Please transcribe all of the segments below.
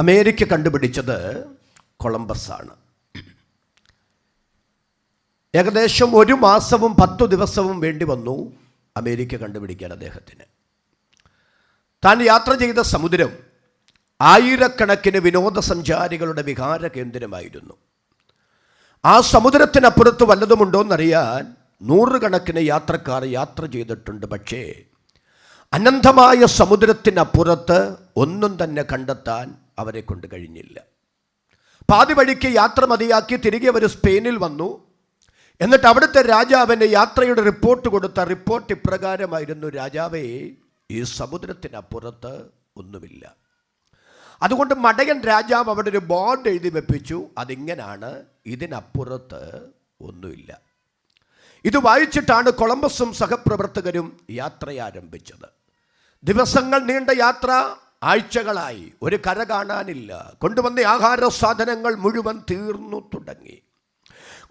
America കണ്ടുപിടിച്ചത് Columbus ആണ്. ഏകദേശം 1 മാസവും 10 ദിവസവും വേണ്ടി വന്നു അമേരിക്ക കണ്ടുപിടിക്കാൻ അദ്ദേഹത്തിന്. താൻ യാത്ര ചെയ്ത സമുദ്രം ആയിരക്കണക്കിന് വിനോദസഞ്ചാരികളുടെ വിഹാര കേന്ദ്രമായിരുന്നു. ആ സമുദ്രത്തിനപ്പുറത്ത് വല്ലതുമുണ്ടോയെന്നറിയാൻ 100 കണക്കിന് യാത്രക്കാർ യാത്ര ചെയ്തിട്ടുണ്ട്. പക്ഷേ അനന്തമായ സമുദ്രത്തിനപ്പുറത്ത് ഒന്നും തന്നെ കണ്ടെത്താൻ അവരെ കൊണ്ട് കഴിഞ്ഞില്ല. പാതി വഴിക്ക് യാത്ര മതിയാക്കി തിരികെ അവർ സ്പെയിനിൽ വന്നു. എന്നിട്ട് അവിടുത്തെ രാജാവിന് യാത്രയുടെ റിപ്പോർട്ട് കൊടുത്ത റിപ്പോർട്ട് ഇപ്രകാരമായിരുന്നു: രാജാവേ, ഈ സമുദ്രത്തിനപ്പുറത്ത് ഒന്നുമില്ല. അതുകൊണ്ട് മടയൻ രാജാവ് അവിടെ ഒരു ബോർഡ് എഴുതി വെപ്പിച്ചു. അതിങ്ങനാണ്: ഇതിനപ്പുറത്ത് ഒന്നുമില്ല. ഇത് വായിച്ചിട്ടാണ് കൊളംബസും സഹപ്രവർത്തകരും യാത്ര ആരംഭിച്ചത്. ദിവസങ്ങൾ നീണ്ട യാത്ര, ആഴ്ചകളായി. ഒരു കര കാണാനില്ല. കൊണ്ടുവന്ന ആഹാര സാധനങ്ങൾ മുഴുവൻ തീർന്നു തുടങ്ങി.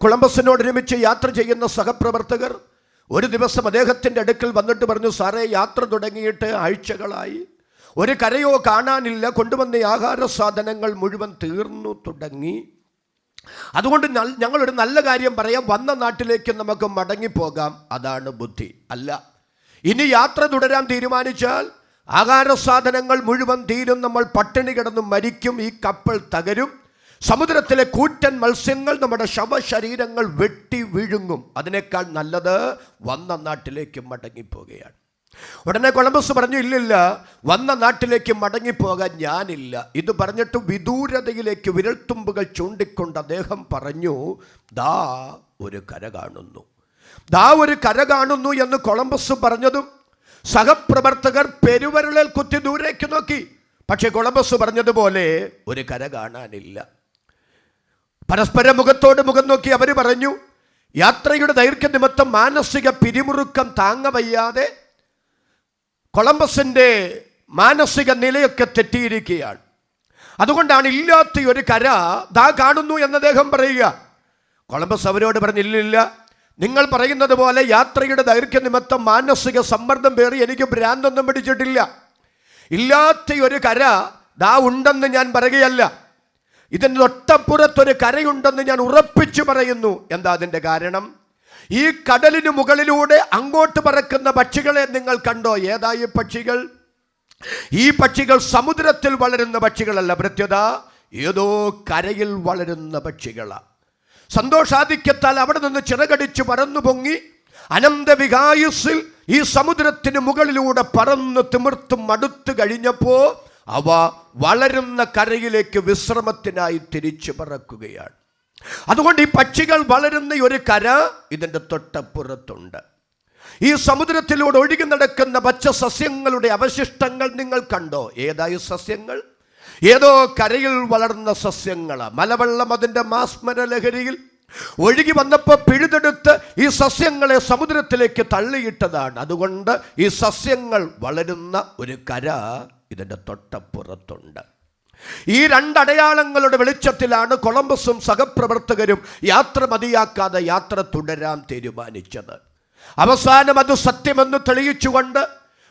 കൊളംബസിനോടൊരുമിച്ച് യാത്ര ചെയ്യുന്ന സഹപ്രവർത്തകർ ഒരു ദിവസം അദ്ദേഹത്തിൻ്റെ അടുക്കൽ വന്നിട്ട് പറഞ്ഞു: സാറേ, യാത്ര തുടങ്ങിയിട്ട് ആഴ്ചകളായി, ഒരു കരയോ കാണാനില്ല. കൊണ്ടുവന്ന ആഹാര സാധനങ്ങൾ മുഴുവൻ തീർന്നു തുടങ്ങി. അതുകൊണ്ട് ഞങ്ങളൊരു നല്ല കാര്യം പറയാം, വന്ന നാട്ടിലേക്ക് നമുക്ക് മടങ്ങിപ്പോകാം. അതാണ് ബുദ്ധി. അല്ല, ഇനി യാത്ര തുടരാൻ തീരുമാനിച്ചാൽ ആഹാര സാധനങ്ങൾ മുഴുവൻ തീരും, നമ്മൾ പട്ടിണി കിടന്ന് മരിക്കും, ഈ കപ്പൽ തകരും, സമുദ്രത്തിലെ കൂറ്റൻ മത്സ്യങ്ങൾ നമ്മുടെ ശവശരീരങ്ങൾ വെട്ടി വിഴുങ്ങും. അതിനേക്കാൾ നല്ലത് വന്ന നാട്ടിലേക്ക് മടങ്ങിപ്പോകുകയാണ്. ഉടനെ കൊളംബസ് പറഞ്ഞു: ഇല്ലില്ല, വന്ന നാട്ടിലേക്ക് മടങ്ങിപ്പോകാൻ ഞാനില്ല. ഇത് പറഞ്ഞിട്ട് വിദൂരതയിലേക്ക് വിരൽത്തുമ്പുകൾ ചൂണ്ടിക്കൊണ്ട് അദ്ദേഹം പറഞ്ഞു: ദാ ഒരു കര കാണുന്നു. ദാ ഒരു കര കാണുന്നു എന്ന് കൊളംബസ് പറഞ്ഞതും സഹപ്രവർത്തകർ പെരുവരളിൽ കുത്തി ദൂരേക്ക് നോക്കി. പക്ഷെ കൊളംബസ് പറഞ്ഞതുപോലെ ഒരു കര കാണാനില്ല. പരസ്പരം മുഖത്തോട് മുഖം നോക്കി അവർ പറഞ്ഞു: യാത്രയുടെ ദൈർഘ്യ നിമിത്തം മാനസിക പിരിമുറുക്കം താങ്ങവയ്യാതെ കൊളംബസിൻ്റെ മാനസിക നിലയൊക്കെ തെറ്റിയിരിക്കുകയാണ്. അതുകൊണ്ടാണ് ഇല്ലാത്ത ഒരു കര ദാ കാണുന്നു എന്ന് അദ്ദേഹം പറയുക. കൊളംബസ് അവരോട് പറഞ്ഞില്ല, നിങ്ങൾ പറയുന്നത് പോലെ യാത്രയുടെ ദൈർഘ്യ നിമിത്തം മാനസിക സമ്മർദ്ദം പേറി എനിക്ക് ഭ്രാന്തൊന്നും പിടിച്ചിട്ടില്ല. ഇല്ലാത്ത ഒരു കര ദാ ഉണ്ടെന്ന് ഞാൻ പറയുകയല്ല, ഇതിന് തൊട്ടപ്പുറത്തൊരു കരയുണ്ടെന്ന് ഞാൻ ഉറപ്പിച്ചു പറയുന്നു. എന്താ അതിൻ്റെ കാരണം? ഈ കടലിന് മുകളിലൂടെ അങ്ങോട്ട് പറക്കുന്ന പക്ഷികളെ നിങ്ങൾ കണ്ടോ? ഏതായി പക്ഷികൾ? ഈ പക്ഷികൾ സമുദ്രത്തിൽ വളരുന്ന പക്ഷികളല്ല, പ്രത്യേകത ഏതോ കരയിൽ വളരുന്ന പക്ഷികളാണ്. സന്തോഷാധിക്യത്താൽ അവിടെ നിന്ന് ചിറകടിച്ചു പറന്നു പൊങ്ങി അനന്തവികായുസ്സിൽ ഈ സമുദ്രത്തിന് മുകളിലൂടെ പറന്ന് തിമിർത്തും മടുത്തു കഴിഞ്ഞപ്പോൾ അവ വളരുന്ന കരയിലേക്ക് വിശ്രമത്തിനായി തിരിച്ചു പറക്കുകയാണ്. അതുകൊണ്ട് ഈ പക്ഷികൾ വളരുന്ന ഒരു കര ഇതിൻ്റെ തൊട്ടപ്പുറത്തുണ്ട്. ഈ സമുദ്രത്തിലൂടെ ഒഴുകി നടക്കുന്ന പച്ച സസ്യങ്ങളുടെ അവശിഷ്ടങ്ങൾ നിങ്ങൾ കണ്ടോ? ഏതായി സസ്യങ്ങൾ? ഏതോ കരയിൽ വളർന്ന സസ്യങ്ങളാണ്. മലവെള്ളം അതിൻ്റെ മാസ്മര ലഹരിയിൽ ഒഴുകി വന്നപ്പോൾ പിഴുതെടുത്ത് ഈ സസ്യങ്ങളെ സമുദ്രത്തിലേക്ക് തള്ളിയിട്ടതാണ്. അതുകൊണ്ട് ഈ സസ്യങ്ങൾ വളരുന്ന ഒരു കര ഇതിൻ്റെ തൊട്ടപ്പുറത്തുണ്ട്. ഈ രണ്ടടയാളങ്ങളുടെ വെളിച്ചത്തിലാണ് കൊളംബസും സഹപ്രവർത്തകരും യാത്ര മതിയാക്കാതെ യാത്ര തുടരാൻ തീരുമാനിച്ചത്. അവസാനം അത് സത്യമെന്ന് തെളിയിച്ചുകൊണ്ട്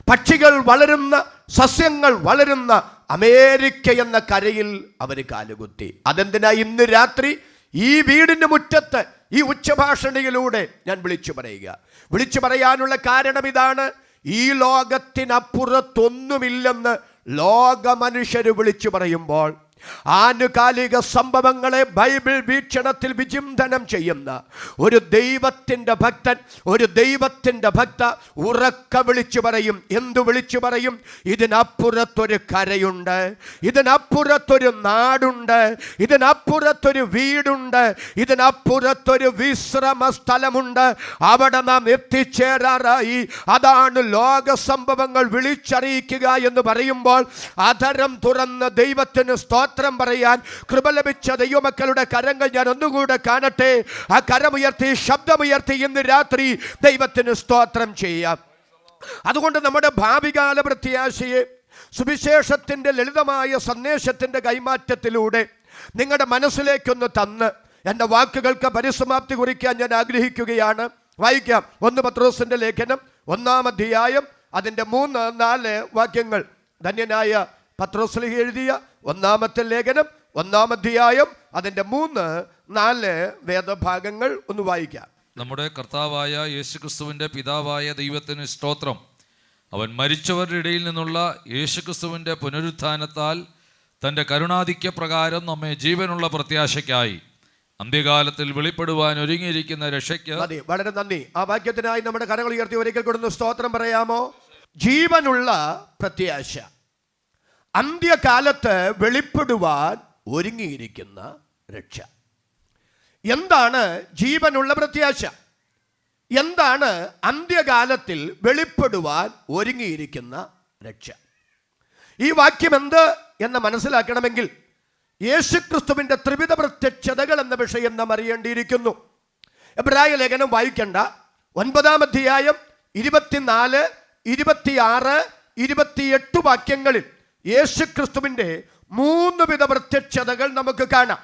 പക്ഷികൾ വളരുന്ന, സസ്യങ്ങൾ വളരുന്ന അമേരിക്ക എന്ന കരയിൽ അവർ കാലുകുത്തി. അതെന്തിനാ ഇന്ന് രാത്രി ഈ വീടിന് മുറ്റത്ത് ഈ ഉച്ചഭാഷണിയിലൂടെ ഞാൻ വിളിച്ചു പറയാനുള്ള കാരണം ഇതാണ്: ഈ ലോകത്തിനപ്പുറത്തൊന്നുമില്ലെന്ന് ലോക മനുഷ്യർ വിളിച്ചു പറയുമ്പോൾ ആനുകാലിക സംഭവങ്ങളെ ബൈബിൾ വീക്ഷണത്തിൽ വിചിന്തനം ചെയ്യുന്ന ഒരു ദൈവത്തിൻ്റെ ഭക്ത ഉറക്ക വിളിച്ചു പറയും. എന്തു വിളിച്ചു പറയും? ഇതിനപ്പുറത്തൊരു കരയുണ്ട്, ഇതിനപ്പുറത്തൊരു നാടുണ്ട്, ഇതിനപ്പുറത്തൊരു വീടുണ്ട്, ഇതിനപ്പുറത്തൊരു വിശ്രമ സ്ഥലമുണ്ട്. അവിടെ നാം എത്തിച്ചേരാറായി. അതാണ് ലോക സംഭവങ്ങൾ വിളിച്ചറിയിക്കുക എന്ന് പറയുമ്പോൾ അധരം തുറന്ന് ദൈവത്തിന് സ്തോത്രം പറയാൻ കൃപ ലഭിച്ച ദൈവമക്കളുടെ കരങ്ങൾ ഞാൻ ഒന്നുകൂടെ കാണട്ടെ. ആ കരമുയർത്തി, ശബ്ദമുയർത്തി ഇന്ന് രാത്രി ദൈവത്തിന് സ്തോത്രം ചെയ്യാം. അതുകൊണ്ട് നമ്മുടെ ഭാവികാല പ്രത്യാശയെ സുവിശേഷത്തിൻ്റെ ലളിതമായ സന്ദേശത്തിൻ്റെ കൈമാറ്റത്തിലൂടെ നിങ്ങളുടെ മനസ്സിലേക്കൊന്ന് തന്ന് എൻ്റെ വാക്കുകൾക്ക് പരിസമാപ്തി കുറിക്കാൻ ഞാൻ ആഗ്രഹിക്കുകയാണ്. വായിക്കാം. 1 പത്രോസിന്റെ ലേഖനം 1-ാം അധ്യായം അതിൻ്റെ 3-4 വാക്യങ്ങൾ. ധന്യനായ പത്രോസ്ലീഹ എഴുതിയ ഒന്നാമത്തെ ലേഖനം 1-ാം അധ്യായം അതിൻ്റെ 3-4 വേദഭാഗങ്ങൾ ഒന്ന് വായിക്കാം. നമ്മുടെ കർത്താവായ യേശുക്രിസ്തുവിൻ്റെ പിതാവായ ദൈവത്തിന് സ്തോത്രം. അവൻ മരിച്ചവരുടെ ഇടയിൽ നിന്നുള്ള യേശുക്രിസ്തുവിൻ്റെ പുനരുത്ഥാനത്താൽ തൻ്റെ കരുണാധിക്യ പ്രകാരം നമ്മെ ജീവനുള്ള പ്രത്യാശയ്ക്കായി അന്ത്യകാലത്തിൽ വെളിപ്പെടുവാൻ ഒരുങ്ങിയിരിക്കുന്ന രക്ഷയ്ക്ക്. വളരെ നന്ദി. ആ വാക്യത്തിനായി നമ്മുടെ കരങ്ങൾ ഉയർത്തി ഒരിക്കൽ കൊടുക്കുന്ന സ്തോത്രം പറയാമോ? ജീവനുള്ള പ്രത്യാശ, അന്ത്യകാലത്ത് വെളിപ്പെടുവാൻ ഒരുങ്ങിയിരിക്കുന്ന രക്ഷ. എന്താണ് ജീവനുള്ള പ്രത്യാശ? എന്താണ് അന്ത്യകാലത്തിൽ വെളിപ്പെടുവാൻ ഒരുങ്ങിയിരിക്കുന്ന രക്ഷ? ഈ വാക്യം എന്ത് എന്ന് മനസ്സിലാക്കണമെങ്കിൽ യേശുക്രിസ്തുവിൻ്റെ ത്രിവിധ പ്രത്യക്ഷതകൾ എന്ന വിഷയം നാം അറിയേണ്ടിയിരിക്കുന്നു. എബ്രായ ലേഖനം വായിക്കേണ്ട 9-ാം അധ്യായം 24, 26, 28 വാക്യങ്ങളിൽ യേശുക്രിസ്തുവിൻ്റെ 3 വിധ പ്രത്യക്ഷതകൾ നമുക്ക് കാണാം.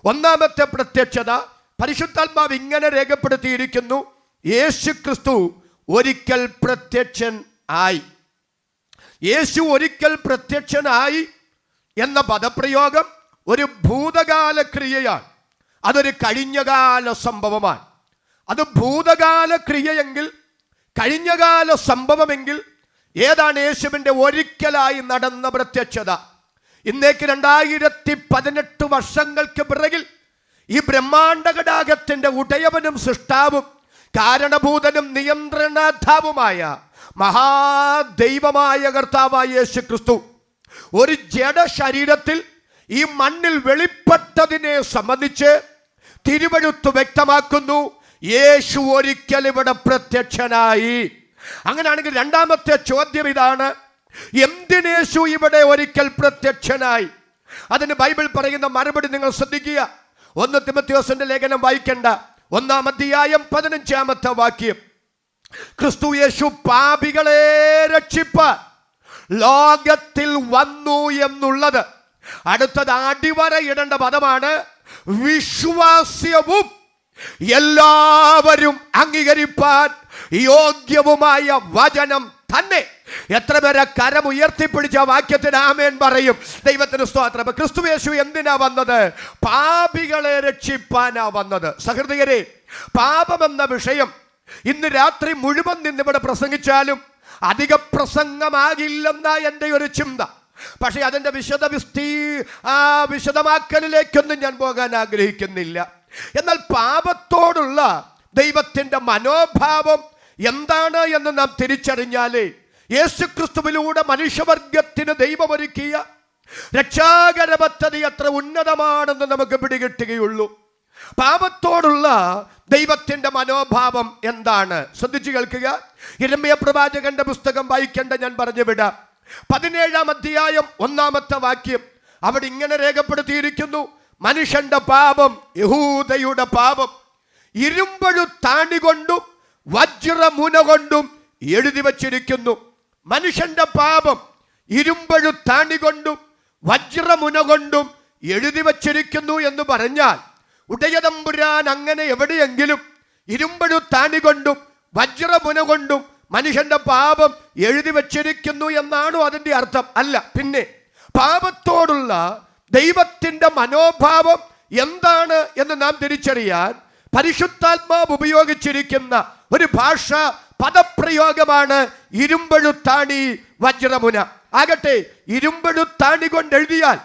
ഒന്നാമത്തെ പ്രത്യക്ഷത പരിശുദ്ധാത്മാവ് ഇങ്ങനെ രേഖപ്പെടുത്തിയിരിക്കുന്നു: യേശുക്രിസ്തു ഒരിക്കൽ പ്രത്യക്ഷൻ ആയി. യേശു ഒരിക്കൽ പ്രത്യക്ഷനായി എന്ന പദപ്രയോഗം ഒരു ഭൂതകാല ക്രിയയാണ്. അതൊരു കഴിഞ്ഞകാല സംഭവമാണ്. അത് ഭൂതകാല ക്രിയയെങ്കിൽ, കഴിഞ്ഞകാല സംഭവമെങ്കിൽ ഏതാണ് യേശുവിൻ്റെ ഒരിക്കലായി നടന്ന പ്രത്യക്ഷത? ഇന്നേക്ക് 2018 വർഷങ്ങൾക്ക് പിറകിൽ ഈ ബ്രഹ്മാണ്ഡ ഘടാകത്തിൻ്റെ ഉടയവനും സൃഷ്ടാവും കാരണഭൂതനും നിയന്ത്രണാധാവുമായ മഹാദൈവമായ കർത്താവായ യേശു ക്രിസ്തു ഒരു ജഡ ശരീരത്തിൽ ഈ മണ്ണിൽ വെളിപ്പെട്ടതിനെ സംബന്ധിച്ച് തിരുവെഴുത്ത് വ്യക്തമാക്കുന്നു. യേശു ഒരിക്കൽ ഇവിടെ പ്രത്യക്ഷനായി. അങ്ങനെയാണെങ്കിൽ രണ്ടാമത്തെ ചോദ്യം ഇതാണ്: എന്തിനേശു ഇവിടെ ഒരിക്കൽ പ്രത്യക്ഷനായി? അതിന് ബൈബിൾ പറയുന്ന മറുപടി നിങ്ങൾ ശ്രദ്ധിക്കുക. 1 തിമോഥെയോസിന്റെ ലേഖനം വായിക്കേണ്ട 1-ാം അധ്യായം 15-ാമത്തെ വാക്യം. ക്രിസ്തു യേശു പാപികളെ രക്ഷിപ്പാൻ ലോകത്തിൽ വന്നു എന്നുള്ളത് അടുത്തത് അടിവരയിടേണ്ട പദമാണ്. വിശ്വാസ്യവും എല്ലാവരും അംഗീകരിപ്പാൻ യോഗ്യവുമായ വചനം തന്നെ. എത്ര പേരെ കരമുയർത്തിപ്പിടിച്ച വാക്യത്തിന് ആമേൻ പറയും? ദൈവത്തിന് സ്തോത്രം. ക്രിസ്തു യേശു എന്തിനാ വന്നത്? പാപികളെ രക്ഷിപ്പാനാ വന്നത്. സഹൃദയരെ, പാപമെന്ന വിഷയം ഇന്ന് രാത്രി മുഴുവൻ നിന്നിവിടെ പ്രസംഗിച്ചാലും അധിക പ്രസംഗമാകില്ലെന്ന എൻ്റെ ഒരു ചിന്ത. പക്ഷേ അതിൻ്റെ വിശദമാക്കലിലേക്കൊന്നും ഞാൻ പോകാൻ ആഗ്രഹിക്കുന്നില്ല. എന്നാൽ പാപത്തോടുള്ള ദൈവത്തിൻ്റെ മനോഭാവം എന്താണ് എന്ന് നാം തിരിച്ചറിഞ്ഞാലേ യേശുക്രിസ്തുവിലൂടെ മനുഷ്യവർഗത്തിന് ദൈവമൊരുക്കിയ രക്ഷാകര പദ്ധതി എത്ര ഉന്നതമാണെന്ന് നമുക്ക് പിടികിട്ടുകയുള്ളൂ. പാപത്തോടുള്ള ദൈവത്തിൻ്റെ മനോഭാവം എന്താണ്? ശ്രദ്ധിച്ചു കേൾക്കുക. യിരെമ്യാ പ്രവാചകന്റെ പുസ്തകം വായിക്കേണ്ട ഞാൻ പറഞ്ഞു വിടാം. 17-ാം അധ്യായം 1-ാമത്തെ വാക്യം. അവിടെ ഇങ്ങനെ രേഖപ്പെടുത്തിയിരിക്കുന്നു: മനുഷ്യന്റെ പാപം, യഹൂദയുടെ പാപം, ഇരുമ്പഴുത്താണി കൊണ്ടും വജ്രമുന കൊണ്ടും എഴുതി വച്ചിരിക്കുന്നു. മനുഷ്യന്റെ പാപം ഇരുമ്പഴുത്താണി കൊണ്ടും വജ്രമുന കൊണ്ടും എഴുതി വച്ചിരിക്കുന്നു എന്ന് പറഞ്ഞാൽ ഉടയതമ്പുരാൻ അങ്ങനെ എവിടെയെങ്കിലും ഇരുമ്പഴുത്താണി കൊണ്ടും വജ്രമുന കൊണ്ടും മനുഷ്യന്റെ പാപം എഴുതി വച്ചിരിക്കുന്നു എന്നാണോ അതിൻ്റെ അർത്ഥം? അല്ല. പിന്നെ പാപത്തോടുള്ള ദൈവത്തിൻ്റെ മനോഭാവം എന്താണ് എന്ന് നാം തിരിച്ചറിയാൻ പരിശുദ്ധാത്മാവ് ഉപയോഗിച്ചിരിക്കുന്ന ഒരു ഭാഷ പദപ്രയോഗമാണ് ഇരുമ്പഴുത്താണി വജ്രമുന. ആകട്ടെ, ഇരുമ്പഴുത്താണി കൊണ്ടെഴുതിയാൽ,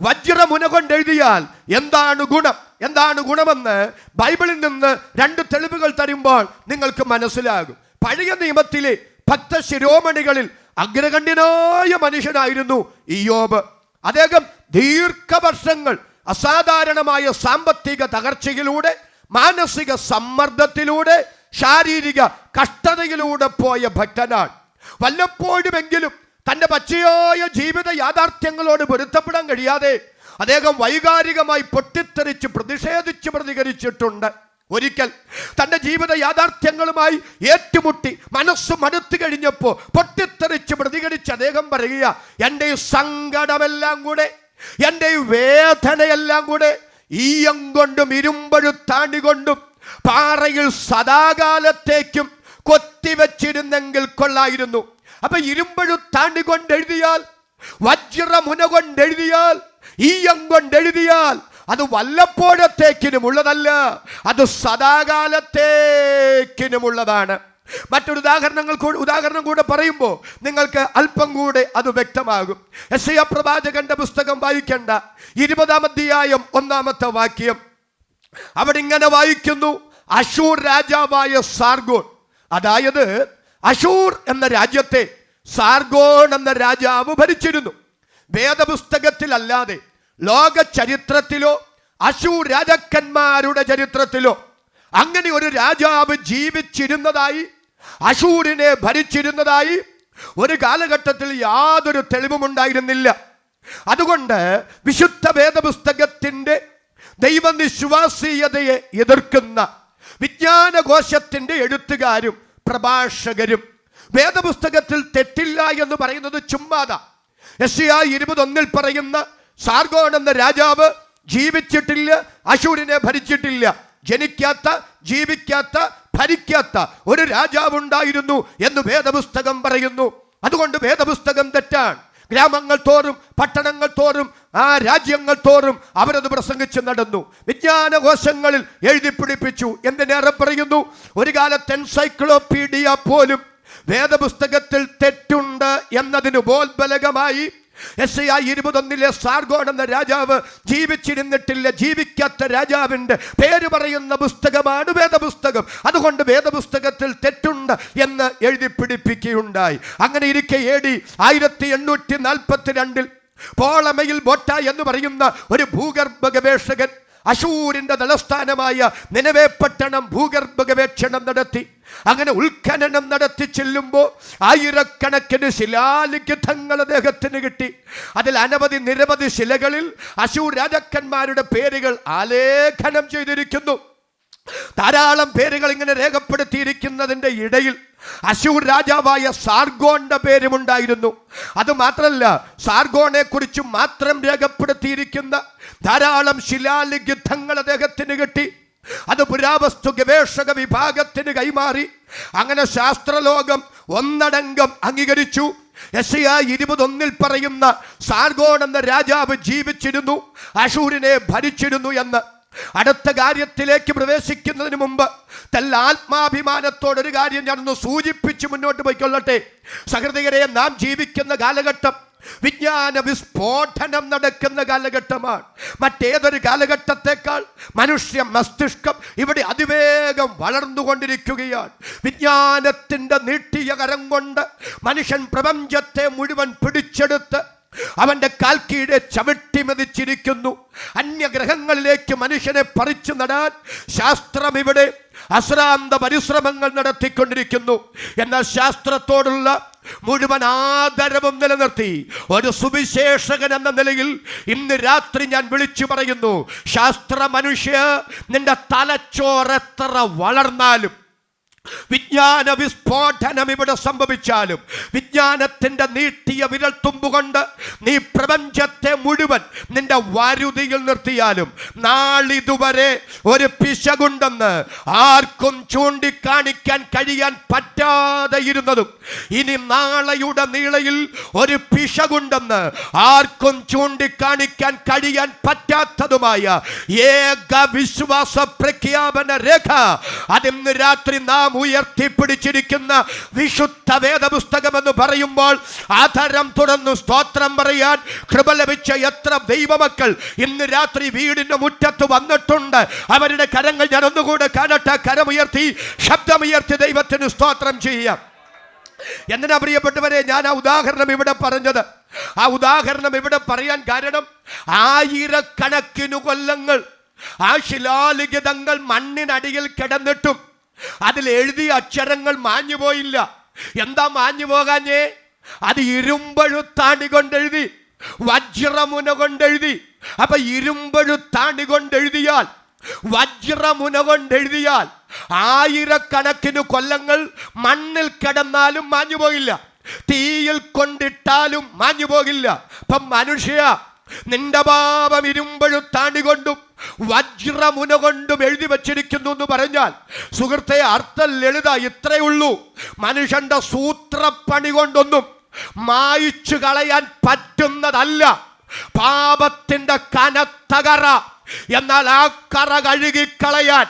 വജ്രമുന കൊണ്ടെഴുതിയാൽ എന്താണ് ഗുണം? എന്താണ് ഗുണമെന്ന് ബൈബിളിൽ നിന്ന് 2 തെളിവുകൾ തരുമ്പോൾ നിങ്ങൾക്ക് മനസ്സിലാകും. പഴയ നിയമത്തിലെ ഭക്തശിരോമണികളിൽ അഗ്രഗണ്യനായ മനുഷ്യനായിരുന്നു ഇയ്യോബ്. അദ്ദേഹം ദീർഘവർഷങ്ങൾ അസാധാരണമായ സാമ്പത്തിക തകർച്ചയിലൂടെ, മാനസിക സമ്മർദ്ദത്തിലൂടെ, ശാരീരിക കഷ്ടതയിലൂടെ പോയ ഭക്തനാണ്. വല്ലപ്പോഴുമെങ്കിലും തൻ്റെ പച്ചയായ ജീവിത യാഥാർത്ഥ്യങ്ങളോട് പൊരുത്തപ്പെടാൻ കഴിയാതെ അദ്ദേഹം വൈകാരികമായി പൊട്ടിത്തെറിച്ച് പ്രതികരിച്ചിട്ടുണ്ട്. ഒരിക്കൽ തൻ്റെ ജീവിത യാഥാർത്ഥ്യങ്ങളുമായി ഏറ്റുമുട്ടി മനസ്സ് മടുത്തു കഴിഞ്ഞപ്പോൾ പൊട്ടിത്തെറിച്ച് പ്രതികരിച്ച് അദ്ദേഹം പറയുക: എൻ്റെ സങ്കടമെല്ലാം കൂടെ, എൻ്റെ വേദനയെല്ലാം കൂടെ ഈയം കൊണ്ടും ഇരുമ്പഴുത്താണി കൊണ്ടും പാറയിൽ സദാകാലത്തേക്കും കൊത്തിവെച്ചിരുന്നെങ്കിൽ കൊള്ളായിരുന്നു. അപ്പൊ ഇരുമ്പഴുത്താണി കൊണ്ട് എഴുതിയാൽ വജ്രമുന കൊണ്ടെഴുതിയാൽ, ഈയം കൊണ്ടെഴുതിയാൽ അത് വല്ലപ്പോഴത്തേക്കിനുമുള്ളതല്ല, അത് സദാകാലത്തേക്കിനുമുള്ളതാണ്. മറ്റൊരു ഉദാഹരണം കൂടെ പറയുമ്പോൾ നിങ്ങൾക്ക് അല്പം കൂടെ അത് വ്യക്തമാകും. യെശയ്യാ പ്രവാചകന്റെ പുസ്തകം വായിക്കേണ്ട 20-ാം അധ്യായം 1-ാമത്തെ വാക്യം. അവിടെ ഇങ്ങനെ വായിക്കുന്നു: അശൂർ രാജാവായ സാർഗോൺ, അതായത് അശൂർ എന്ന രാജ്യത്തെ സാർഗോൺ എന്ന രാജാവ് ഭരിച്ചിരുന്നു. വേദപുസ്തകത്തിലല്ലാതെ ലോക ചരിത്രത്തിലോ അശൂർ രാജാക്കന്മാരുടെ ചരിത്രത്തിലോ അങ്ങനെ ഒരു രാജാവ് ജീവിച്ചിരുന്നതായി, അശൂരിനെ ഭരിച്ചിരുന്നതായി ഒരു കാലഘട്ടത്തിൽ യാതൊരു തെളിവുമുണ്ടായിരുന്നില്ല. അതുകൊണ്ട് വിശുദ്ധ വേദപുസ്തകത്തിൻ്റെ ദൈവനിശ്വാസീയതയെ എതിർക്കുന്ന വിജ്ഞാനകോശത്തിൻ്റെ എഴുത്തുകാരും പ്രഭാഷകരും വേദപുസ്തകത്തിൽ തെറ്റില്ല എന്ന് പറയുന്നത് ചുമ്മാതാ. യെശയ്യാ 21 പറയുന്ന സാർഗോൺ എന്ന രാജാവ് ജീവിച്ചിട്ടില്ല, അശൂരിനെ ഭരിച്ചിട്ടില്ല. ജനിക്കാത്ത, ജീവിക്കാത്ത, ഭരിക്കാത്ത ഒരു രാജാവുണ്ടായിരുന്നു എന്ന് വേദപുസ്തകം പറയുന്നു. അതുകൊണ്ട് വേദപുസ്തകം തെറ്റാണ്. ഗ്രാമങ്ങൾ തോറും പട്ടണങ്ങൾ തോറും രാജ്യങ്ങൾ തോറും അവരത് പ്രസംഗിച്ച് നടന്നു. വിജ്ഞാനകോശങ്ങളിൽ എഴുതി പിടിപ്പിച്ചു. എന്തിനേറെ പറയുന്നു, ഒരു കാലത്ത് എൻസൈക്ലോപീഡിയ പോലും വേദപുസ്തകത്തിൽ തെറ്റുണ്ട് എന്നതിന് ബോൽബലകമായി യെശയ്യാ 21 സാർഗോൺ എന്ന രാജാവ് ജീവിച്ചിരുന്നിട്ടില്ല, ജീവിക്കാത്ത രാജാവിൻ്റെ പേര് പറയുന്ന പുസ്തകമാണ് വേദപുസ്തകം. അതുകൊണ്ട് വേദപുസ്തകത്തിൽ തെറ്റുണ്ട് എന്ന് എഴുതി പിടിപ്പിക്കുകയുണ്ടായി. അങ്ങനെ ഇരിക്കെ AD 1842 പോളമയിൽ ബോട്ട എന്ന് പറയുന്ന ഒരു ഭൂഗർഭ ഗവേഷകൻ അശൂരിൻ്റെ തലസ്ഥാനമായ നിനവേ പട്ടണം ഭൂഗർഭ ഗവേഷണം നടത്തി. അങ്ങനെ ഉത്ഖനനം നടത്തി ചെല്ലുമ്പോൾ ആയിരക്കണക്കിന് ശിലാലിഖിതങ്ങൾ അദ്ദേഹത്തിന് കിട്ടി. അതിൽ നിരവധി ശിലകളിൽ അശൂർ രാജാക്കന്മാരുടെ പേരുകൾ ആലേഖനം ചെയ്തിരിക്കുന്നു. ധാരാളം പേരുകൾ ഇങ്ങനെ രേഖപ്പെടുത്തിയിരിക്കുന്നതിൻ്റെ ഇടയിൽ അശൂർ രാജാവായ സാർഗോന്റെ പേരുമുണ്ടായിരുന്നു. അതുമാത്രമല്ല, സാർഗോനെ കുറിച്ച് മാത്രം രേഖപ്പെടുത്തിയിരിക്കുന്ന ധാരാളം ശിലാലിഖിതങ്ങൾ അദ്ദേഹത്തിന് കിട്ടി. അത് പുരാവസ്തു ഗവേഷക വിഭാഗത്തിന് കൈമാറി. അങ്ങനെ ശാസ്ത്രലോകം ഒന്നടങ്കം അംഗീകരിച്ചു. യെശയ്യാ 21 പറയുന്ന സാർഗോൺ എന്ന രാജാവ് ജീവിച്ചിരുന്നു, അശൂരിനെ ഭരിച്ചിരുന്നു എന്ന്. അടുത്ത കാര്യത്തിലേക്ക് പ്രവേശിക്കുന്നതിന് മുമ്പ് ആത്മാഭിമാനത്തോടൊരു കാര്യം ഞാനൊന്ന് സൂചിപ്പിച്ച് മുന്നോട്ട് പോയിക്കൊള്ളട്ടെ. സഹൃദയരെ, നാം ജീവിക്കുന്ന കാലഘട്ടം വിജ്ഞാന വിസ്ഫോടനം നടക്കുന്ന കാലഘട്ടമാണ്. മറ്റേതൊരു കാലഘട്ടത്തെക്കാൾ മനുഷ്യ മസ്തിഷ്കം ഇവിടെ അതിവേഗം വളർന്നുകൊണ്ടിരിക്കുകയാണ്. വിജ്ഞാനത്തിൻ്റെ നീട്ടിയ കരം കൊണ്ട് മനുഷ്യൻ പ്രപഞ്ചത്തെ മുഴുവൻ പിടിച്ചെടുത്ത് അവൻ്റെ കാൽക്കീഴെ ചവിട്ടി മെതിച്ചിരിക്കുന്നു. അന്യഗ്രഹങ്ങളിലേക്ക് മനുഷ്യനെ പറിച്ചു നടാൻ ശാസ്ത്രം ഇവിടെ അശ്രാന്ത പരിശ്രമങ്ങൾ നടത്തിക്കൊണ്ടിരിക്കുന്നു. എന്നാൽ ശാസ്ത്രത്തോടുള്ള മുഴുവൻ ആദരവും നിലനിർത്തി ഒരു സുവിശേഷകൻ എന്ന നിലയിൽ ഇന്ന് രാത്രി ഞാൻ വിളിച്ചു പറയുന്നു, ശാസ്ത്ര മനുഷ്യ, നിന്റെ തലച്ചോറെത്ര വളർന്നാലും, വിജ്ഞാന വിസ്ഫോടനം ഇവിടെ സംഭവിച്ചാലും, വിജ്ഞാനത്തിൻ്റെ നീട്ടിയ വിരൽ തുമ്പുകൊണ്ട് നീ പ്രപഞ്ചത്തെ മുഴുവൻ നിന്റെ വാരുതിയിൽ നിർത്തിയാലും നാളിതുവരെ ഒരു പിശകുണ്ടെന്ന് ആർക്കും ചൂണ്ടിക്കാണിക്കാൻ കഴിയാൻ പറ്റാതെ ഇരുന്നതും, ഇനി നാളെയുടെ നീളയിൽ ഒരു പിശകുണ്ടെന്ന് ആർക്കും ചൂണ്ടിക്കാണിക്കാൻ കഴിയാൻ പറ്റാത്തതുമായ ഏക വിശ്വാസ പ്രഖ്യാപന രേഖ അതിന്ന് രാത്രി നാം ഉയർത്തിപ്പിടിച്ചിരിക്കുന്ന വിശുദ്ധ വേദപുസ്തകം എന്ന് പറയുമ്പോൾ ആധാരം തുറന്നു സ്തോത്രം പറയാൻ കൃപ ലഭിച്ച എത്ര ദൈവമക്കൾ ഇന്ന് രാത്രി വീടിന്റെ മുറ്റത്ത് വന്നിട്ടുണ്ട്. അവരുടെ കരങ്ങൾ ഞാൻ ഒന്നുകൂടെ കാണട്ടെ. കരമുയർത്തി, ശബ്ദമുയർത്തി ദൈവത്തിന് സ്തോത്രം ചെയ്യാം. എന്തിനാ പ്രിയപ്പെട്ടവരെ ഞാൻ ആ ഉദാഹരണം ഇവിടെ പറഞ്ഞത്? ആ ഉദാഹരണം ഇവിടെ പറയാൻ കാരണം, ആയിരക്കണക്കിനു കൊല്ലങ്ങൾ ആ ശിലാലിഖിതങ്ങൾ മണ്ണിനടിയിൽ കിടന്നിട്ടും അതിൽ എഴുതിയ അക്ഷരങ്ങൾ മാഞ്ഞുപോയില്ല. എന്താ മാഞ്ഞു പോകാഞ്ഞേ? അത് ഇരുമ്പഴുത്താണി കൊണ്ടെഴുതി, വജ്രമുന കൊണ്ടെഴുതി. അപ്പൊ ഇരുമ്പഴുത്താണി കൊണ്ടെഴുതിയാൽ, വജ്രമുന കൊണ്ടെഴുതിയാൽ ആയിരക്കണക്കിന് കൊല്ലങ്ങൾ മണ്ണിൽ കിടന്നാലും മാഞ്ഞു പോയില്ല, തീയിൽ കൊണ്ടിട്ടാലും മാഞ്ഞു പോകില്ല. അപ്പം മനുഷ്യ, നിന്റെ പാപം ഇരുമ്പഴുത്താണി കൊണ്ടും വജ്രമുന കൊണ്ടും എഴുതി വച്ചിരിക്കുന്നു എന്ന് പറഞ്ഞാൽ, സുഹൃത്തെ, അർത്ഥം ലളിത ഇത്രയേ ഉള്ളൂ. മനുഷ്യന്റെ സൂത്രപ്പണി കൊണ്ടൊന്നും മായിച്ചു കളയാൻ പറ്റുന്നതല്ല പാപത്തിന്റെ കനത്ത കറ. എന്നാൽ ആ കറ കഴുകിക്കളയാൻ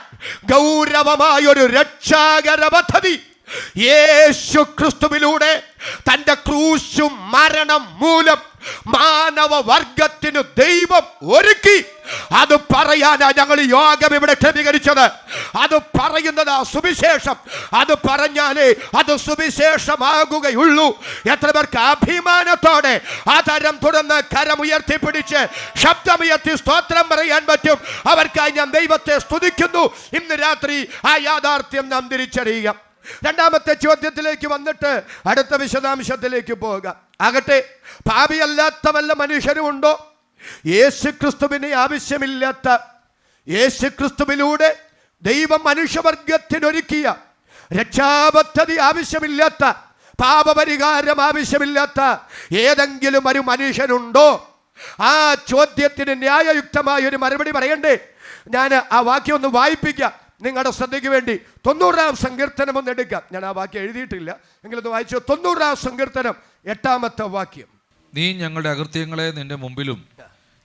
ഗൗരവമായൊരു രക്ഷാകര പദ്ധതി യേശു ക്രിസ്തുവിലൂടെ തന്റെ ക്രൂശും മരണം മൂലം മാനവ വർഗത്തിന് ദൈവം ഒരുക്കി. അത് പറയാനാ ഞങ്ങൾ യോഗം ഇവിടെ ക്രമീകരിച്ചത്. അത് പറയുന്നത് സുവിശേഷം. അത് പറഞ്ഞാലേ അത് സുവിശേഷമാകുകയുള്ളൂ. എത്ര പേർക്ക് അഭിമാനത്തോടെ ആധാരം തുറന്ന് കരമുയർത്തിപ്പിടിച്ച് ശബ്ദമുയർത്തി സ്തോത്രം പറയാൻ പറ്റും? അവർക്കായി ഞാൻ ദൈവത്തെ സ്തുതിക്കുന്നു. ഇന്ന് രാത്രി ആ യാഥാർത്ഥ്യം നാം തിരിച്ചറിയുക. രണ്ടാമത്തെ ചോദ്യത്തിലേക്ക് വന്നിട്ട് അടുത്ത വിശദാംശത്തിലേക്ക് പോവുക. ആകട്ടെ, പാപിയല്ലാത്ത വല്ല മനുഷ്യരും ഉണ്ടോ? യേശുക്രിസ്തുവിനെ ആവശ്യമില്ലാത്ത, യേശുക്രിസ്തുവിലൂടെ ദൈവം മനുഷ്യവർഗത്തിനൊരുക്കിയ രക്ഷാപദ്ധതി ആവശ്യമില്ലാത്ത, പാപപരിഹാരം ആവശ്യമില്ലാത്ത ഏതെങ്കിലും ഒരു മനുഷ്യനുണ്ടോ? ആ ചോദ്യത്തിന് ന്യായയുക്തമായ ഒരു മറുപടി പറയണ്ടേ? ഞാൻ ആ വാക്യം ഒന്ന് വായിപ്പിക്കാം നിങ്ങളുടെ ശ്രദ്ധയ്ക്ക് വേണ്ടി. 90-ാം സങ്കീർത്തനം ഒന്ന് എടുക്കാം. ഞാൻ ആ വാക്യം എഴുതിയിട്ടില്ല, എങ്കിലൊന്ന് വായിച്ചു. 90-ാം സങ്കീർത്തനം 8-ാമത്തെ വാക്യം. നീ ഞങ്ങളുടെ അകൃത്യങ്ങളെ നിന്റെ മുമ്പിലും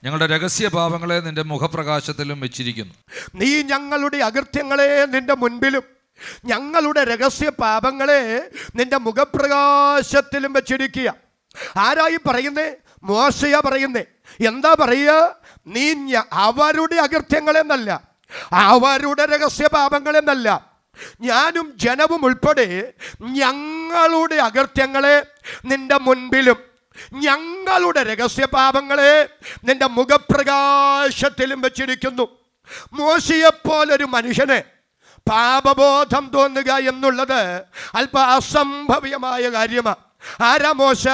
ഞങ്ങളുടെ രഹസ്യ പാപങ്ങളെ നിന്റെ മുഖപ്രകാശത്തിലും വെച്ചിരിക്കുന്നു. നീ ഞങ്ങളുടെ അകൃത്യങ്ങളെ നിന്റെ മുൻപിലും ഞങ്ങളുടെ രഹസ്യ പാപങ്ങളെ നിന്റെ മുഖപ്രകാശത്തിലും വെച്ചിരിക്കുക. ആരായി പറയുന്നേ? മോശയാ പറയുന്നേ. എന്താ പറയുക? നീ അവരുടെ അകൃത്യങ്ങളെന്നല്ല, അവരുടെ രഹസ്യ പാപങ്ങളെന്നല്ല, ഞാനും ജനവും ഉൾപ്പെടെ ഞങ്ങളുടെ അകൃത്യങ്ങളെ നിന്റെ മുൻപിലും ഞങ്ങളുടെ രഹസ്യ പാപങ്ങളെ നിന്റെ മുഖപ്രകാശത്തിലും വെച്ചിരിക്കുന്നു. മോശയെപ്പോലൊരു മനുഷ്യനെ പാപബോധം തോന്നുക എന്നുള്ളത് അല്പ അസംഭവ്യമായ കാര്യമാണ്. ആരാ മോശ?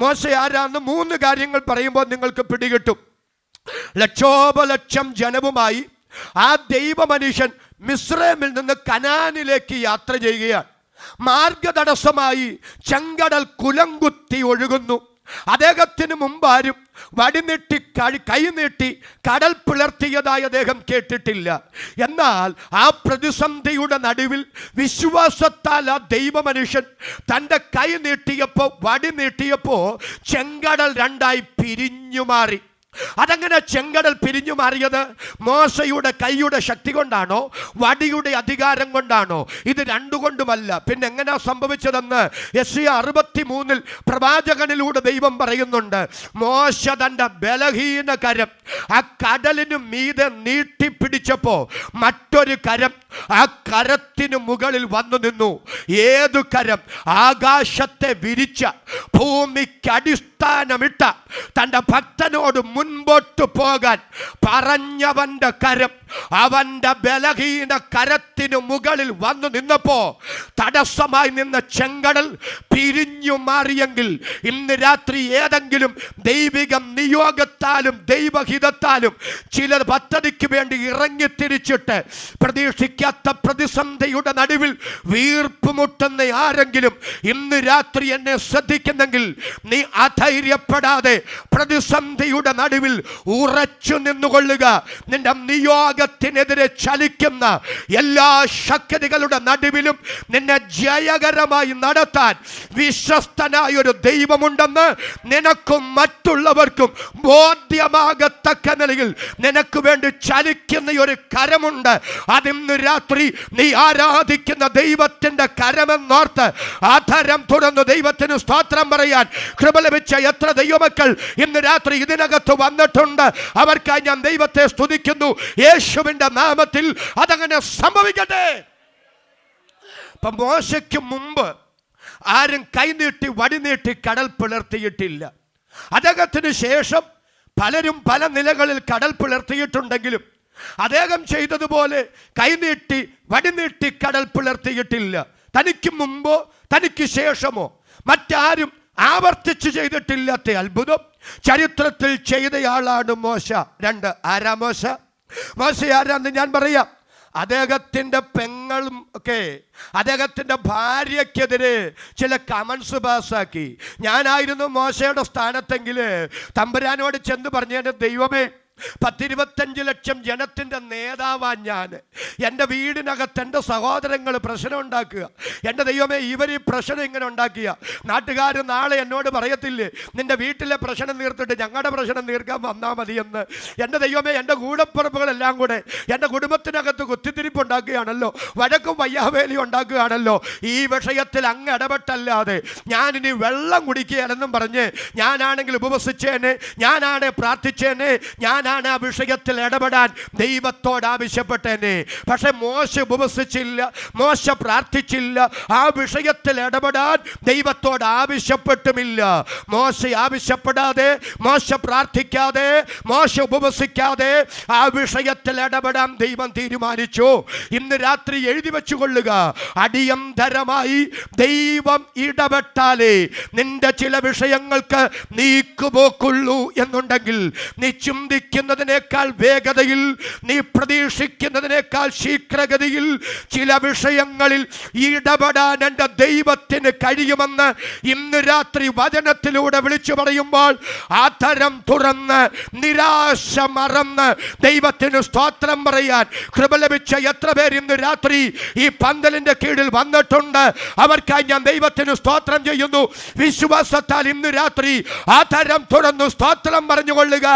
മോശ ആരാന്ന് 3 കാര്യങ്ങൾ പറയുമ്പോൾ നിങ്ങൾക്ക് പിടികിട്ടും. ലക്ഷോപലക്ഷം ജനവുമായി ആ ദൈവ മനുഷ്യൻ മിസ്രൈമിൽ നിന്ന് കനാനിലേക്ക് യാത്ര ചെയ്യുകയാണ്. മാർഗതടസ്സമായി ചെങ്കടൽ കുലംകുത്തി ഒഴുകുന്നു. അദ്ദേഹത്തിന് മുമ്പാരും വടിനീട്ടി കൈനീട്ടി കടൽ പിളർത്തിയതായി അദ്ദേഹം കേട്ടിട്ടില്ല. എന്നാൽ ആ പ്രതിസന്ധിയുടെ നടുവിൽ വിശ്വാസത്താൽ ആ ദൈവ മനുഷ്യൻ തൻ്റെ കൈ നീട്ടിയപ്പോൾ, വടി നീട്ടിയപ്പോൾ ചെങ്കടൽ 2ആയി പിരിഞ്ഞു മാറി. അതങ്ങനെ ചെങ്കടൽ പിരിഞ്ഞു മാറിയത് മോശയുടെ കൈയുടെ ശക്തി കൊണ്ടാണോ വടിയുടെ അധികാരം കൊണ്ടാണോ? ഇത് രണ്ടുകൊണ്ടുമല്ല. പിന്നെ എങ്ങനെയാ സംഭവിച്ചതെന്ന് യെശയ്യാ 63 പ്രവാചകനിലൂടെ ദൈവം പറയുന്നുണ്ട്. മോശ തൻ്റെ ബലഹീന കരം ആ കടലിനു മീതെ നീട്ടിപ്പിടിച്ചപ്പോ മറ്റൊരു കരം ആ കരത്തിനു മുകളിൽ വന്നു നിന്നു. ഏതു കരം? ആകാശത്തെ വിരിച്ച, ഭൂമിക്കടിസ്ഥാനമിട്ട, തൻ്റെ ഭക്തനോട് മുൻപോട്ട് പോകാൻ പറഞ്ഞവന്റെ കരം അവന്റെ ബലഹീന കരത്തിനു മുകളിൽ വന്നു നിന്നപ്പോ തടസ്സമായി നിന്ന ചെങ്കടൽ പിരിഞ്ഞു മാറിയെങ്കിൽ ഇന്ന് രാത്രി ഏതെങ്കിലും ദൈവിക നിയോഗത്താലും ദൈവഹിതത്താലും ചില പദ്ധതിക്ക് വേണ്ടി ഇറങ്ങിത്തിരിച്ചിട്ട് പ്രതീക്ഷിക്കാത്ത പ്രതിസന്ധിയുടെ നടുവിൽ വീർപ്പുമുട്ടുന്ന ആരെങ്കിലും ഇന്ന് രാത്രി എന്നെ ശ്രദ്ധിക്കുന്നെങ്കിൽ നീ അധൈര്യപ്പെടാതെ പ്രതിസന്ധിയുടെ നടുവിൽ ഉറച്ചു നിന്നുകൊള്ളുക. നിന്റെ നിയോഗത്തിനെതിരെ ചലിക്കുന്ന എല്ലാ ശക്തികളുടെ നടുവിലും നിന്നെ ജയകരമായി നടത്താൻ വിശ്വസ്തനായ ഒരു ദൈവമുണ്ടെന്ന് നിനക്കും മറ്റുള്ളവർക്കും ബോധ്യമാകത്തക്ക നിലയിൽ നിനക്ക് വേണ്ടി ചലിക്കുന്ന ഒരു കരമുണ്ട്. അതിന്ന് രാത്രി നീ ആരാധിക്കുന്ന ദൈവത്തിന്റെ കരമെന്നോർത്ത് ആധാരം തുറന്ന് ദൈവത്തിന് സ്തോത്രം പറയാൻ കൃപ ലഭിച്ച എത്ര ദൈവമക്കൾ ഇന്ന് രാത്രി ഇതിനകത്ത് വന്നിട്ടുണ്ട്. അവർക്കായി ഞാൻ ദൈവത്തെ സ്തുതിക്കുന്നു. യേശുവിന്റെ നാമത്തിൽ അതങ്ങനെ സംഭവിക്കട്ടെ. ഇപ്പൊ മോശയ്ക്ക് മുമ്പ് ആരും കൈനീട്ടി വടിനീട്ടി കടൽ പിളർത്തിയിട്ടില്ല. അദ്ദേഹത്തിന് ശേഷം പലരും പല നിലകളിൽ കടൽ പിളർത്തിയിട്ടുണ്ടെങ്കിലും അദ്ദേഹം ചെയ്തതുപോലെ കൈനീട്ടി വടിനീട്ടി കടൽ പിളർത്തിയിട്ടില്ല. തനിക്ക് മുമ്പോ തനിക്ക് ശേഷമോ മറ്റാരും ആവർത്തിച്ച് ചെയ്തിട്ടില്ലാത്ത അത്ഭുതം ചരിത്രത്തിൽ ചെയ്തയാളാണ് മോശ. 2 ആരാ മോശ? മോശ ആരാന്ന് ഞാൻ പറയാം. അദ്ദേഹത്തിൻ്റെ പെങ്ങളും ഒക്കെ അദ്ദേഹത്തിൻ്റെ ഭാര്യയ്ക്കെതിരെ ചില കമൻസ് പാസ്സാക്കി. ഞാനായിരുന്നു മോശയുടെ സ്ഥാനത്തെങ്കിൽ തമ്പുരാനോട് ചെന്ന് പറഞ്ഞേനെ, ദൈവമേ 10-25 ലക്ഷം ജനത്തിൻ്റെ നേതാവാൻ ഞാൻ. എൻ്റെ വീടിനകത്ത് എൻ്റെ സഹോദരങ്ങൾ പ്രശ്നം ഉണ്ടാക്കുക. എൻ്റെ ദൈവമേ, ഇവർ ഈ പ്രശ്നം ഇങ്ങനെ ഉണ്ടാക്കിയ നാട്ടുകാർ നാളെ എന്നോട് പറയത്തില്ലേ, നിൻ്റെ വീട്ടിലെ പ്രശ്നം തീർത്തിട്ട് ഞങ്ങളുടെ പ്രശ്നം തീർക്കാൻ വന്നാൽ മതിയെന്ന്. എൻ്റെ ദൈവമേ, എൻ്റെ കൂടപ്പുറപ്പുകളെല്ലാം കൂടെ എൻ്റെ കുടുംബത്തിനകത്ത് കുത്തിത്തിരിപ്പ് ഉണ്ടാക്കുകയാണല്ലോ, വഴക്കും വയ്യാവേലി ഉണ്ടാക്കുകയാണല്ലോ. ഈ വിഷയത്തിൽ അങ്ങ് ഇടപെട്ടല്ലാതെ ഞാനിനി വെള്ളം കുടിക്കുകയാണെന്നും പറഞ്ഞ് ഞാനാണെങ്കിൽ ഉപവസിച്ചേനെ, ഞാനാണ് പ്രാർത്ഥിച്ചേനെ, ഞാനാണ് ആ വിഷയത്തിൽ ഇടപെടാൻ ദൈവത്തോട് ആവശ്യപ്പെട്ടേനെ. പക്ഷെ മോശ ഉപവസിച്ചില്ല, മോശ പ്രാർത്ഥിച്ചില്ല, ആ വിഷയത്തിൽ ഇടപെടാൻ ദൈവത്തോട് ആവശ്യപ്പെട്ടുമില്ല. മോശ ആവശ്യപ്പെടാതെ, മോശ പ്രാർത്ഥിക്കാതെ, മോശ ഉപവസിക്കാതെ ആ വിഷയത്തിൽ ഇടപെടാൻ ദൈവം തീരുമാനിച്ചു. ഇന്ന് രാത്രി എഴുതി വെച്ചുകൊള്ളുക, അടിയന്തരമായി ദൈവം ഇടപെട്ടാലേ നിന്റെ ചില വിഷയങ്ങൾക്ക് നീക്കുപോക്കുള്ളൂ എന്നുണ്ടെങ്കിൽ, നീ ചിന്തിക്കുന്നതിനേക്കാൾ വേഗതയിൽ, നീ പ്രതീക്ഷിക്കുന്നതിനേക്കാൾ ശീഘ്രഗതിയിൽ ചില വിഷയങ്ങളിൽ ഇടപെടാൻ എൻ്റെ ദൈവത്തിന് കഴിയുമെന്ന് ഇന്ന് രാത്രി വചനത്തിലൂടെ വിളിച്ചു പറയുമ്പോൾ, ആധരം തുറന്ന് നിരാശ മറന്ന് ദൈവത്തിന് സ്തോത്രം പറയാൻ കൃപ ലഭിച്ച എത്ര പേർ ഇന്ന് രാത്രി ഈ പന്തലിന്റെ കീഴിൽ വന്നിട്ടുണ്ട്. അവർക്കായി ഞാൻ ദൈവത്തിന് സ്തോത്രം ചെയ്യുന്നു. വിശ്വാസത്താൽ ഇന്ന് രാത്രി ആധരം തുറന്നു സ്തോത്രം പറഞ്ഞുകൊള്ളുക.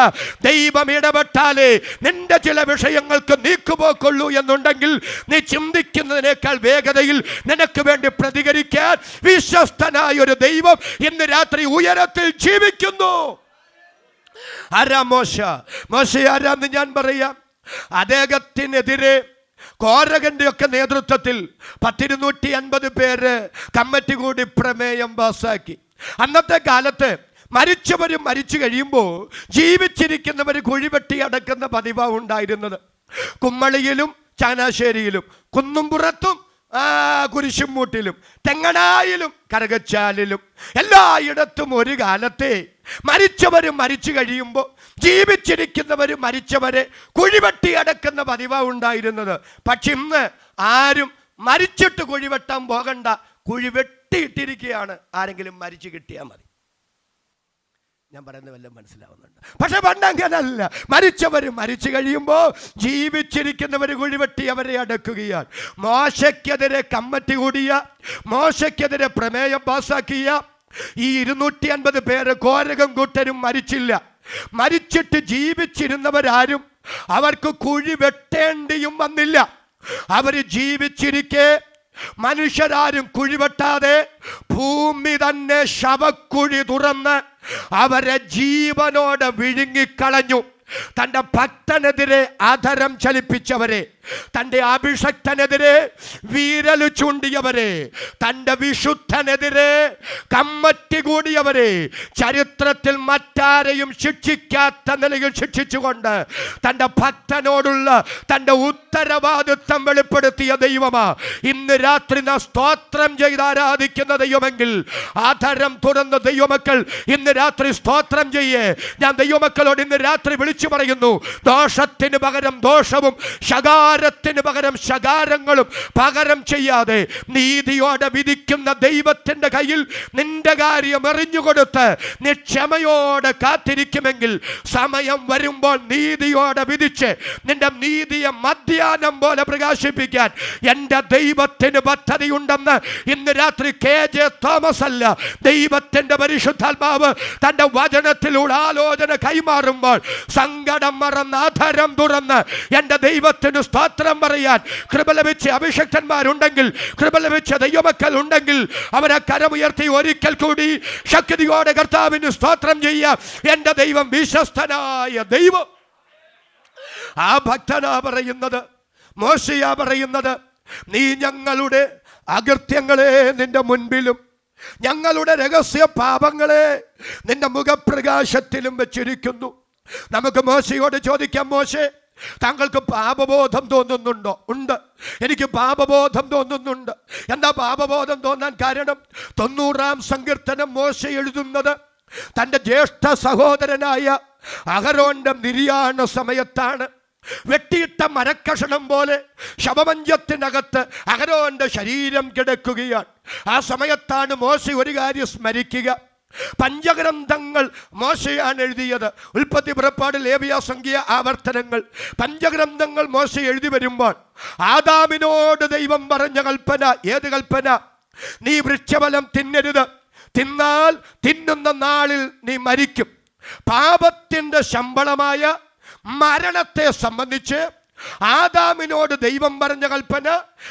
ദൈവം ഇടപെട്ടാലേ നിന്റെ ചില വിഷയങ്ങൾക്ക് നീക്കുപോക്കുള്ളൂ എന്നുണ്ടെങ്കിൽ, നീ ചിന്തിക്കുന്നതിനേക്കാൾ വേഗതയിൽ നിനക്ക് വേണ്ടി പ്രതികരിക്കാൻ വിശ്വസ്തനായ ഒരു ദൈവം ഇന്ന് രാത്രി ഉയരത്തിൽ ജീവിക്കുന്നു. ആരാ മോശ? മോശ ആരാന്ന് ഞാൻ പറയാം. അദ്ദേഹത്തിനെതിരെ കോരകന്റെ ഒക്കെ നേതൃത്വത്തിൽ 250 പേര് കമ്മിറ്റി കൂടി പ്രമേയം പാസാക്കി. അന്നത്തെ കാലത്ത് മരിച്ചവരും മരിച്ചു കഴിയുമ്പോൾ ജീവിച്ചിരിക്കുന്നവർ കുഴിവെട്ടി അടക്കുന്ന പതിവാണ് ഉണ്ടായിരുന്നത്. കുമ്മളിയിലും ചങ്ങനാശ്ശേരിയിലും കുന്നുംപുറത്തും കുരിശുംമൂട്ടിലും തെങ്ങണായിലും കരകച്ചാലിലും എല്ലായിടത്തും ഒരു കാലത്തെ മരിച്ചവരും മരിച്ചു കഴിയുമ്പോൾ ജീവിച്ചിരിക്കുന്നവരും മരിച്ചവരെ കുഴിവെട്ടി അടക്കുന്ന പതിവാണ് ഉണ്ടായിരുന്നത്. പക്ഷെ ഇന്ന് ആരും മരിച്ചിട്ട് കുഴിവെട്ടാൻ പോകണ്ട, കുഴിവെട്ടിയിട്ടിരിക്കുകയാണ്. ആരെങ്കിലും മരിച്ചു കിട്ടിയാൽ മതി. ഞാൻ പറയുന്നത് വല്ലതും മനസ്സിലാവുന്നുണ്ട്? പക്ഷെ പണ്ടങ്ങനല്ല. മരിച്ചവർ മരിച്ചു കഴിയുമ്പോൾ ജീവിച്ചിരിക്കുന്നവർ കുഴിവെട്ടി അവരെ അടക്കുകയാണ്. മോശയ്ക്കെതിരെ കമ്മിറ്റി കൂടിയ, മോശയ്ക്കെതിരെ പ്രമേയം പാസാക്കിയ ഈ 250 പേര് കോരകം കൂട്ടരും മരിച്ചില്ല. മരിച്ചിട്ട് ജീവിച്ചിരുന്നവരാരും അവർക്ക് കുഴി വെട്ടേണ്ടിയും വന്നില്ല. അവർ ജീവിച്ചിരിക്കെ മനുഷ്യരാരും കുഴിവെട്ടാതെ ഭൂമി തന്നെ ശവക്കുഴി തുറന്ന് അവരെ ജീവനോടെ വിഴുങ്ങിക്കളഞ്ഞു. തൻ്റെ ഭക്തനെതിരെ ആധരം ചലിപ്പിച്ചവരെ, തൻ്റെ അഭിഷക്തനെതിരെ വീരൽ ചൂണ്ടിയവരെ, തൻ്റെ വിശുദ്ധനെതിരെ കമ്മറ്റി കൂടിയവരെ ചരിത്രത്തിൽ മറ്റാരെയും ശിക്ഷിക്കാത്ത നിലയിൽ ശിക്ഷിച്ചുകൊണ്ട് തൻ്റെ ഭക്തനോടുള്ള തൻ്റെ ഉത്തരവാദിത്വം വെളിപ്പെടുത്തിയ ദൈവമാ ഇന്ന് രാത്രി നാം സ്തോത്രം ചെയ്ത് ആരാധിക്കുന്ന ദൈവമെങ്കിൽ, ആധരം തുറന്ന ദൈവമക്കൾ ഇന്ന് രാത്രി സ്തോത്രം ചെയ്യേ. ഞാൻ ദൈവമക്കളോട് ഇന്ന് രാത്രി വിളിച്ചു പറയുന്നു, ദോഷത്തിന് പകരം ദോഷവും ശകാരത്തിന് പകരം ശകാരങ്ങളും പകരം ചെയ്യാതെ നീതിയോടെ വിധിക്കുന്ന ദൈവത്തിന്റെ കയ്യിൽ നിന്റെ കാര്യം എറിഞ്ഞുകൊടുത്ത് നീ ക്ഷമയോടെ കാത്തിരിക്കുമെങ്കിൽ, സമയം വരുമ്പോൾ നീതിയോടെ വിധിച്ച് നിന്റെ നീതിയെ മധ്യാഹ്നം പോലെ പ്രകാശിപ്പിക്കാൻ എൻ്റെ ദൈവത്തിന് പദ്ധതിയുണ്ടെന്ന് ഇന്ന് രാത്രി KJ തോമസ് അല്ല, ദൈവത്തിന്റെ പരിശുദ്ധാത്മാവ് തൻ്റെ വചനത്തിലൂടെ ആലോചന കൈമാറുമ്പോൾ സങ്കടം മറന്ന് ആധരം തുറന്ന് എൻ്റെ ദൈവത്തിന് സ്തോത്രം പറയാൻ കൃപ ലഭിച്ച അഭിഷക്തന്മാരുണ്ടെങ്കിൽ, കൃപ ലഭിച്ച ദൈവമക്കൾ ഉണ്ടെങ്കിൽ അവരെ കരമുയർത്തി ഒരിക്കൽ കൂടി ശക്തിയോടെ കർത്താവിന് സ്തോത്രം ചെയ്യാം. എൻ്റെ ദൈവം വിശ്വസ്തനായ ദൈവം. ആ ഭക്തനാ പറയുന്നത്, മോശയാ പറയുന്നത്, നീ ഞങ്ങളുടെ അകൃത്യങ്ങളെ നിന്റെ മുൻപിലും ഞങ്ങളുടെ രഹസ്യ പാപങ്ങളെ നിന്റെ മുഖപ്രകാശത്തിലും വെച്ചിരിക്കുന്നു. നമുക്ക് മോശയോട് ചോദിക്കാം, മോശേ, താങ്കൾക്ക് പാപബോധം തോന്നുന്നുണ്ടോ? ഉണ്ട്, എനിക്ക് പാപബോധം തോന്നുന്നുണ്ട്. എന്താ പാപബോധം തോന്നാൻ കാരണം? 90-ാം സങ്കീർത്തനം മോശ എഴുതുന്നത് തൻ്റെ ജ്യേഷ്ഠ സഹോദരനായ അഹരോന്റെ നിര്യാണ സമയത്താണ്. വെട്ടിയിട്ട മരക്കഷണം പോലെ ശവമഞ്ചത്തിനകത്ത് അഹരോന്റെ ശരീരം കിടക്കുകയാണ്. ആ സമയത്താണ് മോശ ഒരു കാര്യം സ്മരിക്കുക. പഞ്ചഗ്രന്ഥങ്ങൾ മോശയാണ് എഴുതിയത്. ഉൽപ്പത്തി, പുറപ്പാട്, ലേവ്യ, സംഖ്യ, ആവർത്തനങ്ങൾ. പഞ്ചഗ്രന്ഥങ്ങൾ മോശ എഴുതി വരുമ്പോൾ ആദാമിനോട് ദൈവം പറഞ്ഞ കൽപ്പന, ഏത് കൽപ്പന? നീ വൃക്ഷഫലം തിന്നരുത്, തിന്നാൽ തിന്നുന്ന നാളിൽ നീ മരിക്കും. പാപത്തിൻ്റെ ശമ്പളമായ മരണത്തെ സംബന്ധിച്ച് ആദാമിനോട് ദൈവം പറഞ്ഞ കൽപ്പന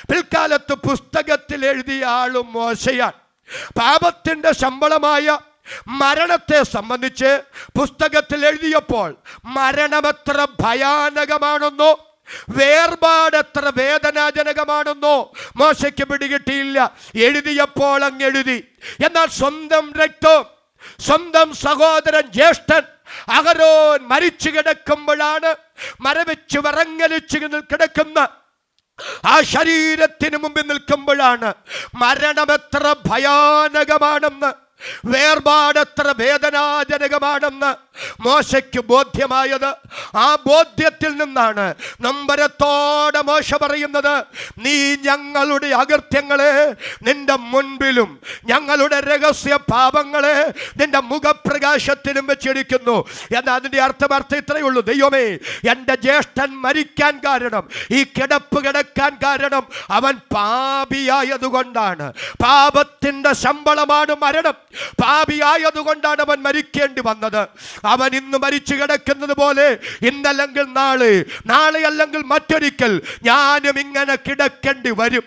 പിൽക്കാലത്ത് പുസ്തകത്തിൽ എഴുതിയ ആളും മോശയാണ്. പാപത്തിൻ്റെ ശമ്പളമായ മരണത്തെ സംബന്ധിച്ച് പുസ്തകത്തിൽ എഴുതിയപ്പോൾ മരണമെത്ര ഭയാനകമാണെന്നോ വേർപാടെത്ര വേദനാജനകമാണെന്നോ മോശയ്ക്ക് പിടികിട്ടിയില്ല. എഴുതിയപ്പോൾ അങ്ങ് എഴുതി. എന്നാൽ സ്വന്തം രക്തം, സ്വന്തം സഹോദരൻ, ജ്യേഷ്ഠൻ അഹരോൻ മരിച്ചു കിടക്കുമ്പോഴാണ്, മരവിച്ച് വിറങ്ങലിച്ച് കിടക്കുന്ന ആ ശരീരത്തിന് മുമ്പിൽ നിൽക്കുമ്പോഴാണ് മരണമെത്ര ഭയാനകമാണെന്ന്, വേർപാടെത്ര വേദനാജനകമാണെന്ന് മോശയ്ക്ക് ബോധ്യമായത്. ആ ബോധ്യത്തിൽ നിന്നാണ് നൊമ്പരത്തോടെ മോശ പറയുന്നത്, നീ ഞങ്ങളുടെ അകൃത്യങ്ങളെ നിന്റെ മുൻപിലും ഞങ്ങളുടെ രഹസ്യ പാപങ്ങളെ നിന്റെ മുഖപ്രകാശത്തിലും വെച്ചിരിക്കുന്നു. എന്നാൽ അതിൻ്റെ അർത്ഥം ഇത്രയേ ഉള്ളൂ: ദൈവമേ, എൻ്റെ ജ്യേഷ്ഠൻ മരിക്കാൻ കാരണം, ഈ കിടപ്പ് കിടക്കാൻ കാരണം അവൻ പാപിയായതുകൊണ്ടാണ്. പാപത്തിൻ്റെ ശമ്പളമാണ് മരണം. പാപിയായതുകൊണ്ടാണ് അവൻ മരിക്കേണ്ടി വന്നത്. അവൻ ഇന്ന് മരിച്ചു കിടക്കുന്നത് പോലെ ഇന്നല്ലെങ്കിൽ നാളെ, നാളെ അല്ലെങ്കിൽ മറ്റൊരിക്കൽ ഞാനും ഇങ്ങനെ കിടക്കേണ്ടി വരും.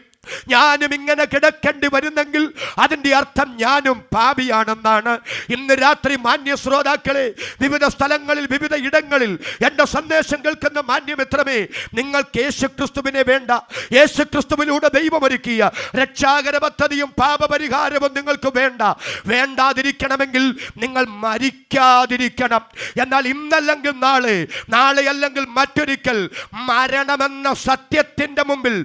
ഞാനും ഇങ്ങനെ കിടക്കേണ്ടി വരുന്നെങ്കിൽ അതിൻ്റെ അർത്ഥം ഞാനും പാപിയാണെന്നാണ്. ഇന്ന് രാത്രി മാന്യ ശ്രോതാക്കളെ, വിവിധ സ്ഥലങ്ങളിൽ, വിവിധ ഇടങ്ങളിൽ എൻ്റെ സന്ദേശം കേൾക്കുന്ന മാന്യമിത്രമേ, നിങ്ങൾക്ക് യേശുക്രിസ്തുവിനെ വേണ്ട. യേശുക്രിസ്തുവിലൂടെ ദൈവമൊരുക്കിയ രക്ഷാകര പദ്ധതിയും പാപപരിഹാരവും നിങ്ങൾക്ക് വേണ്ട. വേണ്ടാതിരിക്കണമെങ്കിൽ നിങ്ങൾ മരിക്കാതിരിക്കണം. എന്നാൽ ഇന്നല്ലെങ്കിൽ നാളെ, നാളെ അല്ലെങ്കിൽ മറ്റൊരിക്കൽ മരണമെന്ന സത്യത്തിൻ്റെ മുമ്പിൽ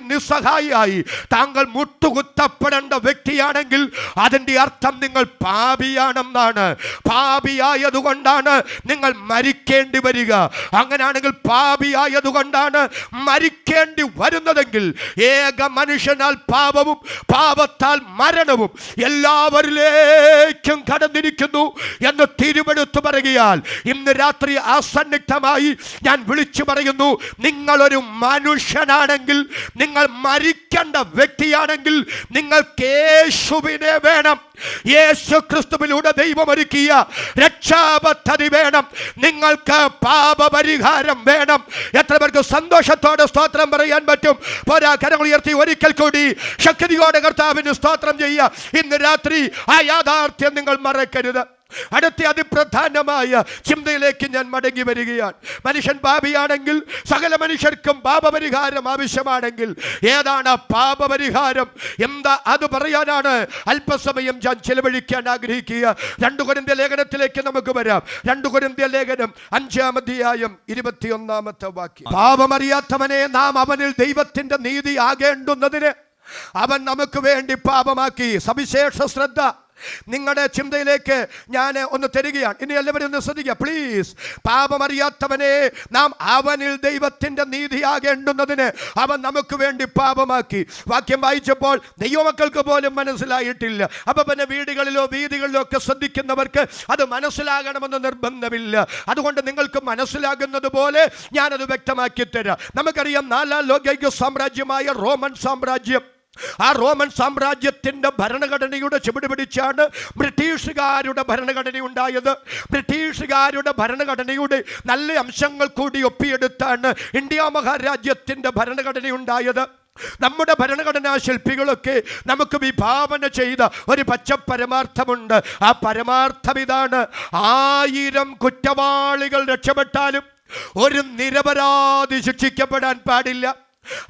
നിസ്സഹായിയായി താങ്കൾ മുട്ടുകുത്തപ്പെടേണ്ട വ്യക്തിയാണെങ്കിൽ അതിൻ്റെ അർത്ഥം നിങ്ങൾ പാപിയാണെന്നാണ്. പാപിയായതുകൊണ്ടാണ് നിങ്ങൾ മരിക്കേണ്ടി വരിക. അങ്ങനെയാണെങ്കിൽ പാപിയായതുകൊണ്ടാണ് മരിക്കേണ്ടി വരുന്നതെങ്കിൽ ഏക മനുഷ്യനാൽ പാപവും പാപത്താൽ മരണവും എല്ലാവരിലേക്കും കടന്നിരിക്കുന്നു എന്ന് തിരുവെടുത്തു പറയുകയാൽ ഇന്ന് രാത്രി അസന്നിഗ്ധമായി ഞാൻ വിളിച്ചു പറയുന്നു, നിങ്ങളൊരു മനുഷ്യനാണെങ്കിൽ, നിങ്ങൾ മരിക്കേണ്ട വ്യക്തിയാണെങ്കിൽ നിങ്ങൾക്ക് യേശുവിനെ വേണം. യേശു ക്രിസ്തുവിലൂടെ ദൈവമൊരുക്കിയ രക്ഷാപദ്ധതി വേണം. നിങ്ങൾക്ക് പാപപരിഹാരം വേണം. എത്ര പേർക്ക് സന്തോഷത്തോടെ സ്തോത്രം പറയാൻ പറ്റും? പോരാ, കരങ്ങൾ ഉയർത്തി ഒരിക്കൽ കൂടി ശക്തിയോടെ കർത്താവിന് സ്തോത്രം ചെയ്യുക. ഇന്ന് രാത്രി ആ യാഥാർത്ഥ്യം നിങ്ങൾ മറക്കരുത്. അടുത്ത അതിപ്രധാനമായ ചിന്തയിലേക്ക് ഞാൻ മടങ്ങി വരികയാണ്. മനുഷ്യൻ പാപിയാണെങ്കിൽ സകല മനുഷ്യർക്കും പാപപരിഹാരം ആവശ്യമാണെങ്കിൽ ഏതാണ് പാപപരിഹാരം? എന്താ അത് പറയാനാണ് അല്പസമയം ഞാൻ ചെലവഴിക്കാൻ ആഗ്രഹിക്കുക. 2 കൊരിന്ത്യർ ലേഖനത്തിലേക്ക് നമുക്ക് വരാം. 2 കൊരിന്ത്യർ ലേഖനം 5-ാം അധ്യായം 21-ാമത്തെ വാക്യം. പാപമറിയാത്തവനെ നാം അവനിൽ ദൈവത്തിന്റെ നീതി ആകേണ്ടുന്നതിന് അവൻ നമുക്ക് വേണ്ടി പാപമാക്കി. സവിശേഷ ശ്രദ്ധ നിങ്ങളുടെ ചിന്തയിലേക്ക് ഞാൻ ഒന്ന് തരികയാണ്. ഇനി എല്ലാവരും ഒന്ന് ശ്രദ്ധിക്കുക പ്ലീസ്. പാപമറിയാത്തവനെ നാം അവനിൽ ദൈവത്തിൻ്റെ നീതിയാകേണ്ടുന്നതിന് അവൻ നമുക്ക് വേണ്ടി പാപമാക്കി. വാക്യം വായിച്ചപ്പോൾ ദൈവമക്കൾക്ക് പോലും മനസ്സിലായിട്ടില്ല. അപ്പം പിന്നെ വീടുകളിലോ വീതികളിലോ ഒക്കെ ശ്രദ്ധിക്കുന്നവർക്ക് അത് മനസ്സിലാകണമെന്ന് നിർബന്ധമില്ല. അതുകൊണ്ട് നിങ്ങൾക്ക് മനസ്സിലാകുന്നത് പോലെ ഞാനത് വ്യക്തമാക്കി തരാം. നമുക്കറിയാം, 4-ാം ലോകൈക സാമ്രാജ്യമായ റോമൻ സാമ്രാജ്യം, ആ റോമൻ സാമ്രാജ്യത്തിൻ്റെ ഭരണഘടനയുടെ ചുവട് പിടിച്ചാണ് ബ്രിട്ടീഷുകാരുടെ ഭരണഘടന ഉണ്ടായത്. ബ്രിട്ടീഷുകാരുടെ ഭരണഘടനയുടെ നല്ല അംശങ്ങൾ കൂടി ഒപ്പിയെടുത്താണ് ഇന്ത്യ മഹാരാജ്യത്തിൻ്റെ ഭരണഘടന ഉണ്ടായത്. നമ്മുടെ ഭരണഘടനാ ശില്പികളൊക്കെ നമുക്ക് വിഭാവന ചെയ്ത ഒരു പച്ച പരമാർത്ഥമുണ്ട്. ആ പരമാർത്ഥം ഇതാണ്: 1000 കുറ്റവാളികൾ രക്ഷപ്പെട്ടാലും ഒരു നിരപരാധി ശിക്ഷിക്കപ്പെടാൻ പാടില്ല.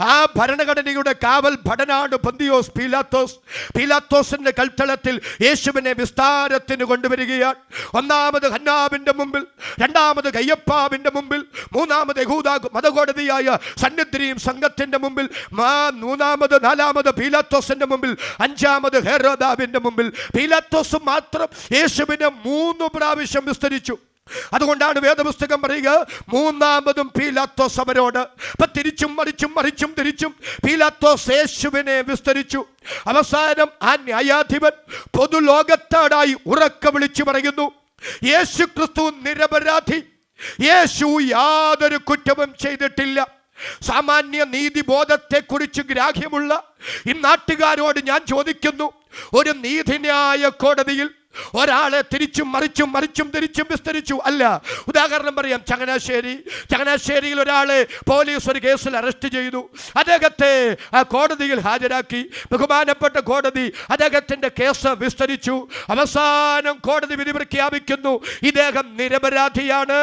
ആ ഭരണഘടനയുടെ കാവൽ ഭടനാണ് പൊന്തിയോസ് പീലാത്തോസ്. പീലാത്തോസിന്റെ കൽത്തളത്തിൽ യേശുവിനെ വിസ്താരത്തിന് കൊണ്ടുവരികയാണ്. 1ാമത് ഹന്നാവിന്റെ മുമ്പിൽ, 2ാമത് കയ്യപ്പാവിന്റെ മുമ്പിൽ, 3ാമത് യഹൂദ മതകോടതിയായ സന്നിധിയും സംഘത്തിന്റെ മുമ്പിൽ, 3ാമത് 4ാമത് പീലാത്തോസിന്റെ മുമ്പിൽ, 5ാമത് ഹെരോദാവിന്റെ മുമ്പിൽ. പീലാത്തോസ് മാത്രം യേശുവിനെ 3 പ്രാവശ്യം വിസ്തരിച്ചു. അതുകൊണ്ടാണ് വേദപുസ്തകം പറയുക, 3ാമതും പീലാത്തോസ് അവരോട്. അപ്പൊ തിരിച്ചും മറിച്ചും തിരിച്ചും പീലാത്തോസ് യേശുവിനെ വിസ്തരിച്ചു. അവസാനം ആ ന്യായാധിപൻ പൊതുലോകത്താടായി ഉറക്കെ വിളിച്ചു പറയുന്നു, യേശു ക്രിസ്തു നിരപരാധി, യേശു യാതൊരു കുറ്റവും ചെയ്തിട്ടില്ല. സാമാന്യ നീതിബോധത്തെക്കുറിച്ച് ഗ്രാഹ്യമുള്ള ഈ നാട്ടുകാരോട് ഞാൻ ചോദിക്കുന്നു, ഒരു നീതിന്യായ കോടതിയിൽ ഒരാളെ തിരിച്ചും മറിച്ചും തിരിച്ചും വിസ്തരിച്ചു അല്ല. ഉദാഹരണം പറയാം, ചങ്ങനാശ്ശേരിയിൽ ഒരാളെ പോലീസ് ഒരു കേസിൽ അറസ്റ്റ് ചെയ്തു. അദ്ദേഹത്തെ ആ കോടതിയിൽ ഹാജരാക്കി. ബഹുമാനപ്പെട്ട കോടതി അദ്ദേഹത്തിൻ്റെ കേസ് വിസ്തരിച്ചു. അവസാനം കോടതി വിധി പ്രഖ്യാപിക്കുന്നു, ഇദ്ദേഹം നിരപരാധിയാണ്,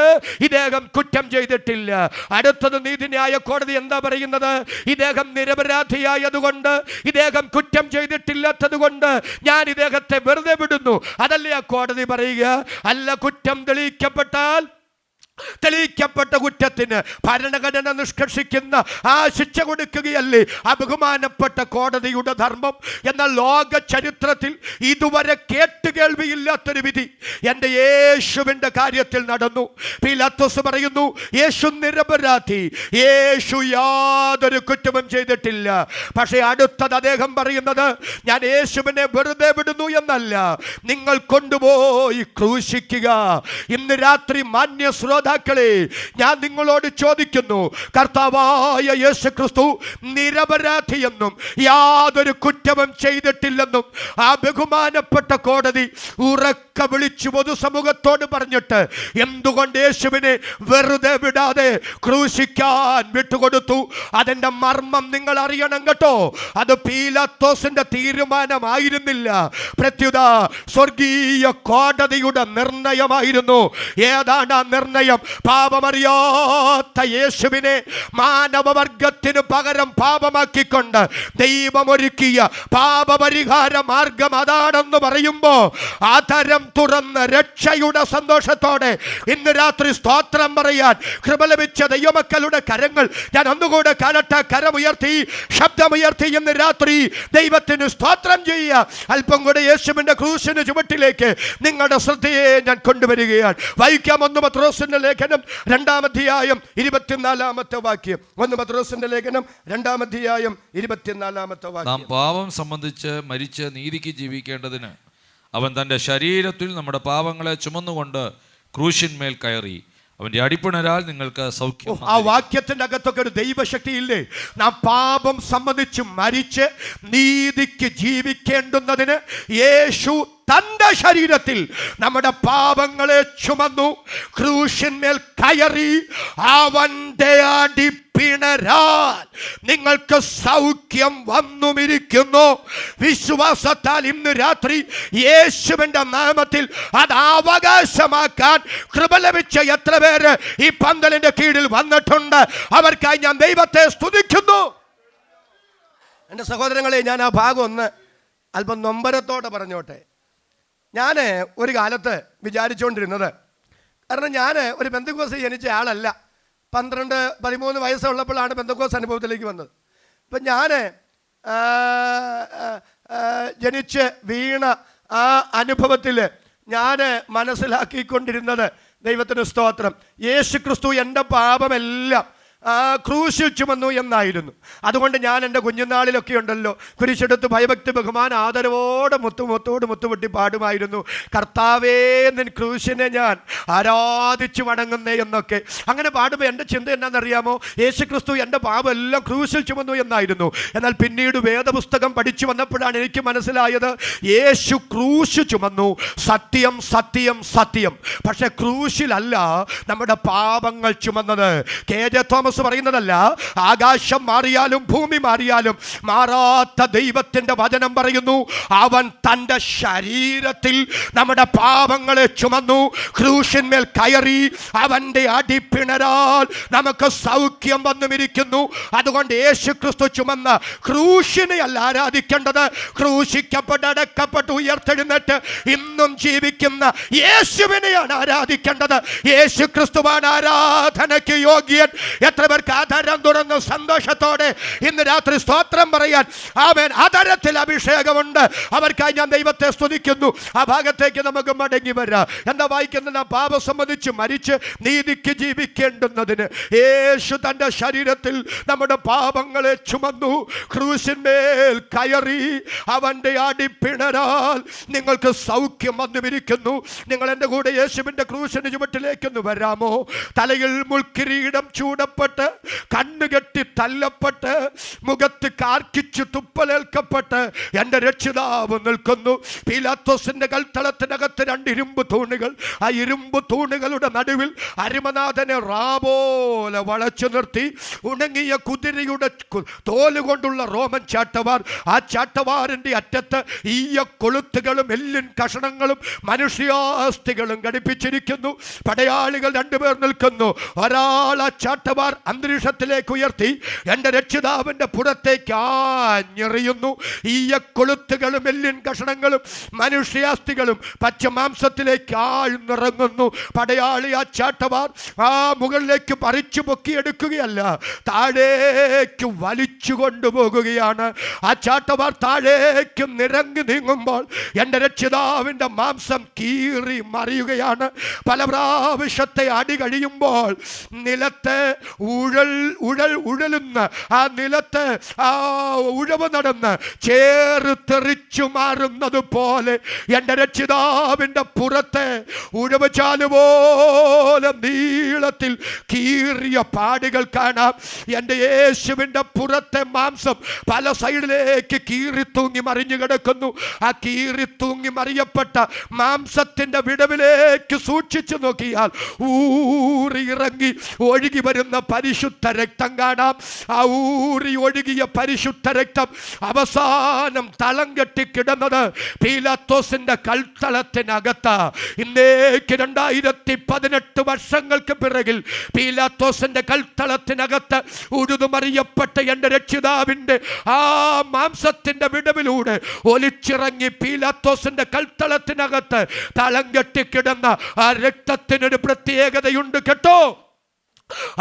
ഇദ്ദേഹം കുറ്റം ചെയ്തിട്ടില്ല. അടുത്തത് നീതിന്യായ കോടതി എന്താ പറയുന്നത്? ഇദ്ദേഹം നിരപരാധിയായതുകൊണ്ട്, ഇദ്ദേഹം കുറ്റം ചെയ്തിട്ടില്ലാത്തത് കൊണ്ട് ഞാൻ ഇദ്ദേഹത്തെ വെറുതെ വിടുന്നു. അതല്ലേ ആ കോടതി പറയുക? അല്ല, കുറ്റം തെളിയിക്കപ്പെട്ട കുറ്റത്തിന് ഭരണഘടന നിഷ്കർഷിക്കുന്ന ആ ശിക്ഷ കൊടുക്കുകയല്ലേ ആ ബഹുമാനപ്പെട്ട കോടതിയുടെ ധർമ്മം. എന്നാൽ ലോക ചരിത്രത്തിൽ ഇതുവരെ കേട്ടുകേൾവിയില്ലാത്തൊരു വിധി എൻ്റെ യേശുവിൻ്റെ കാര്യത്തിൽ നടന്നു. പീലാത്തോസ് പറയുന്നു, യേശു നിരപരാധി, യേശു യാതൊരു കുറ്റവും ചെയ്തിട്ടില്ല. പക്ഷേ അടുത്തത് അദ്ദേഹം പറയുന്നത്, ഞാൻ യേശുവിനെ വെറുതെ വിടുന്നു എന്നല്ല, നിങ്ങൾ കൊണ്ടുപോയി ക്രൂശിക്കുക. ഇന്ന് രാത്രി മാന്യ ശ്രോതാക്കളെ, ഞാൻ നിങ്ങളോട് ചോദിക്കുന്നു, കർത്താവായ യേശു ക്രിസ്തു നിരപരാധിയെന്നും യാതൊരു കുറ്റവും ചെയ്തിട്ടില്ലെന്നും ആ ബഹുമാനപ്പെട്ട കോടതി ഉറക്കെ വിളിച്ചു പൊതുസമൂഹത്തോട് പറഞ്ഞിട്ട് എന്തുകൊണ്ട് യേശുവിനെ വെറുതെ വിടാതെ ക്രൂശിക്കാൻ വിട്ടുകൊടുത്തു? അതിൻ്റെ മർമ്മം നിങ്ങൾ അറിയണം കേട്ടോ. അത് പീലാത്തോസിന്റെ തീരുമാനമായിരുന്നില്ല, പ്രത്യുത സ്വർഗീയ കോടതിയുടെ നിർണയമായിരുന്നു. ഏതാണ് ആ നിർണയം? പാപമറിയാത്ത യേശുവിനെ മാനവവർഗത്തിന് പകരം പാപമാക്കിക്കൊണ്ട് ദൈവമൊരുക്കിയ പാപപരിഹാര മാർഗം അതാണെന്ന് പറയുമ്പോ ആധരം തുറന്ന് രക്ഷയുടെ സന്തോഷത്തോടെ ഇന്ന് രാത്രി സ്തോത്രം പറയാൻ കൃപ ലഭിച്ച ദൈവമക്കളുടെ കരങ്ങൾ ഞാൻ ഒന്നുകൂടെ കാണട്ടെ. കരമുയർത്തി, ശബ്ദമുയർത്തി ഇന്ന് രാത്രി ദൈവത്തിന് സ്തോത്രം ചെയ്യുക. അല്പം കൂടെ യേശുവിന്റെ ക്രൂശിന് ചുവട്ടിലേക്ക് നിങ്ങളുടെ ശ്രദ്ധയെ ഞാൻ കൊണ്ടുവരികയാണ്. വായിക്കാം 1 പത്രോസിന്റെ ലേഖനം 2-ാം അധ്യായം 24-ാമത്തെ വാക്യം. 1 പത്രോസിന്റെ ലേഖനം 2-ാം അധ്യായം 24-ാമത്തെ വാക്യം. നാം പാപം സംബന്ധിച്ച് മരിച്ച് നീതിക്ക് ജീവിക്കേണ്ടതിന് അവൻ തൻ്റെ ശരീരത്തിൽ നമ്മുടെ പാപങ്ങളെ ചുമന്നുകൊണ്ട് ക്രൂശിന്മേൽ കയറി. അവന്റെ അടിപ്പിണരാൽ നിങ്ങൾക്ക് സൗഖ്യം. ആ വാക്യത്തിന്റെ അകത്തൊക്കെ ഒരു ദൈവശക്തി ഇല്ലേ? നാം പാപം സംബന്ധിച്ച് മരിച്ച് നീതിക്ക് ജീവിക്കേണ്ടുന്നതിന് യേശു തന്റെ ശരീരത്തിൽ നമ്മുടെ പാപങ്ങളെ ചുമന്നു, ക്രൂശിന്മേൽ കയറി. അവന്റെ അടിപ്പിണരാൽ നിങ്ങൾക്ക് സൗഖ്യം വന്നുമിരിക്കുന്നു. വിശ്വാസത്താൽ ഇന്ന് രാത്രി യേശുവിന്റെ നാമത്തിൽ അത് അവകാശമാക്കാൻ കൃപ ലഭിച്ച എത്ര പേര് ഈ പന്തലിന്റെ കീഴിൽ വന്നിട്ടുണ്ട്? അവർക്കായി ഞാൻ ദൈവത്തെ സ്തുതിക്കുന്നു. എൻ്റെ സഹോദരങ്ങളെ, ഞാൻ ആ ഭാഗം ഒന്ന് അല്പം നൊമ്പരത്തോടെ പറഞ്ഞോട്ടെ. ഞാൻ ഒരു കാലത്ത് വിചാരിച്ചുകൊണ്ടിരുന്നത്, കാരണം ഞാൻ ഒരു പെന്തക്കോസ്ത് ജനിച്ച ആളല്ല. 12-13 വയസ്സുള്ളപ്പോഴാണ് പെന്തക്കോസ്ത് അനുഭവത്തിലേക്ക് വന്നത്. അപ്പം ഞാൻ ജനിച്ച് വീണ ആ അനുഭവത്തിൽ ഞാൻ മനസ്സിലാക്കിക്കൊണ്ടിരുന്നത്, ദൈവത്തിന് സ്തോത്രം, യേശു ക്രിസ്തു എൻ്റെ പാപമെല്ലാം ക്രൂശിൽ ചുമന്നു എന്നായിരുന്നു. അതുകൊണ്ട് ഞാൻ എൻ്റെ കുഞ്ഞുനാളിലൊക്കെ ഉണ്ടല്ലോ കുരിശെടുത്ത് ഭയഭക്തി ബഹുമാൻ ആദരവോടെ മുത്തുപൊട്ടി പാടുമായിരുന്നു, കർത്താവേ നിൻ ക്രൂശിനെ ഞാൻ ആരാധിച്ചു വണങ്ങുന്നേ എന്നൊക്കെ. അങ്ങനെ പാടുമ്പോൾ എൻ്റെ ചിന്ത എന്നാണെന്നറിയാമോ? യേശു ക്രിസ്തു എൻ്റെ പാപം എല്ലാം ക്രൂശിൽ ചുമന്നു എന്നായിരുന്നു. എന്നാൽ പിന്നീട് വേദപുസ്തകം പഠിച്ചു വന്നപ്പോഴാണ് എനിക്ക് മനസ്സിലായത്, യേശു ക്രൂശ് ചുമന്നു, സത്യം സത്യം സത്യം. പക്ഷെ ക്രൂശിലല്ല നമ്മുടെ പാപങ്ങൾ ചുമന്നത്. കെ.ജെ. തോമസ് പറയുന്നതല്ല, ആകാശം മാറിയാലും ഭൂമി മാറിയാലും മാറാത്ത ദൈവത്തിന്റെ വചനം പറയുന്നു, അവൻ തൻ്റെ ശരീരത്തിൽ നമ്മുടെ പാപങ്ങളെ ചുമന്നു, ക്രൂശിന്മേൽ കയറി. അവന്റെ അടിപ്പിണരാൽ നമുക്ക് സൗഖ്യം വന്നുമിരിക്കുന്നു. അതുകൊണ്ട് യേശു ക്രിസ്തു ചുമന്ന ക്രൂശിനെ അല്ല ആരാധിക്കേണ്ടത്, ക്രൂശിക്കപ്പെട്ട് അടക്കപ്പെട്ട് ഉയർത്തെഴുന്നേറ്റ് ഇന്നും ജീവിക്കുന്ന യേശുവിനെയാണ് ആരാധിക്കേണ്ടത്. യേശു ക്രിസ്തുവാണ് ആരാധനയ്ക്ക് യോഗ്യൻ. എത്ര പേർക്ക് ആധാരം തുറന്ന് സന്തോഷത്തോടെ ഇന്ന് രാത്രി സ്തോത്രം പറയാൻ ആമേൻ ആധാരത്തിൽ അഭിഷേകമുണ്ട്? അവർക്കായി ഞാൻ ദൈവത്തെ സ്തുതിക്കുന്നു. ആ ഭാഗത്തേക്ക് നമുക്ക് മടങ്ങി വരാം. എന്താ വായിക്കുന്നത്? പാപം സംബന്ധിച്ച് മരിച്ച് നീതിക്ക് ജീവിക്കേണ്ടുന്നതിന് യേശു തൻ്റെ ശരീരത്തിൽ നമ്മുടെ പാപങ്ങളെ ചുമന്നു, ക്രൂശിന്മേൽ കയറി. അവൻ്റെ അടിപ്പിണരാൽ നിങ്ങൾക്ക് സൗഖ്യം വന്നുമിരിക്കുന്നു. നിങ്ങൾ എൻ്റെ കൂടെ യേശുവിൻ്റെ ക്രൂശിന് ചുവട്ടിലേക്കൊന്ന് വരാമോ? തലയിൽ മുൾക്കിരീടം ചൂടപ്പെട്ട്, കണ്ണുകെട്ടി തല്ലപ്പെട്ട്, മുഖത്ത് കാർക്കിച്ചു തുപ്പലേൽക്കപ്പെട്ട് എൻ്റെ രക്ഷിതാവ് നിൽക്കുന്നു. പീലാത്തോസിന്റെ കൽത്തളത്തിനകത്ത് 2 ഇരുമ്പ് തൂണുകൾ. ആ ഇരുമ്പ് തൂണുകളുടെ നടുവിൽ അരിമനാഥനെ റാപോലെ വളച്ചു നിർത്തി. ഉണങ്ങിയ കുതിരയുടെ തോലുകൊണ്ടുള്ള റോമൻ ചാട്ടവാർ. ആ ചാട്ടവാറിന്റെ അറ്റത്ത് ഈയ കൊളുത്തുകളും എല്ലിൻ കഷണങ്ങളും മനുഷ്യാസ്ഥികളും ഘടിപ്പിച്ചിരിക്കുന്നു. പടയാളികൾ 2 പേർ നിൽക്കുന്നു. ഒരാൾ ആ ചാട്ടവാർ അന്തരീക്ഷത്തിലേക്ക് ഉയർത്തി എൻ്റെ രക്ഷിതാവിൻ്റെ പുറത്തേക്ക് ആഞ്ഞെറിയുന്നു. ഈയ കൊളുത്തുകളും എല്ലിൻ കഷണങ്ങളും മനുഷ്യാസ്ഥികളും പച്ചമാംസത്തിലേക്ക് ആഴ്ന്നിറങ്ങുന്നു. പടയാളി ആ ചാട്ടവാർ ആ മുകളിലേക്ക് പറിച്ചു പൊക്കിയെടുക്കുകയല്ല, താഴേക്ക് വലിച്ചു കൊണ്ടുപോകുകയാണ്. ആ ചാട്ടവാർ താഴേക്ക് നിരങ്ങി നീങ്ങുമ്പോൾ എൻ്റെ രക്ഷിതാവിൻ്റെ മാംസം കീറി മറിയുകയാണ്. പല പ്രാവശ്യത്തെ അടി കഴിയുമ്പോൾ നിലത്ത് ഉഴലുന്ന ആ നിലത്ത് ആ ഉഴവ് നടന്ന് ചേർത്തെറിച്ചു മാറുന്നത് പോലെ എൻ്റെ രക്ഷിതാവിൻ്റെ പുറത്തെ ഉഴവ് ചാലുപോലെ നീളത്തിൽ കീറിയ പാടുകൾ കാണാം. എൻ്റെ യേശുവിൻ്റെ പുറത്തെ മാംസം പല സൈഡിലേക്ക് കീറിത്തൂങ്ങി മറിഞ്ഞു കിടക്കുന്നു. ആ കീറിത്തൂങ്ങി മറിയപ്പെട്ട മാംസത്തിൻ്റെ വിടവിലേക്ക് സൂക്ഷിച്ചു നോക്കിയാൽ ഊറി ഇറങ്ങി ഒഴുകി വരുന്ന പരിശുദ്ധ രക്തം കാണാം. ആ ഊറി ഒഴുകിയ പരിശുദ്ധ രക്തം അവസാനം തളം കെട്ടി കിടന്നത് പീലാത്തോസിന്റെ കൽത്തളത്തിനകത്ത്. ഇന്നേക്ക് 2018 വർഷങ്ങൾക്ക് പിറകിൽ പീലാത്തോസിന്റെ കൽത്തളത്തിനകത്ത് ഉഴുതുമറിയപ്പെട്ട എൻ്റെ രക്ഷിതാവിൻ്റെ ആ മാംസത്തിന്റെ വിടവിലൂടെ ഒലിച്ചിറങ്ങി പീലാത്തോസിന്റെ കൽത്തളത്തിനകത്ത് തളം കെട്ടിക്കിടന്ന ആ രക്തത്തിനൊരു പ്രത്യേകതയുണ്ട് കേട്ടോ.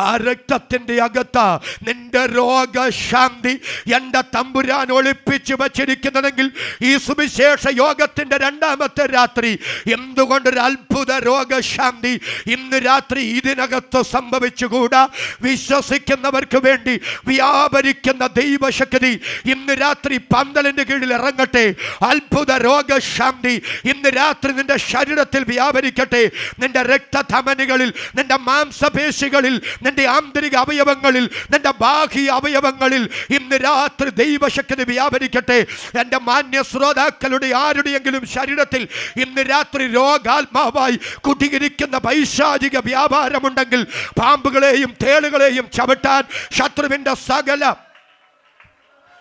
ആ രക്തത്തിന്റെ അകത്ത് നിന്റെ രോഗശാന്തി എൻ്റെ തമ്പുരാൻ ഒളിപ്പിച്ചു വച്ചിരിക്കുന്നതെങ്കിൽ ഈ സുവിശേഷ യോഗത്തിന്റെ 2ാമത്തെ രാത്രി എന്തുകൊണ്ടൊരു അത്ഭുത രോഗശാന്തി ഇന്ന് രാത്രി ഇതിനകത്ത് സംഭവിച്ചുകൂടാ? വിശ്വസിക്കുന്നവർക്ക് വേണ്ടി വ്യാപരിക്കുന്ന ദൈവശക്തി ഇന്ന് രാത്രി പന്തലിന്റെ കീഴിൽ ഇറങ്ങട്ടെ. അത്ഭുത രോഗശാന്തി ഇന്ന് രാത്രി നിന്റെ ശരീരത്തിൽ വ്യാപരിക്കട്ടെ. നിന്റെ രക്തധമനികളിൽ, നിന്റെ മാംസപേശികളിൽ, നിന്റെ ആന്തരിക അവയവങ്ങളിൽ, നിന്റെ ബാഹ്യ അവയവങ്ങളിൽ ഇന്ന് രാത്രി ദൈവശക്തി വ്യാപരിക്കട്ടെ. എൻ്റെ മാന്യ ശ്രോതാക്കളുടെ ആരുടെയെങ്കിലും ശരീരത്തിൽ ഇന്ന് രാത്രി രോഗാത്മാവായി കുടിയിരിക്കുന്ന പൈശാചിക വ്യാപാരമുണ്ടെങ്കിൽ പാമ്പുകളെയും തേളുകളെയും ചവിട്ടാൻ ശത്രുവിൻ്റെ സകല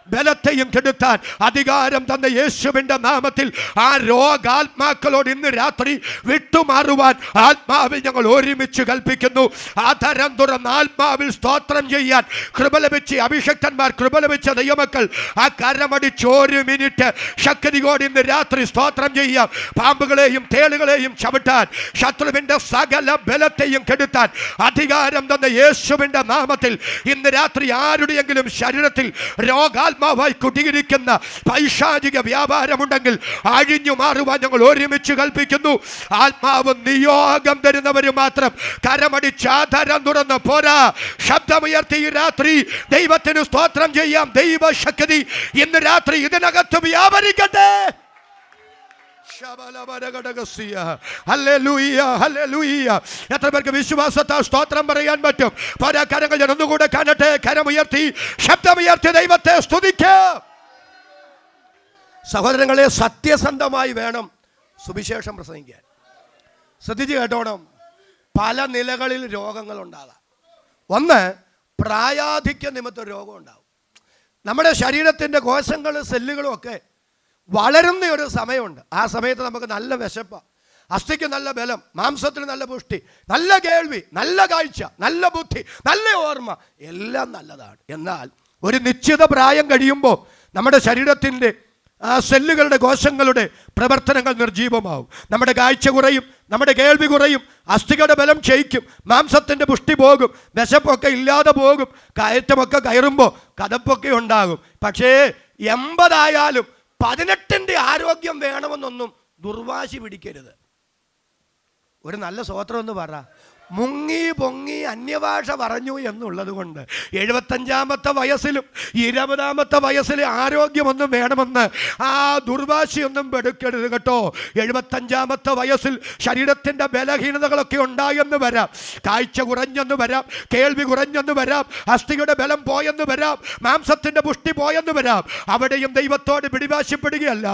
ബലത്തെയും കെടുത്താൻ അധികാരം തന്ന യേശുവിൻ്റെ നാമത്തിൽ ആ രോഗാത്മാക്കളോട് ഇന്ന് രാത്രി വിട്ടുമാറുവാൻ ആത്മാവിൽ ഞങ്ങൾ ഒരുമിച്ച് കൽപ്പിക്കുന്നു. ആധാരം തുറന്ന് ആത്മാവിൽ സ്തോത്രം ചെയ്യാൻ കൃപ ലഭിച്ച അഭിഷക്തന്മാർ, കൃപ ലഭിച്ച ദൈവമക്കൾ ആ കരമടിച്ച് 1 മിനിറ്റ് ശക്തിയോട് ഇന്ന് രാത്രി സ്തോത്രം ചെയ്യാം. പാമ്പുകളെയും തേളുകളെയും ചവിട്ടാൻ, ശത്രുവിൻ്റെ സകല ബലത്തെയും കെടുത്താൻ അധികാരം തന്ന യേശുവിൻ്റെ നാമത്തിൽ ഇന്ന് രാത്രി ആരുടെയെങ്കിലും ശരീരത്തിൽ രോഗാത്മാവായി കുടിയിരിക്കുന്ന പൈശാചിക വ്യാപാരമുണ്ടെങ്കിൽ അഴിഞ്ഞു മാറുവാൻ ഞങ്ങൾ ഒരുമിച്ച് കൽപ്പിക്കുന്നു. ആത്മാവ് നിയോഗം തരുന്നവര് മാത്രം കരമടിച്ച് ആധാരം തുറന്ന് പോരാ. ശബ്ദമുയർത്തി ഈ രാത്രി ദൈവത്തിന് സ്തോത്രം ചെയ്യാം. ദൈവശക്തി ഇന്ന് രാത്രി ഇതിനകത്ത് വ്യാപരിക്കട്ടെ. എത്ര പേർക്ക് വിശ്വാസത്താൽ സ്തോത്രം പറയാൻ പറ്റും? പല കരങ്ങൾ ഞാൻ ഒന്നുകൂടെ കാണട്ടെ. കരമുയർത്തി ശബ്ദമുയർത്തി ദൈവത്തെ സ്തുതിക്കാം. സഹോദരങ്ങളെ, സത്യസന്ധമായി വേണം സുവിശേഷം പ്രസംഗിക്കാൻ. ശ്രദ്ധിച്ച് കേട്ടോണം. പല നിലകളിൽ രോഗങ്ങൾ ഉണ്ടാകാം. ഒന്ന്, പ്രായാധിക്യ നിമിത്തം രോഗം ഉണ്ടാവും. നമ്മുടെ ശരീരത്തിൻ്റെ കോശങ്ങളും സെല്ലുകളും ഒക്കെ വളരുന്ന ഒരു സമയമുണ്ട്. ആ സമയത്ത് നമുക്ക് നല്ല വിശപ്പ്, അസ്ഥിക്ക് നല്ല ബലം, മാംസത്തിന് നല്ല പുഷ്ടി, നല്ല കേൾവി, നല്ല കാഴ്ച, നല്ല ബുദ്ധി, നല്ല ഓർമ്മ, എല്ലാം നല്ലതാണ്. എന്നാൽ ഒരു നിശ്ചിത പ്രായം കഴിയുമ്പോൾ നമ്മുടെ ശരീരത്തിൻ്റെ ആ സെല്ലുകളുടെ കോശങ്ങളുടെ പ്രവർത്തനങ്ങൾ നിർജീവമാവും. നമ്മുടെ കാഴ്ച കുറയും, നമ്മുടെ കേൾവി കുറയും, അസ്ഥികളുടെ ബലം ക്ഷയിക്കും, മാംസത്തിൻ്റെ പുഷ്ടി പോകും, വിശപ്പൊക്കെ ഇല്ലാതെ പോകും, കയറ്റമൊക്കെ കയറുമ്പോൾ കഥപ്പൊക്കെ ഉണ്ടാകും. പക്ഷേ 80 18 ആരോഗ്യം വേണമെന്നൊന്നും ദുർവാശി പിടിക്കരുത്. ഒരു നല്ല സ്തോത്രം എന്ന് പറ. മുങ്ങി പൊങ്ങി അന്യഭാഷ പറഞ്ഞു എന്നുള്ളത് കൊണ്ട് 75-ാമത്തെ വയസ്സിലും 20-ാമത്തെ വയസ്സിലെ ആരോഗ്യമൊന്നും വേണമെന്ന് ആ ദുർവാശിയൊന്നും പെടുക്കരുത് കേട്ടോ. 75-ാമത്തെ വയസ്സിൽ ശരീരത്തിൻ്റെ ബലഹീനതകളൊക്കെ ഉണ്ടായെന്ന് വരാം, കാഴ്ച കുറഞ്ഞെന്ന് വരാം, കേൾവി കുറഞ്ഞെന്ന് വരാം, അസ്ഥിയുടെ ബലം പോയെന്ന് വരാം, മാംസത്തിൻ്റെ പുഷ്ടി പോയെന്ന് വരാം. അവിടെയും ദൈവത്തോട് പിടിവാശിപ്പെടുകയല്ല,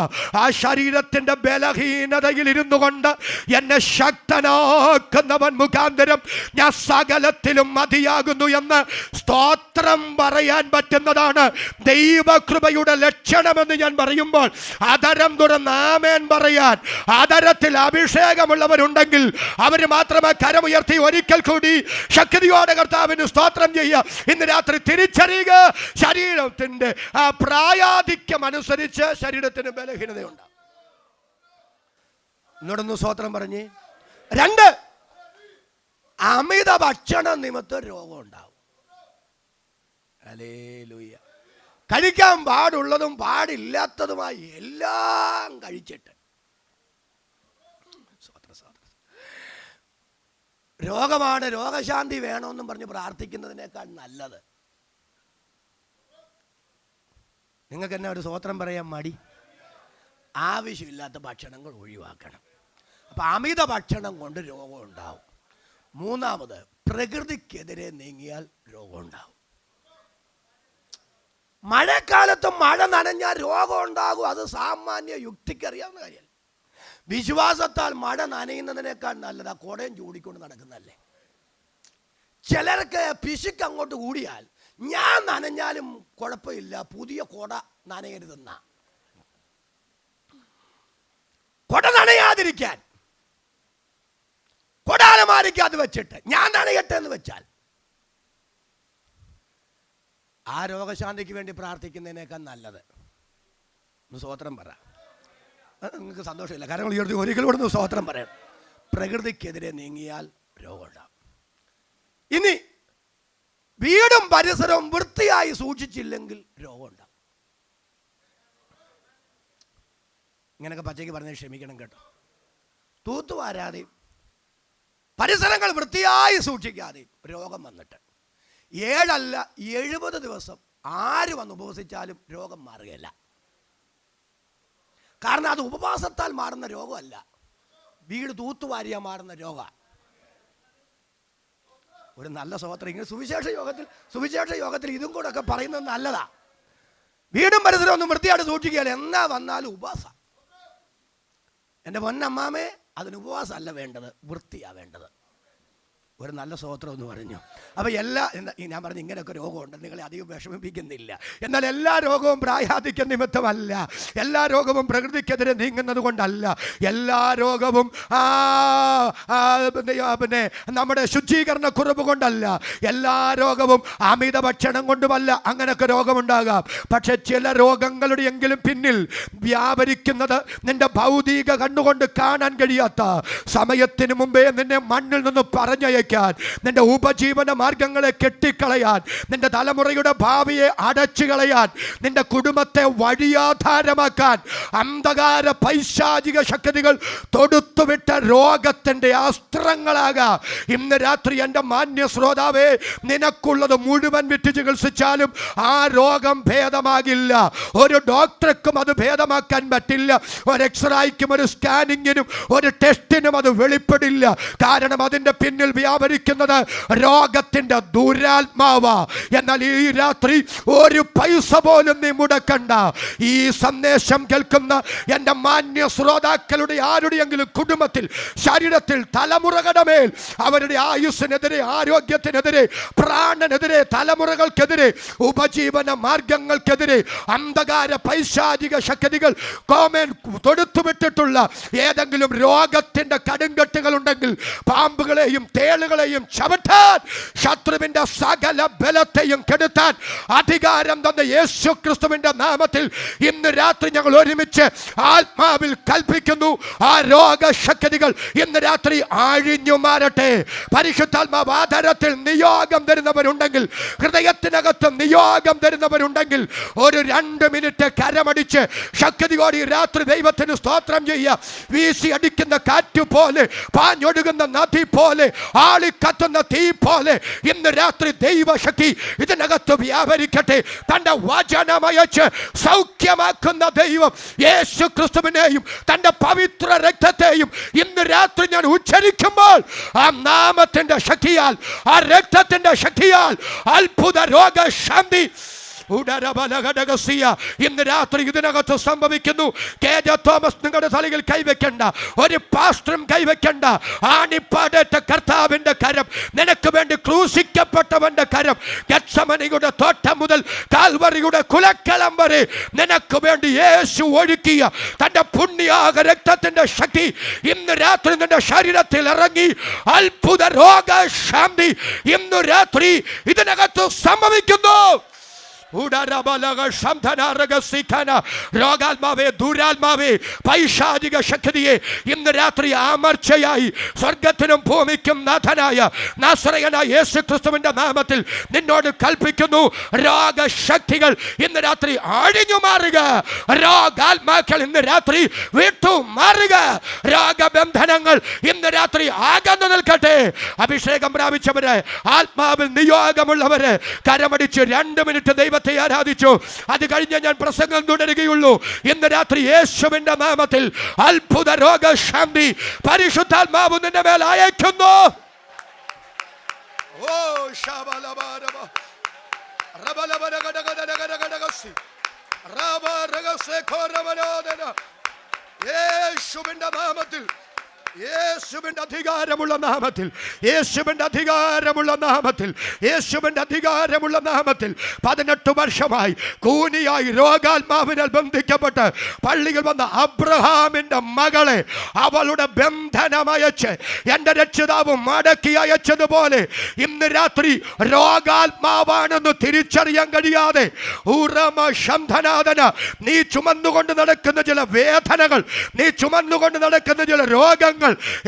ആ ശരീരത്തിൻ്റെ ബലഹീനതയിൽ ഇരുന്നു കൊണ്ട് എന്നെ ശക്തനാക്കുന്നവൻ മുഖാന്തരം ഞാൻ സകലത്തിലും മതിയാകുന്നു എന്ന് സ്തോത്രം പറയാൻ പറ്റുന്നതാണ് ദൈവകൃപയുടെ ലക്ഷണമെന്ന് ഞാൻ പറയുമ്പോൾ അതരം തുറന്ന് ആമേൻ പറയാൻ അതരത്തിൽ അഭിഷേകമുള്ളവരുണ്ടെങ്കിൽ അവർ മാത്രമേ കരമുയർത്തി ഒരിക്കൽ കൂടി ശക്തിയോടെ കർത്താവിന് സ്തോത്രം ചെയ്യുക. ഇന്ന് രാത്രി തിരിച്ചറിയുക, ശരീരത്തിൻ്റെ പ്രായാധിക്യം അനുസരിച്ച് ശരീരത്തിന് ബലഹീനതയുണ്ട്. എന്നോടൊന്ന് സ്തോത്രം പറഞ്ഞേ. 2, അമിത ഭക്ഷണ നിമിത്തം രോഗം ഉണ്ടാവും. ഹല്ലേലൂയ. കഴിക്കാൻ പാടുള്ളതും പാടില്ലാത്തതുമായി എല്ലാം കഴിച്ചിട്ട് രോഗമാണ്, രോഗശാന്തി വേണമെന്നും പറഞ്ഞ് പ്രാർത്ഥിക്കുന്നതിനേക്കാൾ നല്ലത്. നിങ്ങൾക്ക് എന്നാ ഒരു സ്തോത്രം പറയാൻ മടി? ആവശ്യമില്ലാത്ത ഭക്ഷണങ്ങൾ ഒഴിവാക്കണം. അപ്പം അമിത ഭക്ഷണം കൊണ്ട് രോഗം ഉണ്ടാവും. 3, പ്രകൃതിക്കെതിരെ നീങ്ങിയാൽ രോഗം ഉണ്ടാവും. മഴക്കാലത്ത് മഴ നനഞ്ഞാൽ രോഗം ഉണ്ടാകും. അത് സാമാന്യ യുക്തിക്കറിയാവുന്ന കാര്യമല്ല. വിശ്വാസത്താൽ മഴ നനയുന്നതിനേക്കാൾ നല്ലതാ കുടയും ചൂടിക്കൊണ്ട് നടക്കുന്നതല്ലേ. ചിലർക്ക് പിശുക്ക് അങ്ങോട്ട് കൂടിയാൽ ഞാൻ നനഞ്ഞാലും കുഴപ്പമില്ല, പുതിയ കുട നനയരുതെന്ന. കുട നനയാതിരിക്കാൻ കൊടാലമാരിക്ക് അത് വെച്ചിട്ട് ഞാൻ നനയട്ടെ എന്ന് വെച്ചാൽ ആ രോഗശാന്തിക്ക് വേണ്ടി പ്രാർത്ഥിക്കുന്നതിനേക്കാൾ നല്ലത്. ഒന്ന് സ്തോത്രം പറ. നിങ്ങൾക്ക് സന്തോഷമില്ല, കാര്യങ്ങൾ ഉയർത്തി ഒരിക്കലും കൂടെ സ്തോത്രം പറയാം. പ്രകൃതിക്കെതിരെ നീങ്ങിയാൽ രോഗമുണ്ടാകും. ഇനി വീടും പരിസരവും വൃത്തിയായി സൂക്ഷിച്ചില്ലെങ്കിൽ രോഗമുണ്ടാകും. ഇങ്ങനെയൊക്കെ പച്ചയ്ക്ക് പറഞ്ഞാൽ ക്ഷമിക്കണം കേട്ടോ. തൂത്തുവാരാതെയും പരിസരങ്ങൾ വൃത്തിയായി സൂക്ഷിക്കാതെയും രോഗം വന്നിട്ട് 7 അല്ല 70 ദിവസം ആര് വന്ന് ഉപവസിച്ചാലും രോഗം മാറുകയില്ല. കാരണം അത് ഉപവാസത്താൽ മാറുന്ന രോഗമല്ല, വീട് തൂത്തുവാരിയാൽ മാറുന്ന രോഗമാണ്. ഒരു നല്ല സ്തോത്രം. ഇങ്ങനെ സുവിശേഷ യോഗത്തിൽ ഇതും കൂടെ ഒക്കെ പറയുന്നത് നല്ലതാ. വീടും പരിസരവും ഒന്നും വൃത്തിയായിട്ട് സൂക്ഷിക്കുകയല്ല, എന്നാ വന്നാലും ഉപവാസം. എൻ്റെ പൊന്നമ്മാമേ, അതിന് ഉപവാസമല്ല വേണ്ടത്, വൃത്തിയാണ് വേണ്ടത്. ഒരു നല്ല സ്തോത്രം എന്ന് പറഞ്ഞു. അപ്പോൾ ഞാൻ പറഞ്ഞു ഇങ്ങനെയൊക്കെ രോഗമുണ്ട്, നിങ്ങളെ അധികം വിഷമിപ്പിക്കുന്നില്ല. എന്നാൽ എല്ലാ രോഗവും പ്രായാധിക്യ നിമിത്തമല്ല, എല്ലാ രോഗവും പ്രകൃതിക്കെതിരെ നീങ്ങുന്നത് കൊണ്ടല്ല, എല്ലാ രോഗവും പിന്നെ നമ്മുടെ ശുചീകരണ കുറവ് കൊണ്ടല്ല, എല്ലാ രോഗവും അമിത ഭക്ഷണം കൊണ്ടുമല്ല. അങ്ങനെയൊക്കെ രോഗമുണ്ടാകാം. പക്ഷെ ചില രോഗങ്ങളുടെ എങ്കിലും പിന്നിൽ വ്യാപരിക്കുന്നത് നിന്റെ ഭൗതിക കണ്ണുകൊണ്ട് കാണാൻ കഴിയാത്ത സമയത്തിന് മുമ്പേ നിന്നെ മണ്ണിൽ നിന്ന് പറഞ്ഞയക്കാൻ, നിന്റെ ഉപജീവന മാർഗങ്ങളെ കെട്ടിക്കളയാൻ, നിന്റെ തലമുറയുടെ ഭാവിയെ അടച്ചു കളയാൻ, നിന്റെ കുടുംബത്തെ വഴിയാധാരമാക്കാൻ അന്ധകാര പൈശാചിക ശക്തികൾ തൊടുത്തുവിട്ട രോഗത്തിൻ്റെ അസ്ത്രങ്ങളാകാം. ഇന്ന് രാത്രി എൻ്റെ മാന്യ ശ്രോതാവേ, നിനക്കുള്ളത് മുഴുവൻ വിറ്റ് ചികിത്സിച്ചാലും ആ രോഗം ഭേദമാകില്ല. ഒരു ഡോക്ടർക്കും അത് ഭേദമാക്കാൻ പറ്റില്ല. ഒരു എക്സ്റേയ്ക്കും ഒരു സ്കാനിങ്ങിനും ഒരു ടെസ്റ്റിനും അത് വെളിപ്പെടില്ല. കാരണം അതിൻ്റെ പിന്നിൽ വ്യാപരിക്കുന്നത് രോഗത്തിൻ്റെ ദുരാത്മാവാ. എന്നാൽ ഈ രാത്രി ഒരു പൈസ പോലും നീ മുടക്കണ്ട. ഈ സന്ദേശം കേൾക്കുന്ന എൻ്റെ മാന്യ ശ്രോതാക്കളുടെ ആരുടെയെങ്കിലും കുടുംബത്തിൽ, ശരീരത്തിൽ, തലമുറകളുടെ മേൽ അവരുടെ ആയുസ്സിനെതിരെ, ആരോഗ്യത്തിനെതിരെ, പ്രാണനെതിരെ, തലമുറകൾക്കെതിരെ, ഉപജീവന മാർഗങ്ങൾക്കെതിരെ അന്ധകാര പൈശാചിക ശക്തികൾ തൊടുത്തുവിട്ടിട്ടുള്ള ഏതെങ്കിലും രോഗത്തിൻ്റെ കടുങ്കട്ടുകൾ ഉണ്ടെങ്കിൽ, പാമ്പുകളെയും തേളുകളെയും തേളുകളെയും ചവിട്ടാൻ, ശത്രുവിന്റെ സകല ബലത്തെയും കെടുത്താൻ അധികാരം തന്ന യേശു ക്രിസ്തുവിന്റെ നാമത്തിൽ ഇന്ന് രാത്രി ഞങ്ങൾ ഒരുമിച്ച് ആത്മാവിൽ കൽപ്പിക്കുന്നു. ആ രോഗശക്തികൾ ഇന്ന് രാത്രി അഴിഞ്ഞു മാറട്ടെ. പരിശുദ്ധാത്മാവ് ആധാരത്തിൽ നിയോഗം തരുന്നവരുണ്ടെങ്കിൽ, ഹൃദയത്തിനകത്ത് നിയോഗം തരുന്നവരുണ്ടെങ്കിൽ ഒരു 2 മിനിറ്റ് കരമടിച്ച് ശക്തിയോടെ ഈ രാത്രി ദൈവത്തിന് സ്തോത്രം ചെയ്യുക. വീശി അടിക്കുന്ന കാറ്റ് പോലെ, പാഞ്ഞൊഴുകുന്ന നദി പോലെ, ആളിക്കത്തുന്ന തീ പോലെ ഇന്ന് രാത്രി ദൈവശക്തി ഇതിനകത്ത് വ്യാപരിക്കട്ടെ. തന്റെ വചനമയച്ച് സൗഖ്യമാക്കുന്ന ദൈവം യേശു ക്രിസ്തുവിനെയും തന്റെ പവിത്ര രക്തത്തെയും ഇന്ന് രാത്രി ഞാൻ ഉച്ചരിക്കുമ്പോൾ ആ നാമത്തിന്റെ ശക്തിയാൽ, ആ രക്തത്തിന്റെ ശക്തിയാൽ അത്ഭുത രോഗശാന്തി ഇന്ന് രാത്രി ഇതിനകത്ത് സംഭവിക്കുന്നു. KJ തോമസ് നിങ്ങളുടെ തലയിൽ കൈവെക്കണ്ട, ഒരു പാസ്റ്ററും കൈവെക്കണ്ട. ആണിപ്പാടേറ്റ കർത്താവിന്റെ കരം, നിനക്ക് വേണ്ടി ക്രൂശിക്കപ്പെട്ടവന്റെ കരം, ഗെത്സമനിയുടെ തോട്ടം മുതൽ കാൽവറിയുടെ കുലക്കളം വരെ നിനക്ക് വേണ്ടി യേശു ഒഴുക്കിയ തന്റെ പുണ്യാക രക്തത്തിന്റെ ശക്തി ഇന്ന് രാത്രി നിന്റെ ശരീരത്തിൽ ഇറങ്ങി അത്ഭുത രോഗശാന്തി ഇന്ന് രാത്രി ഇതിനകത്ത് സംഭവിക്കുന്നു. രോഗാത്മാവേ, ദുരാത്മാവേ, പൈശാചിക ശക്തിയെ ഇന്ന് രാത്രി അമർച്ചയായി സ്വർഗത്തിനും ഭൂമിക്കും നാഥനായ നാസറേയനായ യേശു ക്രിസ്തുവിന്റെ നാമത്തിൽ നിന്നോട് കൽപ്പിക്കുന്നു. രോഗശക്തികൾ ഇന്ന് രാത്രി അഴിഞ്ഞു മാറുക. രോഗാത്മാക്കൾ ഇന്ന് രാത്രി വിട്ടു മാറുക. രോഗബന്ധനങ്ങൾ ഇന്ന് രാത്രി അകന്നു നിൽക്കട്ടെ. അഭിഷേകം പ്രാപിച്ചവരെ, ആത്മാവിൽ നിയോഗമുള്ളവരെ കരമടിച്ച് 2 മിനിറ്റ് ദൈവത്തെ ആരാധിച്ചു. അത് കഴിഞ്ഞ് ഞാൻ പ്രസംഗം തുടരുകയുള്ളൂ. ഇന്ന് രാത്രി യേശുവിന്റെ നാമത്തിൽ അത്ഭുത രോഗശാന്തി പരിശുദ്ധാത്മാവ് നിന്റെ മേൽ അയക്കുന്നു. യേശുവിന്റെ നാമത്തിൽ, യേശുവിന്റെ അധികാരമുള്ള നാമത്തിൽ, യേശുവിന്റെ അധികാരമുള്ള നാമത്തിൽ, യേശുവിന്റെ അധികാരമുള്ള നാമത്തിൽ 18 വർഷമായി കൂനിയായി രോഗാത്മാവിനാൽ ബന്ധിക്കപ്പെട്ട് പള്ളിയിൽ വന്ന അബ്രഹാമിന്റെ മകളെ അവളുടെ ബന്ധനമയച്ച് എൻ്റെ രക്ഷിതാവ് മടക്കി അയച്ചതുപോലെ ഇന്ന് രാത്രി രോഗാത്മാവാണെന്ന് തിരിച്ചറിയാൻ കഴിയാതെ നീ ചുമന്നുകൊണ്ട് നടക്കുന്ന ചില വേദനകൾ, നീ ചുമന്നുകൊണ്ട് നടക്കുന്ന ചില രോഗങ്ങൾ,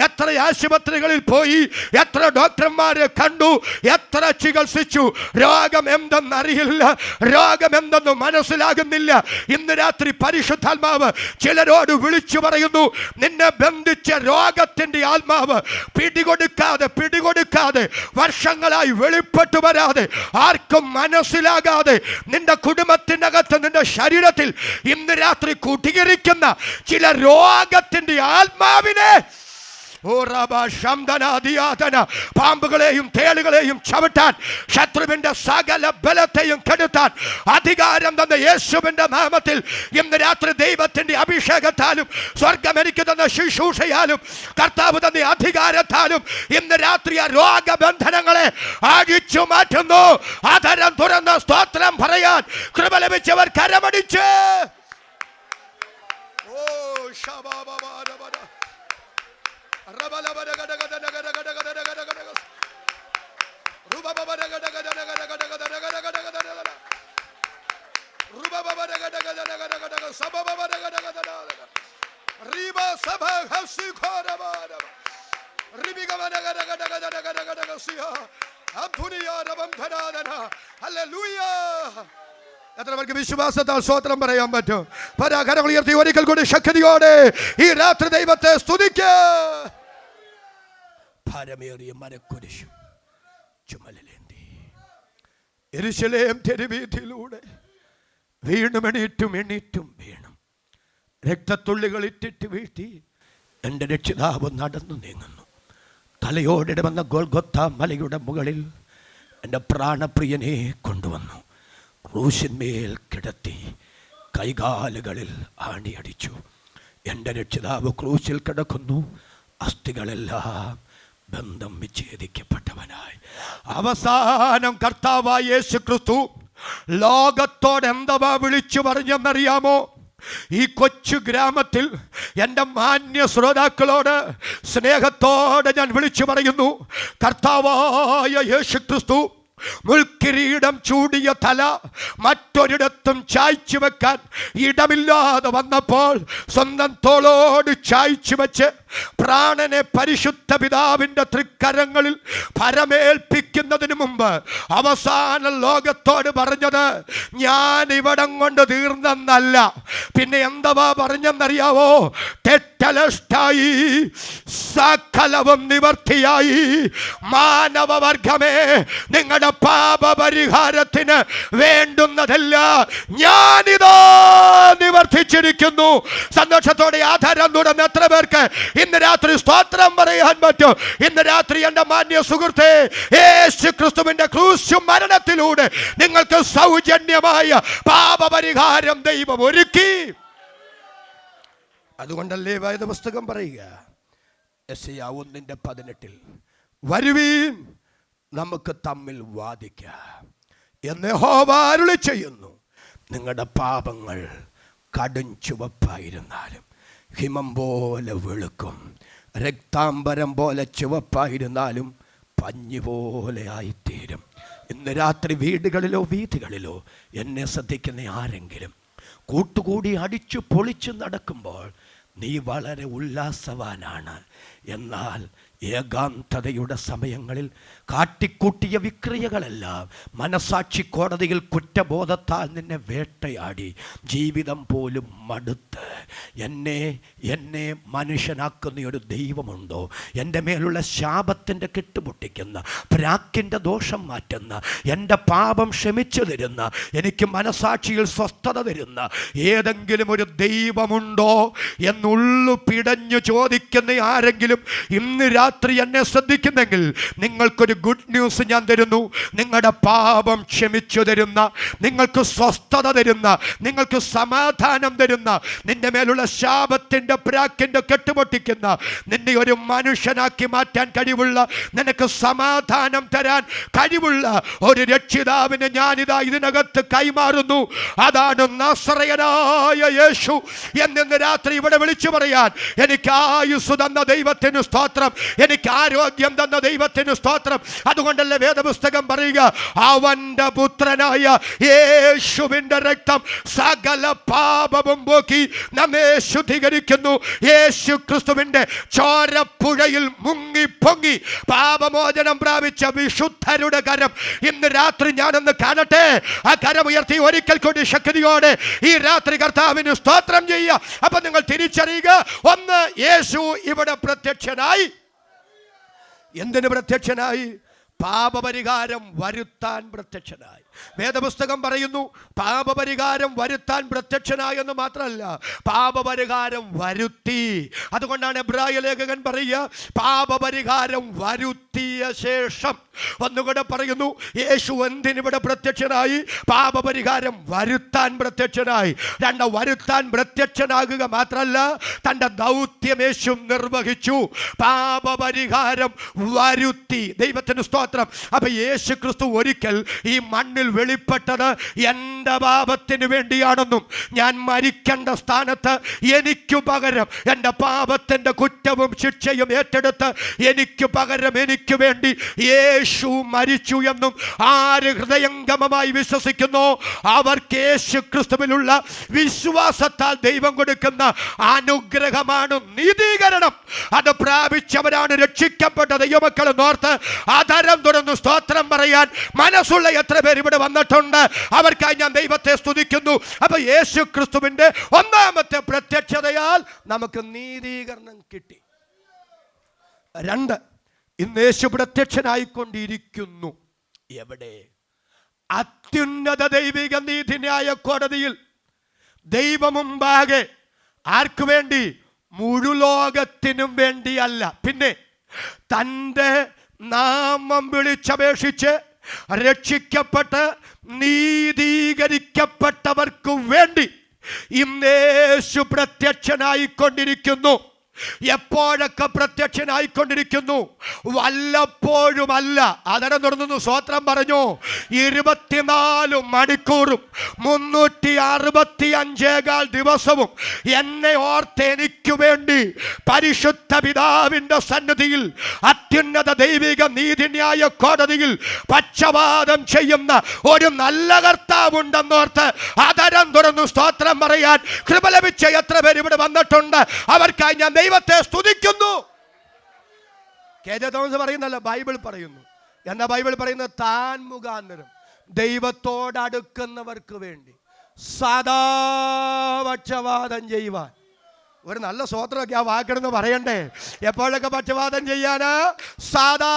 എത്ര ആശുപത്രികളിൽ പോയി, എത്ര ഡോക്ടർമാരെ കണ്ടു, എത്ര ചികിത്സിച്ചു, രോഗം എന്തെന്നറിയില്ല, രോഗം എന്തെന്ന് മനസ്സിലാകുന്നില്ല. ഇന്ന് രാത്രി പരിശുദ്ധാത്മാവ് ചിലരോട് വിളിച്ചു പറയുന്നു, നിന്നെ ബന്ധിച്ച രോഗത്തിന്റെ ആത്മാവ് പിടികൊടുക്കാതെ വർഷങ്ങളായി വെളിപ്പെട്ടു വരാതെ ആർക്കും മനസ്സിലാകാതെ നിന്റെ കുടുംബത്തിനകത്ത്, നിന്റെ ശരീരത്തിൽ ഇന്ന് രാത്രി കുടിയിരിക്കുന്ന ചില രോഗത്തിന്റെ ആത്മാവിനെ പാമ്പുകളെയും തേളുകളെയും ചവിട്ടാൻ, ശത്രുവിന്റെ സകല ബലത്തെയും കെടുത്താൻ അധികാരം തന്ന യേശുവിന്റെ നാമത്തിൽ ഇന്ന് രാത്രി ദൈവത്തിന്റെ അഭിഷേകത്താലും സ്വർഗം എനിക്ക് തന്ന ശുശ്രൂഷയാലും കർത്താവ് തന്ന അധികാരത്താലും ഇന്ന് രാത്രി ആ രോഗബന്ധനങ്ങളെ അഴിച്ചു മാറ്റുന്നു. ആധാരം തുറന്ന സ്തോത്രം പറയാൻ കൃപ ലഭിച്ചവർ കരമടിച്ച് എത്ര പേർക്ക് വിശ്വാസത്താൽ സ്തോത്രം പറയാൻ പറ്റും? പരാകരങ്ങൾ ഉയർത്തി ഒരിക്കൽ കൂടി ശക്തിയോടെ ഈ രാത്രി ദൈവത്തെ സ്തുതിക്ക്. ഭാരമേറിയ മരക്കുരിശും ചുമലിലേന്തി യെരൂശലേം തെരുവീഥിയിലൂടെ വീണും എണീറ്റും വീണും രക്തത്തുള്ളികൾ ഇട്ടിട്ട് വീഴ്ത്തി എൻ്റെ രക്ഷിതാവ് നടന്നു നീങ്ങുന്നു. തലയോടെ വന്ന ഗോൽഗൊത്ത മലയുടെ മുകളിൽ എൻ്റെ പ്രാണപ്രിയനെ കൊണ്ടുവന്നു. ക്രൂശിന്മേൽ കിടത്തി കൈകാലുകളിൽ ആണിയടിച്ചു. എൻ്റെ രക്ഷിതാവ് ക്രൂശിൽ കിടക്കുന്നു. അസ്ഥികളെല്ലാം ബന്ധം വിച്ഛേദിക്കപ്പെട്ടവനായി. അവസാനം കർത്താവായ യേശു ക്രിസ്തു ലോകത്തോട് എന്താ വിളിച്ചു പറഞ്ഞെന്നറിയാമോ? ഈ കൊച്ചു ഗ്രാമത്തിൽ എൻ്റെ മാന്യ ശ്രോതാക്കളോട് സ്നേഹത്തോടെ ഞാൻ വിളിച്ചു പറയുന്നു, കർത്താവായ യേശു ക്രിസ്തു മുൾക്കിരീടം ചൂടിയ തല മറ്റൊരിടത്തും ചായ്ച്ചു വെക്കാൻ ഇടമില്ലാതെ വന്നപ്പോൾ സ്വന്തം തോളോട് ചായ്ച്ചു വെച്ച് പ്രാണനെ പരിശുദ്ധ പിതാവിൻ്റെ തൃക്കരങ്ങളിൽ പരമേൽപ്പിക്കുന്നതിന് മുമ്പ് അവസാന ലോകത്തോട് പറഞ്ഞത്, ഞാൻ ഇവിടം കൊണ്ട് തീർന്നെന്നല്ല. പിന്നെ എന്തവാ പറഞ്ഞെന്നറിയാവോ? തെറ്റലഷ്ടായി, സകലവും നിവർത്തിയായി. മാനവവർഗമേ, നിങ്ങളുടെ പാപപരിഹാരത്തിന് വേണ്ടുന്നതല്ല ഞാനിതാ നിവർത്തിച്ചിരിക്കുന്നു. സന്തോഷത്തോടെ ആധാരം തുടർന്ന് എത്ര പേർക്ക് ഇന്ന് രാത്രി സ്തോത്രം പറയാൻ പറ്റും? ഇന്ന് രാത്രി എൻ്റെ മാന്യ സുഹൃത്തേ, യേശു ക്രിസ്തുവിന്റെ ക്രൂശ് മരണത്തിലൂടെ നിങ്ങൾക്ക് സൗജന്യമായ പാപപരിഹാരം ദൈവം ഒരുക്കി. അതുകൊണ്ടല്ലേ വേദപുസ്തകം പറയുക, യെശയ്യാ 1:18, വരുവീൻ നമുക്ക് തമ്മിൽ വാദിക്കാം എന്ന് യഹോവ അരുളി ചെയ്യുന്നു. നിങ്ങളുടെ പാപങ്ങൾ കടും ചുവപ്പായിരുന്നാലും ഹിമം പോലെ വെളുക്കും, രക്താംബരം പോലെ ചുവപ്പായിരുന്നാലും പഞ്ഞി പോലെ ആയിത്തീരും. ഇന്ന് രാത്രി വീടുകളിലോ വീഥികളിലോ എന്നെ ശ്രദ്ധിക്കുന്ന ആരെങ്കിലും കൂട്ടുകൂടി അടിച്ചു പൊളിച്ചു നടക്കുമ്പോൾ നീ വളരെ ഉല്ലാസവാനാണ്. എന്നാൽ ഏകാന്തതയുടെ സമയങ്ങളിൽ കാട്ടിക്കൂട്ടിയ വിക്രിയകളെല്ലാം മനസാക്ഷി കോടതിയിൽ കുറ്റബോധത്താൽ നിന്നെ വേട്ടയാടി ജീവിതം പോലും മടുത്ത് എന്നെ മനുഷ്യനാക്കുന്ന ഒരു ദൈവമുണ്ടോ? എൻ്റെ മേലുള്ള ശാപത്തിൻ്റെ കെട്ടുപൊട്ടിക്കുന്ന, പ്രാക്കിൻ്റെ ദോഷം മാറ്റുന്ന, എൻ്റെ പാപം ക്ഷമിച്ചു തരുന്ന, എനിക്ക് മനസാക്ഷിയിൽ സ്വസ്ഥത തരുന്ന ഏതെങ്കിലും ഒരു ദൈവമുണ്ടോ എന്നുള്ളു പിടഞ്ഞു ചോദിക്കുന്ന ആരെങ്കിലും ഇന്ന് രാത്രി എന്നെ ശ്രദ്ധിക്കുന്നെങ്കിൽ നിങ്ങൾക്കൊരു ഗുഡ് ന്യൂസ് ഞാൻ തരുന്നു. നിങ്ങളുടെ പാപം ക്ഷമിച്ചു തരുന്ന, നിങ്ങൾക്ക് സ്വസ്ഥത തരുന്ന, നിങ്ങൾക്ക് സമാധാനം തരുന്ന, നിന്റെ മേലുള്ള ശാപത്തിൻ്റെ പ്രാക്കിൻ്റെ കെട്ടുപൊട്ടിക്കുന്ന, നിന്നെ ഒരു മനുഷ്യനാക്കി മാറ്റാൻ കഴിവുള്ള, നിനക്ക് സമാധാനം തരാൻ കഴിവുള്ള ഒരു രക്ഷിതാവിനെ ഞാനിതാ ഇതിനകത്ത് കൈമാറുന്നു. അതാണ് നസറയനായ യേശു എന്നിന്ന് രാത്രി ഇവിടെ വിളിച്ചു പറയാൻ, എനിക്ക് ആയുസ് തന്ന ദൈവത്തിന് സ്തോത്രം, എനിക്ക് ആരോഗ്യം തന്ന ദൈവത്തിന് സ്തോത്രം. അതുകൊണ്ടല്ലേ വേദപുസ്തകം പറയുക, അവന്റെ പുത്രനായ യേശുവിന്റെ രക്തം സകല പാപവും പോക്കി നമ്മെ ശുദ്ധീകരിക്കുന്നു. യേശു ക്രിസ്തുവിന്റെ ചോരപ്പുഴയിൽ മുങ്ങി പൊങ്ങി പാപമോചനം പ്രാപിച്ച വിശുദ്ധരുടെ കരം ഇന്ന് രാത്രി ഞാനൊന്ന് കാണട്ടെ. ആ കരം ഉയർത്തി ഒരിക്കൽ കൂടി ശക്തിയോടെ ഈ രാത്രി കർത്താവിന് സ്തോത്രം ചെയ്യുക. അപ്പൊ നിങ്ങൾ തിരിച്ചറിയുക, ഒന്ന്, യേശു ഇവിടെ പ്രത്യക്ഷനായി. എന്തിന് പ്രത്യക്ഷനായി? പാപപരിഹാരം വരുത്താൻ പ്രത്യക്ഷനായി. വേദപുസ്തകം പറയുന്നു, പാപപരിഹാരം വരുത്താൻ പ്രത്യക്ഷനായി എന്ന് മാത്രമല്ല, പാപപരിഹാരം വരുത്തി. അതുകൊണ്ടാണ് എബ്രായ ലേഖകൻ പറയുക, പാപപരിഹാരം വരുത്തിയ ശേഷം. ഒന്നുകൂടെ പറയുന്നു, യേശു എന്തിനിവിടെ പ്രത്യക്ഷനായി? പാപപരിഹാരം വരുത്താൻ പ്രത്യക്ഷനായി. വരുത്താൻ പ്രത്യക്ഷനാകുക മാത്രമല്ല, തൻ്റെ ദൗത്യം യേശു നിർവഹിച്ചു. പാപപരിഹാരം വരുത്തി. ദൈവത്തിന് സ്തോത്രം. അപ്പൊ യേശു ക്രിസ്തു ഒരിക്കൽ ഈ മണ്ണിൽ വെളിപ്പെട്ടത് എൻ്റെ പാപത്തിന് വേണ്ടിയാണെന്നും, ഞാൻ മരിക്കേണ്ട സ്ഥാനത്ത് എനിക്കു പകരം എൻ്റെ പാപത്തിൻ്റെ കുറ്റവും ശിക്ഷയും ഏറ്റെടുത്ത് എനിക്ക് പകരം എനിക്ക് വേണ്ടി യേശു മരിച്ചു എന്നും ആര് ഹൃദയംഗമമായി വിശ്വസിക്കുന്നു അവർക്ക് യേശു ക്രിസ്തുവിലുള്ള വിശ്വാസത്താൽ ദൈവം കൊടുക്കുന്ന അനുഗ്രഹമാണ് നീതീകരണം. അത് പ്രാപിച്ചവരാണ് രക്ഷിക്കപ്പെട്ട ദൈവമക്കൾ എന്നോർത്ത് ആധാരം തുറന്നു സ്തോത്രം പറയാൻ മനസ്സുള്ള എത്ര പേര് ഇവിടെ വന്നിട്ടുണ്ട്? അവർക്കായി ഞാൻ ദൈവത്തെ സ്തുതിക്കുന്നു. അപ്പൊ യേശു ക്രിസ്തുവിന്റെ ഒന്നാമത്തെ പ്രത്യക്ഷതയാൽ നമുക്ക് നീതീകരണം കിട്ടി. 2, ഇന്ന് യേശു പ്രത്യക്ഷനായിക്കൊണ്ടിരിക്കുന്നു. എവിടെ? അത്യുന്നത ദൈവിക നീതിന്യായ കോടതിയിൽ ദൈവമുമ്പാകെ. ആർക്കു വേണ്ടി? മുഴുലോകത്തിനും വേണ്ടിയല്ല. പിന്നെ തൻ്റെ നാമം വിളിച്ചപേക്ഷിച്ച് രക്ഷിക്കപ്പെട്ട് നീതീകരിക്കപ്പെട്ടവർക്ക് വേണ്ടി ഇന്ന് യേശു പ്രത്യക്ഷനായിക്കൊണ്ടിരിക്കുന്നു. എപ്പോഴൊക്കെ പ്രത്യക്ഷനായിക്കൊണ്ടിരിക്കുന്നു? വല്ലപ്പോഴുമല്ല. അതരം തുറന്നു സ്വോത്രം പറഞ്ഞു. 24 മണിക്കൂറും 365 ദിവസവും എന്നെ ഓർത്ത് എനിക്ക് വേണ്ടി പരിശുദ്ധ പിതാവിന്റെ സന്നിധിയിൽ, അത്യുന്നത ദൈവിക നീതിന്യായ കോടതിയിൽ പക്ഷപാതം ചെയ്യുന്ന ഒരു നല്ല കർത്താവുണ്ടെന്നോർത്ത് അതരം തുറന്നു സ്തോത്രം പറയാൻ കൃപ ലഭിച്ച എത്ര പേര് ഇവിടെ വന്നിട്ടുണ്ട്? അവർക്കായി ഞാൻ ദൈവത്തെ സ്തുതിക്കുന്നു. കെ.ജെ. തോമസ് പറയുന്നല്ല, ബൈബിൾ പറയുന്നു. എന്നാ ബൈബിൾ പറയുന്നത്? താൻ മുഖാന്തരം ദൈവത്തോടടുക്കുന്നവർക്ക് വേണ്ടി സദാ പക്ഷപാതം ചെയ്യുവാൻ. ഒരു നല്ല സ്വോത്രമൊക്കെ ആ വാക്കിടുന്ന് പറയണ്ടേ? എപ്പോഴൊക്കെ പക്ഷപാതം ചെയ്യാന്? സദാ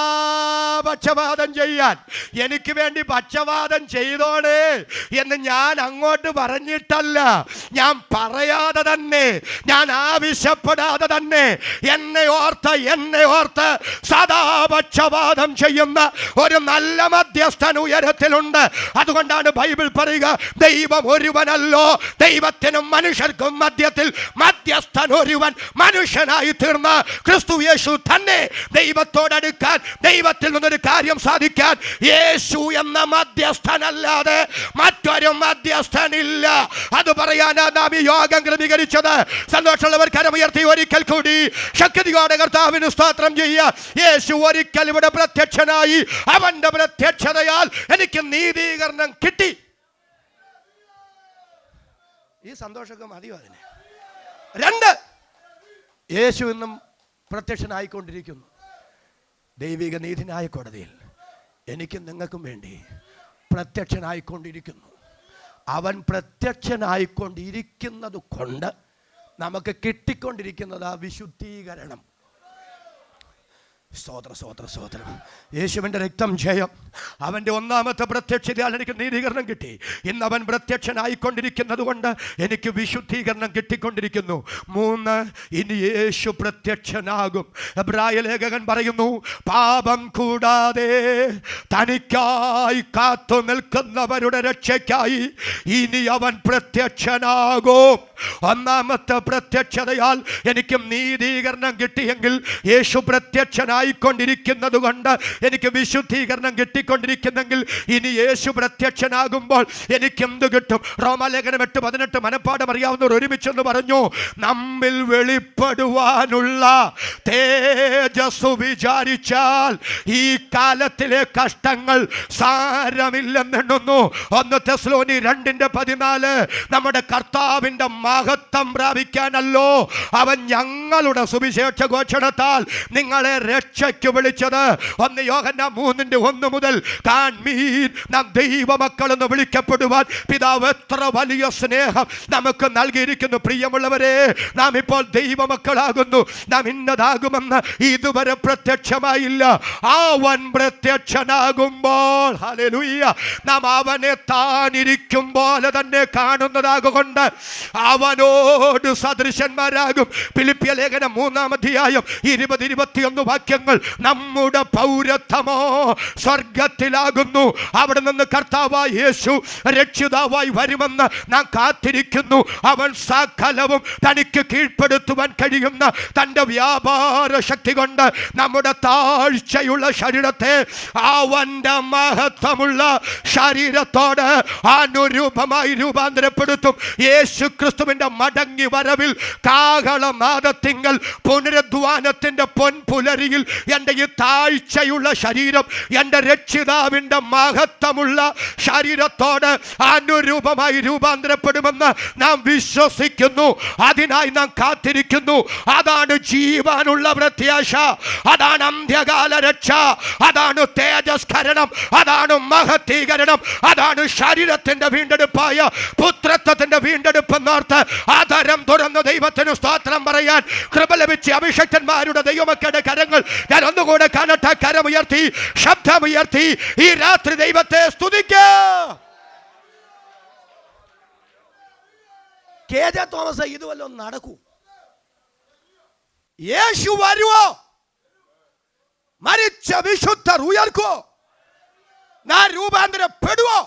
പക്ഷപാതം ചെയ്യാൻ. എനിക്ക് വേണ്ടി പക്ഷപാതം ചെയ്തോണേ എന്ന് ഞാൻ അങ്ങോട്ട് പറഞ്ഞിട്ടല്ല, ഞാൻ പറയാതെ തന്നെ, ഞാൻ ആവശ്യപ്പെടാതെ തന്നെ എന്നെ ഓർത്ത് സദാ പക്ഷപാതം ചെയ്യുന്ന ഒരു നല്ല മധ്യസ്ഥൻ ഉയരത്തിലുണ്ട്. അതുകൊണ്ടാണ് ബൈബിൾ പറയുക, ദൈവം ഒരുവനല്ലോ, ദൈവത്തിനും മനുഷ്യർക്കും മധ്യത്തിൽ മധ്യസ്ഥ ഒരുവൻ മനുഷ്യനായി തീർന്ന ക്രിസ്തു യേശു തന്നെ. ദൈവത്തോടടുക്കാൻ, ദൈവത്തിൽ നിന്നൊരു കാര്യം സാധിക്കാൻ യേശു എന്ന മധ്യസ്ഥനല്ലാതെ മറ്റൊരു മധ്യസ്ഥനില്ല. അത് പറയാനാണ് നാം ഈ യോഗം ക്രമീകരിച്ചത്. സന്തോഷമുള്ളവർ കരമുയർത്തി ഒരിക്കൽ കൂടി ശക്തിയോടെ കർത്താവിന് സ്തോത്രം ചെയ്യുക. യേശു ഒരിക്കൽ ഇവിടെ പ്രത്യക്ഷനായി. അവന്റെ പ്രത്യക്ഷതയാൽ എനിക്ക് നീതീകരണം കിട്ടി. ഈ സന്തോഷമൊക്കെ മതിയോ അതിന്? 2, യേശു ഇന്നും പ്രത്യക്ഷനായിക്കൊണ്ടിരിക്കുന്നു. ദൈവിക നീതിന്യായ കോടതിയിൽ എനിക്കും നിങ്ങൾക്കും വേണ്ടി പ്രത്യക്ഷനായിക്കൊണ്ടിരിക്കുന്നു. അവൻ പ്രത്യക്ഷനായിക്കൊണ്ടിരിക്കുന്നത് കൊണ്ട് നമുക്ക് കിട്ടിക്കൊണ്ടിരിക്കുന്നത് ആ വിശുദ്ധീകരണം. സ്തോത്രം. യേശുവിൻ്റെ രക്തം ജയം. അവൻ്റെ ഒന്നാമത്തെ പ്രത്യക്ഷതയാൽ എനിക്ക് നീതീകരണം കിട്ടി. ഇന്ന് അവൻ പ്രത്യക്ഷനായിക്കൊണ്ടിരിക്കുന്നത് കൊണ്ട് എനിക്ക് വിശുദ്ധീകരണം കിട്ടിക്കൊണ്ടിരിക്കുന്നു. 3, ഇനി യേശു പ്രത്യക്ഷനാകും. എബ്രായ ലേഖകൻ പറയുന്നു, പാപം കൂടാതെ തനിക്കായി കാത്തു നിൽക്കുന്നവരുടെ രക്ഷയ്ക്കായി ഇനി അവൻ പ്രത്യക്ഷനാകും. ഒന്നാമത്തെ പ്രത്യക്ഷതയാൽ എനിക്ക് നീതീകരണം കിട്ടിയെങ്കിൽ, യേശു പ്രത്യക്ഷനായിക്കൊണ്ടിരിക്കുന്നത് കൊണ്ട് എനിക്ക് വിശുദ്ധീകരണം കിട്ടിക്കൊണ്ടിരിക്കുന്നെങ്കിൽ, ഇനി യേശു പ്രത്യക്ഷനാകുമ്പോൾ എനിക്ക് എന്ത് കിട്ടും? റോമാലേഖനം 8:18 മനപ്പാഠം അറിയാവുന്നവർ ഒരുമിച്ചെന്ന് പറഞ്ഞു. നമ്മിൽ വെളിപ്പെടുവാനുള്ള തേജസ്സു വിചാരിച്ചാൽ ഈ കാലത്തിലെ കഷ്ടങ്ങൾ സാരമില്ലെന്നെണ്ണുന്നു. 1 തെസ്സലോനി 2:14 നമ്മുടെ കർത്താവിൻ്റെ മഹത്വം പ്രാപിക്കാനല്ലോ അവൻ ഞങ്ങളുടെ സുവിശേഷ ഘോഷണത്താൽ നിങ്ങളെ രക്ഷയ്ക്ക് വിളിച്ചത്. 1 യോഹന്നാൻ 3:1 മുതൽ കാൺമീൻ, നാം ദൈവമക്കളെന്ന് വിളിക്കപ്പെടുവാൻ പിതാവ് എത്ര വലിയ സ്നേഹം നമുക്ക് നൽകിയിരിക്കുന്നു. പ്രിയമുള്ളവരെ, നാം ഇപ്പോൾ ദൈവമക്കളാകുന്നു. നാം ഇന്നതാകുമെന്ന് ഇതുവരെ പ്രത്യക്ഷമായില്ല. അവൻ പ്രത്യക്ഷനാകുമ്പോൾ, ഹല്ലേലൂയ, നാം അവനെ താനിരിക്കും പോലെ തന്നെ കാണുന്നതാകൊണ്ട് അവനോട് സദൃശന്മാരാകും. ഫിലിപ്പിയ ലേഖനം 3-ാം അധ്യായം 20-21 വാക്യങ്ങൾ. നമ്മുടെ പൗരത്വമോ സ്വർഗത്തിലാകുന്നു. അവിടെ നിന്ന് കർത്താവായ യേശു രക്ഷിതാവായി വരുമെന്ന് നാം കാത്തിരിക്കുന്നു. അവൻ സകലവും തനിക്ക് കീഴ്പ്പെടുത്തുവാൻ കഴിയുന്ന തൻ്റെ വ്യാപാര ശക്തി കൊണ്ട് നമ്മുടെ താഴ്ചയുള്ള ശരീരത്തെ അവൻ്റെ മഹത്വമുള്ള ശരീരത്തോട് അനുരൂപമായി രൂപാന്തരപ്പെടുത്തും. യേശു ക്രിസ്തുവിൻ്റെ മടങ്ങി വരവിൽ കാഹളനാദത്തിങ്കൽ പുനരുദ്ധാനത്തിൻ്റെ പൊൻപുലരിയിൽ എൻ്റെ ഈ താഴ്ചയുള്ള ശരീരം എൻ്റെ രക്ഷിതാവിൻ്റെ മഹത്വമുള്ള ശരീരത്തോട് അനുരൂപമായി രൂപാന്തരപ്പെടുമെന്ന് നാം വിശ്വസിക്കുന്നു. അതിനായി നാം കാത്തിരിക്കുന്നു. അതാണ് ജീവനുള്ള പ്രത്യാശ, അതാണ് അന്ത്യകാല രക്ഷ, അതാണ് തേജസ്കരണം, അതാണ് മഹത്വീകരണം, അതാണ് ശരീരത്തിൻ്റെ വീണ്ടെടുപ്പായ പുത്രത്വത്തിൻ്റെ വീണ്ടെടുപ്പെന്നോർത്ത് ആധാരം തുറന്ന് ദൈവത്തിന് സ്തോത്രം പറയാൻ കൃപ ലഭിച്ച അഭിഷക്തന്മാരുടെ ദൈവമക്കളുടെ കരങ്ങൾ ഞാൻ ഒന്നുകൂടെ കാണട്ടെ. കരമുയർത്തി, ശബ്ദമുയർത്തി ഈ രാത്രി ദൈവത്തെ സ്തുതിക്കാം. കെ.ജെ. തോമസ്, ഇത് വല്ലതും നടക്കൂ? യേശു വരുവോ? മരിച്ച വിശുദ്ധർ ഉയർക്കോ? ഞാൻ രൂപാന്തരപ്പെടുവോ?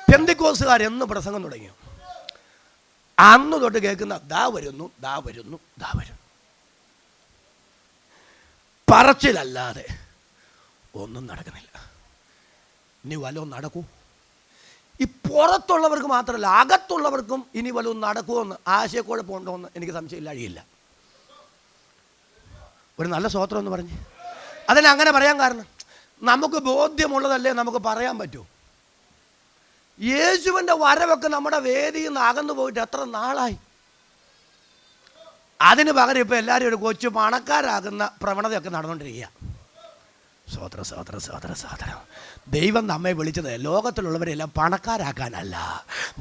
പെന്തിക്കോസുകാർ എന്ന് പ്രസംഗം തുടങ്ങി. അന്ന് തൊട്ട് കേൾക്കുന്ന ദാ വരുന്നു, ദാ വരുന്നു, ദാ വരുന്നു. പറച്ചിലല്ലാതെ ഒന്നും നടക്കുന്നില്ല. ഇനി വല്ലതും നടക്കൂ? ഈ പുറത്തുള്ളവർക്ക് മാത്രമല്ല, അകത്തുള്ളവർക്കും ഇനി വല്ലതും നടക്കുമെന്ന് ആശയക്കുഴപ്പമുണ്ടോ എന്ന് എനിക്ക് സംശയമില്ല, അഴിയില്ല. ഒരു നല്ല സ്തോത്രം എന്ന് പറഞ്ഞ് അതിനെ അങ്ങനെ പറയാൻ കാരണം നമുക്ക് ബോധ്യമുള്ളതല്ലേ നമുക്ക് പറയാൻ പറ്റൂ. യേശുവിൻ്റെ വരവൊക്കെ നമ്മുടെ വേദിയിൽ നിന്ന് അകന്നു പോയിട്ട് എത്ര നാളായി. അതിന് പകരം ഇപ്പോൾ എല്ലാവരും ഒരു കൊച്ചു പണക്കാരാകുന്ന പ്രവണതയൊക്കെ നടന്നുകൊണ്ടിരിക്കുക. സോദര സോദര സോദര സോദരം, ദൈവം നമ്മെ വിളിച്ചത് ലോകത്തിലുള്ളവരെല്ലാം പണക്കാരാക്കാനല്ല.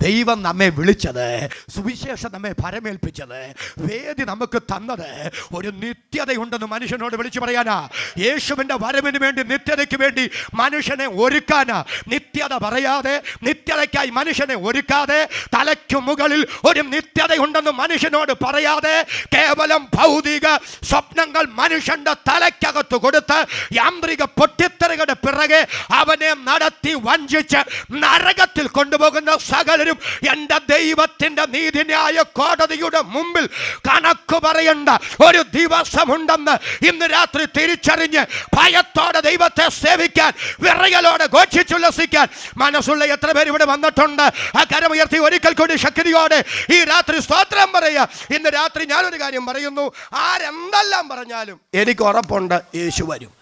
ദൈവം നമ്മെ വിളിച്ചത്, സുവിശേഷം നമ്മെ ഫലമേൽപ്പിച്ചത്, വേദി നമുക്ക് തന്നത് ഒരു നിത്യതയുണ്ടെന്ന് മനുഷ്യനോട് വിളിച്ചു പറയാനാ. യേശുവിൻ്റെ വരവിന് വേണ്ടി, നിത്യതയ്ക്ക് വേണ്ടി മനുഷ്യനെ ഒരുക്കാനാ. നിത്യത പറയാതെ, നിത്യതയ്ക്കായി മനുഷ്യനെ ഒരുക്കാതെ, തലയ്ക്കു മുകളിൽ ഒരു നിത്യതയുണ്ടെന്ന് മനുഷ്യനോട് പറയാതെ, കേവലം ഭൗതിക സ്വപ്നങ്ങൾ മനുഷ്യന്റെ തലയ്ക്കകത്ത് കൊടുത്ത് യാന്ത്രിക പൊട്ടിത്തെറികളുടെ പിറകെ അവനെ നടത്തി വഞ്ചിച്ച് നരകത്തിൽ കൊണ്ടുപോകുന്ന സകലരും എൻ്റെ ദൈവത്തിൻ്റെ നീതിന്യായ കോടതിയുടെ മുമ്പിൽ കണക്ക് പറയേണ്ട ഒരു ദിവസമുണ്ടെന്ന് ഇന്ന് രാത്രി തിരിച്ചറിഞ്ഞ് ഭയത്തോടെ ദൈവത്തെ സേവിക്കാൻ, വിറയലോടെ ഘോഷിച്ചുല്ലസിക്കാൻ മനസ്സുള്ള എത്ര പേര് ഇവിടെ വന്നിട്ടുണ്ട്? ആ കരമുയർത്തി ഒരിക്കൽ കൂടി ശക്തിയോടെ ഈ രാത്രി സ്തോത്രം പറയുക. ഇന്ന് രാത്രി ഞാനൊരു കാര്യം പറയുന്നു, ആരെന്തെല്ലാം പറഞ്ഞാലും എനിക്ക് ഉറപ്പുണ്ട്, യേശു വരും.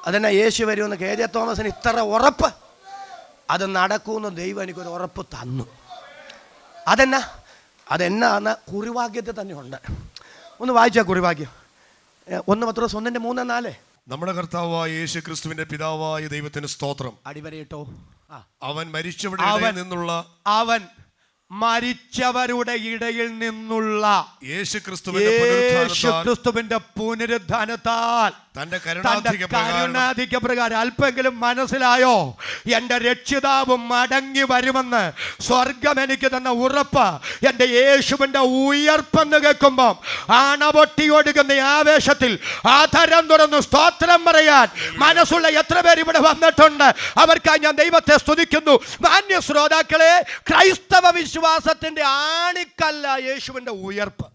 അതെന്നാ യേശു വരുമെന്ന് കെ ജെ തോമസിന് ഇത്ര ഉറപ്പ്? അത് നടക്കുമെന്ന് ദൈവം എനിക്കൊരു ഉറപ്പ് തന്നു. അതെന്നാന്ന് കുറിവാക്യത്തിൽ തന്നെ ഉണ്ട്. ഒന്ന് വായിച്ചാൽ കുറിവാക്യം 1 പത്രോസ് 1:3-4. നമ്മുടെ കർത്താവായ യേശു ക്രിസ്തുവിന്റെ പിതാവായ ദൈവത്തിന് സ്തോത്രം. അടിവരയിട്ടോ. അവൻ മരിച്ചവരുടെ ഇടയിൽ നിന്നുള്ള യേശു ക്രിസ്തുവിന്റെ പുനരുത്ഥാനത്താൽ തന്റെ കരുണാധിക്യ പ്രകാരം അല്പെങ്കിലും മനസ്സിലായോ? എൻ്റെ രക്ഷിതാവ് മടങ്ങി വരുമെന്ന് സ്വർഗം എനിക്ക് തന്ന ഉറപ്പ്. എൻ്റെ യേശുവിൻ്റെ ഉയർപ്പെന്ന് കേൾക്കുമ്പോൾ ആണപൊട്ടിയൊടുക്കുന്ന ആവേശത്തിൽ ആധരം തുറന്നു സ്തോത്രം പറയാൻ മനസ്സുള്ള എത്ര പേര് ഇവിടെ വന്നിട്ടുണ്ട്? അവർക്കായി ഞാൻ ദൈവത്തെ സ്തുതിക്കുന്നു. മാന്യ ശ്രോതാക്കളെ, ക്രൈസ്തവ വിശ്വാസത്തിന്റെ ആണിക്കല്ല യേശുവിൻ്റെ ഉയർപ്പ്.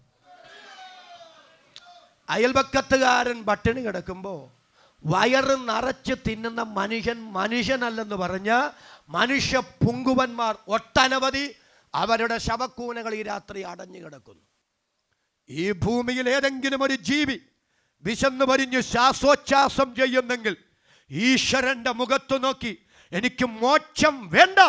അയൽപക്കത്തുകാരൻ പട്ടിണി കിടക്കുമ്പോൾ വയറ് നിറച്ച് തിന്നുന്ന മനുഷ്യനല്ലെന്ന് പറഞ്ഞ മനുഷ്യ പുങ്കുവന്മാർ ഒട്ടനവധി അവരുടെ ശവക്കൂനകൾ ഈ രാത്രി അടഞ്ഞു കിടക്കുന്നു. ഈ ഭൂമിയിൽ ഏതെങ്കിലും ഒരു ജീവി വിശന്നു പരിഞ്ഞ് ശ്വാസോച്ഛ്വാസം ചെയ്യുന്നെങ്കിൽ ഈശ്വരന്റെ മുഖത്ത് നോക്കി എനിക്ക് മോക്ഷം വേണ്ട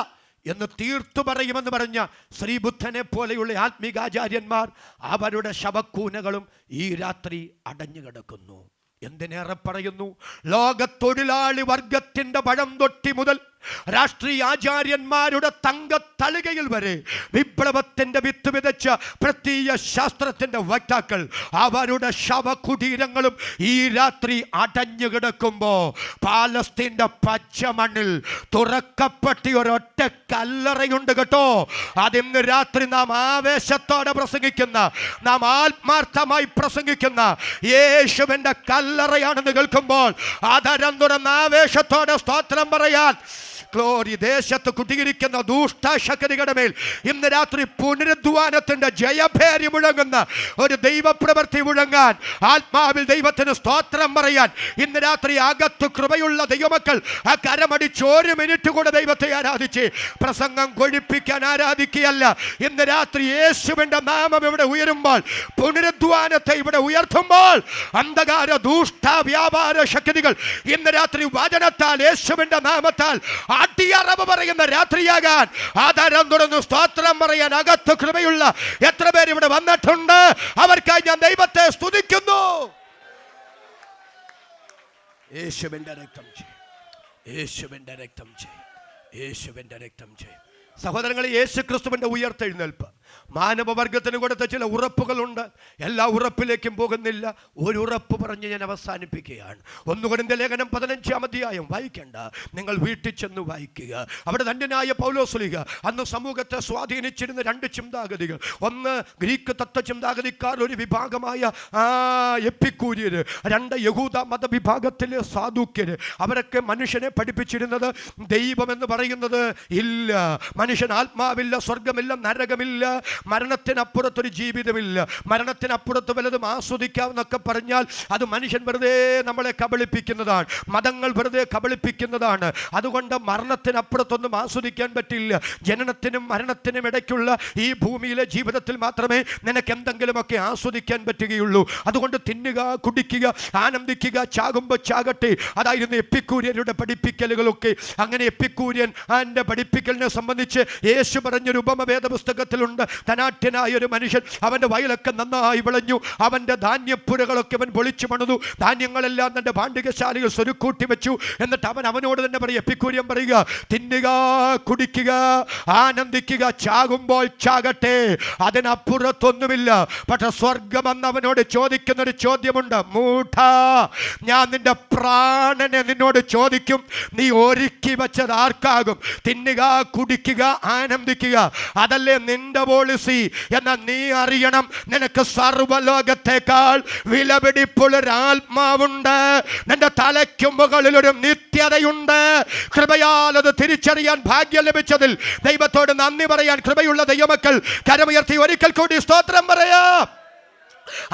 എന്ന് തീർത്തു പറയുമെന്ന് പറഞ്ഞ ശ്രീബുദ്ധനെ പോലെയുള്ള ആത്മീകാചാര്യന്മാർ അവരുടെ ശവക്കൂനകളും ഈ രാത്രി അടഞ്ഞു കിടക്കുന്നു. എന്തിനേറെ പറയുന്നു, ലോകത്തൊഴിലാളി വർഗത്തിന്റെ പഴം തൊട്ടി മുതൽ രാഷ്ട്രീയ ആചാര്യന്മാരുടെ തങ്കത്തളികയിൽ വരെ വിപ്ലവത്തിന്റെ വിത്ത് വിതച്ച പ്രത്യയ ശാസ്ത്രത്തിന്റെ വക്താക്കൾ അവരുടെ ശവകുടീരങ്ങളും ഈ രാത്രി അടഞ്ഞു കിടക്കുമ്പോ പാലസ്തീന്റെ പച്ചമണ്ണിൽ തുറക്കപ്പെട്ടി ഒരൊറ്റ കല്ലറയുണ്ട് കേട്ടോ. അതിന്ന് രാത്രി നാം ആവേശത്തോടെ പ്രസംഗിക്കുന്ന, നാം ആത്മാർത്ഥമായി പ്രസംഗിക്കുന്ന യേശുവിന്റെ കല്ലറയാണെന്ന് കേൾക്കുമ്പോൾ ആദരം തുറന്ന ആവേശത്തോടെ സ്തോത്രം പറയാൻ ഗ്ലോറി. ദേശത്ത് കുടിയിരിക്കുന്ന ദുഷ്ടശക്തികളുടെ മേൽ ഇന്ന് രാത്രി പുനരുദ്ധാനത്തിന്റെ ജയഭേരി മുഴങ്ങുന്ന ഒരു ദൈവപ്രവൃത്തി മുഴങ്ങാൻ, ആത്മാവിൽ ദൈവത്തിന് സ്തോത്രം പറയാൻ ഇന്ന് രാത്രി അകത്ത് കൃപയുള്ള ദൈവമക്കൾ ആ കരമടിച്ച് 1 മിനിറ്റ് കൂടെ ദൈവത്തെ ആരാധിച്ച്, പ്രസംഗം കൊഴിപ്പിക്കാൻ ആരാധിക്കുകയല്ല. ഇന്ന് രാത്രി യേശുവിന്റെ നാമം ഇവിടെ ഉയരുമ്പോൾ, പുനരുദ്ധാനത്തെ ഇവിടെ ഉയർത്തുമ്പോൾ അന്ധകാര ദുഷ്ട വ്യാപാര ശക്തികൾ ഇന്ന് രാത്രി വചനത്താൽ യേശുവിന്റെ നാമത്താൽ അടിയറവ് പറയുന്ന രാത്രിയാകാൻ ആധാരം തുറന്നു സ്തോത്രം പറയാൻ അകത്ത് കൃപയുള്ള എത്ര പേര് ഇവിടെ വന്നിട്ടുണ്ട്? അവർക്കായി ഞാൻ ദൈവത്തെ സ്തുതിക്കുന്നു. യേശുവിന്റെ രക്തം ചെയ്യും, യേശുവിന്റെ രക്തം ചെയ്യും, യേശുവിന്റെ രക്തം ചെയ്യും. സഹോദരങ്ങളെ, യേശു ക്രിസ്തുവിന്റെ ഉയർത്തെഴുന്നേൽപ്പ് മാനവവർഗത്തിന് കൊടുത്ത ചില ഉറപ്പുകളുണ്ട്. എല്ലാ ഉറപ്പിലേക്കും പോകുന്നില്ല. ഒരു ഉറപ്പ് പറഞ്ഞ് ഞാൻ അവസാനിപ്പിക്കുകയാണ്. 1 കൊരിന്ത്യർ ലേഖനം 15-ാം അധ്യായം വായിക്കേണ്ട, നിങ്ങൾ വീട്ടിൽ ചെന്ന് വായിക്കുക. അവിടെ ധന്യനായ പൗലോസ്ലീഹ അന്ന് സമൂഹത്തെ സ്വാധീനിച്ചിരുന്ന 2 ചിന്താഗതികൾ, ഒന്ന് ഗ്രീക്ക് തത്വ ചിന്താഗതിക്കാർ, ഒരു വിഭാഗമായ എപ്പിക്കൂര്യര്, 2 യഹൂദ മതവിഭാഗത്തിലെ സാധുക്യര്. അവരൊക്കെ മനുഷ്യനെ പഠിപ്പിച്ചിരുന്നത് ദൈവമെന്ന് പറയുന്നത് ഇല്ല, മനുഷ്യൻ ആത്മാവില്ല, സ്വർഗമില്ല, നരകമില്ല, മരണത്തിനപ്പുറത്തൊരു ജീവിതമില്ല, മരണത്തിനപ്പുറത്ത് വല്ലതും ആസ്വദിക്കാമെന്നൊക്കെ പറഞ്ഞാൽ അത് മനുഷ്യൻ വെറുതെ നമ്മളെ കബളിപ്പിക്കുന്നതാണ്, മതങ്ങൾ വെറുതെ കബളിപ്പിക്കുന്നതാണ്. അതുകൊണ്ട് മരണത്തിനപ്പുറത്തൊന്നും ആസ്വദിക്കാൻ പറ്റില്ല. ജനനത്തിനും മരണത്തിനും ഇടയ്ക്കുള്ള ഈ ഭൂമിയിലെ ജീവിതത്തിൽ മാത്രമേ നിനക്ക് എന്തെങ്കിലുമൊക്കെ ആസ്വദിക്കാൻ പറ്റുകയുള്ളൂ. അതുകൊണ്ട് തിന്നുക, കുടിക്കുക, ആനന്ദിക്കുക, ചാകുമ്പോൾ ചാകട്ടെ. അതായിരുന്നു എപ്പിക്കൂര്യരുടെ പഠിപ്പിക്കലുകളൊക്കെ. അങ്ങനെ എപ്പിക്കൂര്യൻ എൻ്റെ പഠിപ്പിക്കലിനെ സംബന്ധിച്ച് യേശു പറഞ്ഞൊരു ഉപമ വേദപുസ്തകത്തിലുണ്ട്. ധനാഢ്യനായ ഒരു മനുഷ്യൻ, അവൻ്റെ വയലൊക്കെ നന്നായി വിളഞ്ഞു, അവൻ്റെ ധാന്യപ്പുരകളൊക്കെ അവൻ പൊളിച്ചു പണിതു, ധാന്യങ്ങളെല്ലാം തൻ്റെ പാണ്ഡികശാലയിൽ സ്വരുക്കൂട്ടി വെച്ചു. എന്നിട്ട് അവനോട് തന്നെ പറയും, എപ്പിക്കൂര്യൻ പറയുക, തിന്നുക, കുടിക്കുക, ആനന്ദിക്കുക, ചാകുമ്പോൾ ചാകട്ടെ, അതിനപ്പുറത്തൊന്നുമില്ല. പക്ഷെ സ്വർഗമെന്ന് അവനോട് ചോദിക്കുന്നൊരു ചോദ്യമുണ്ട്. മൂഢ, ഞാൻ നിന്റെ പ്രാണനെ നിന്നോട് ചോദിക്കും, നീ ഒരുക്കി വെച്ചത് ആർക്കാകും? തിന്നുക, കുടിക്കുക, ആനന്ദിക്കുക, അതല്ലേ നിന്റെ പോളിസി. എന്നാൽ നീ അറിയണം, നിനക്ക് സർവ്വലോകത്തേക്കാൾ വിലപിടിപ്പുള്ളൊരാത്മാവുണ്ട്, നിന്റെ തലയ്ക്കും മുകളിലൊരു നിത്യതയുണ്ട്. കൃപയാൽ അത് തിരിച്ചറിയാൻ ഭാഗ്യം ലഭിച്ചതിൽ ദൈവത്തോട് നന്ദി പറയാൻ കൃപയുള്ള ദൈവമക്കൾ കരമുയർത്തി ഒരിക്കൽ കൂടി സ്തോത്രം പറയാം.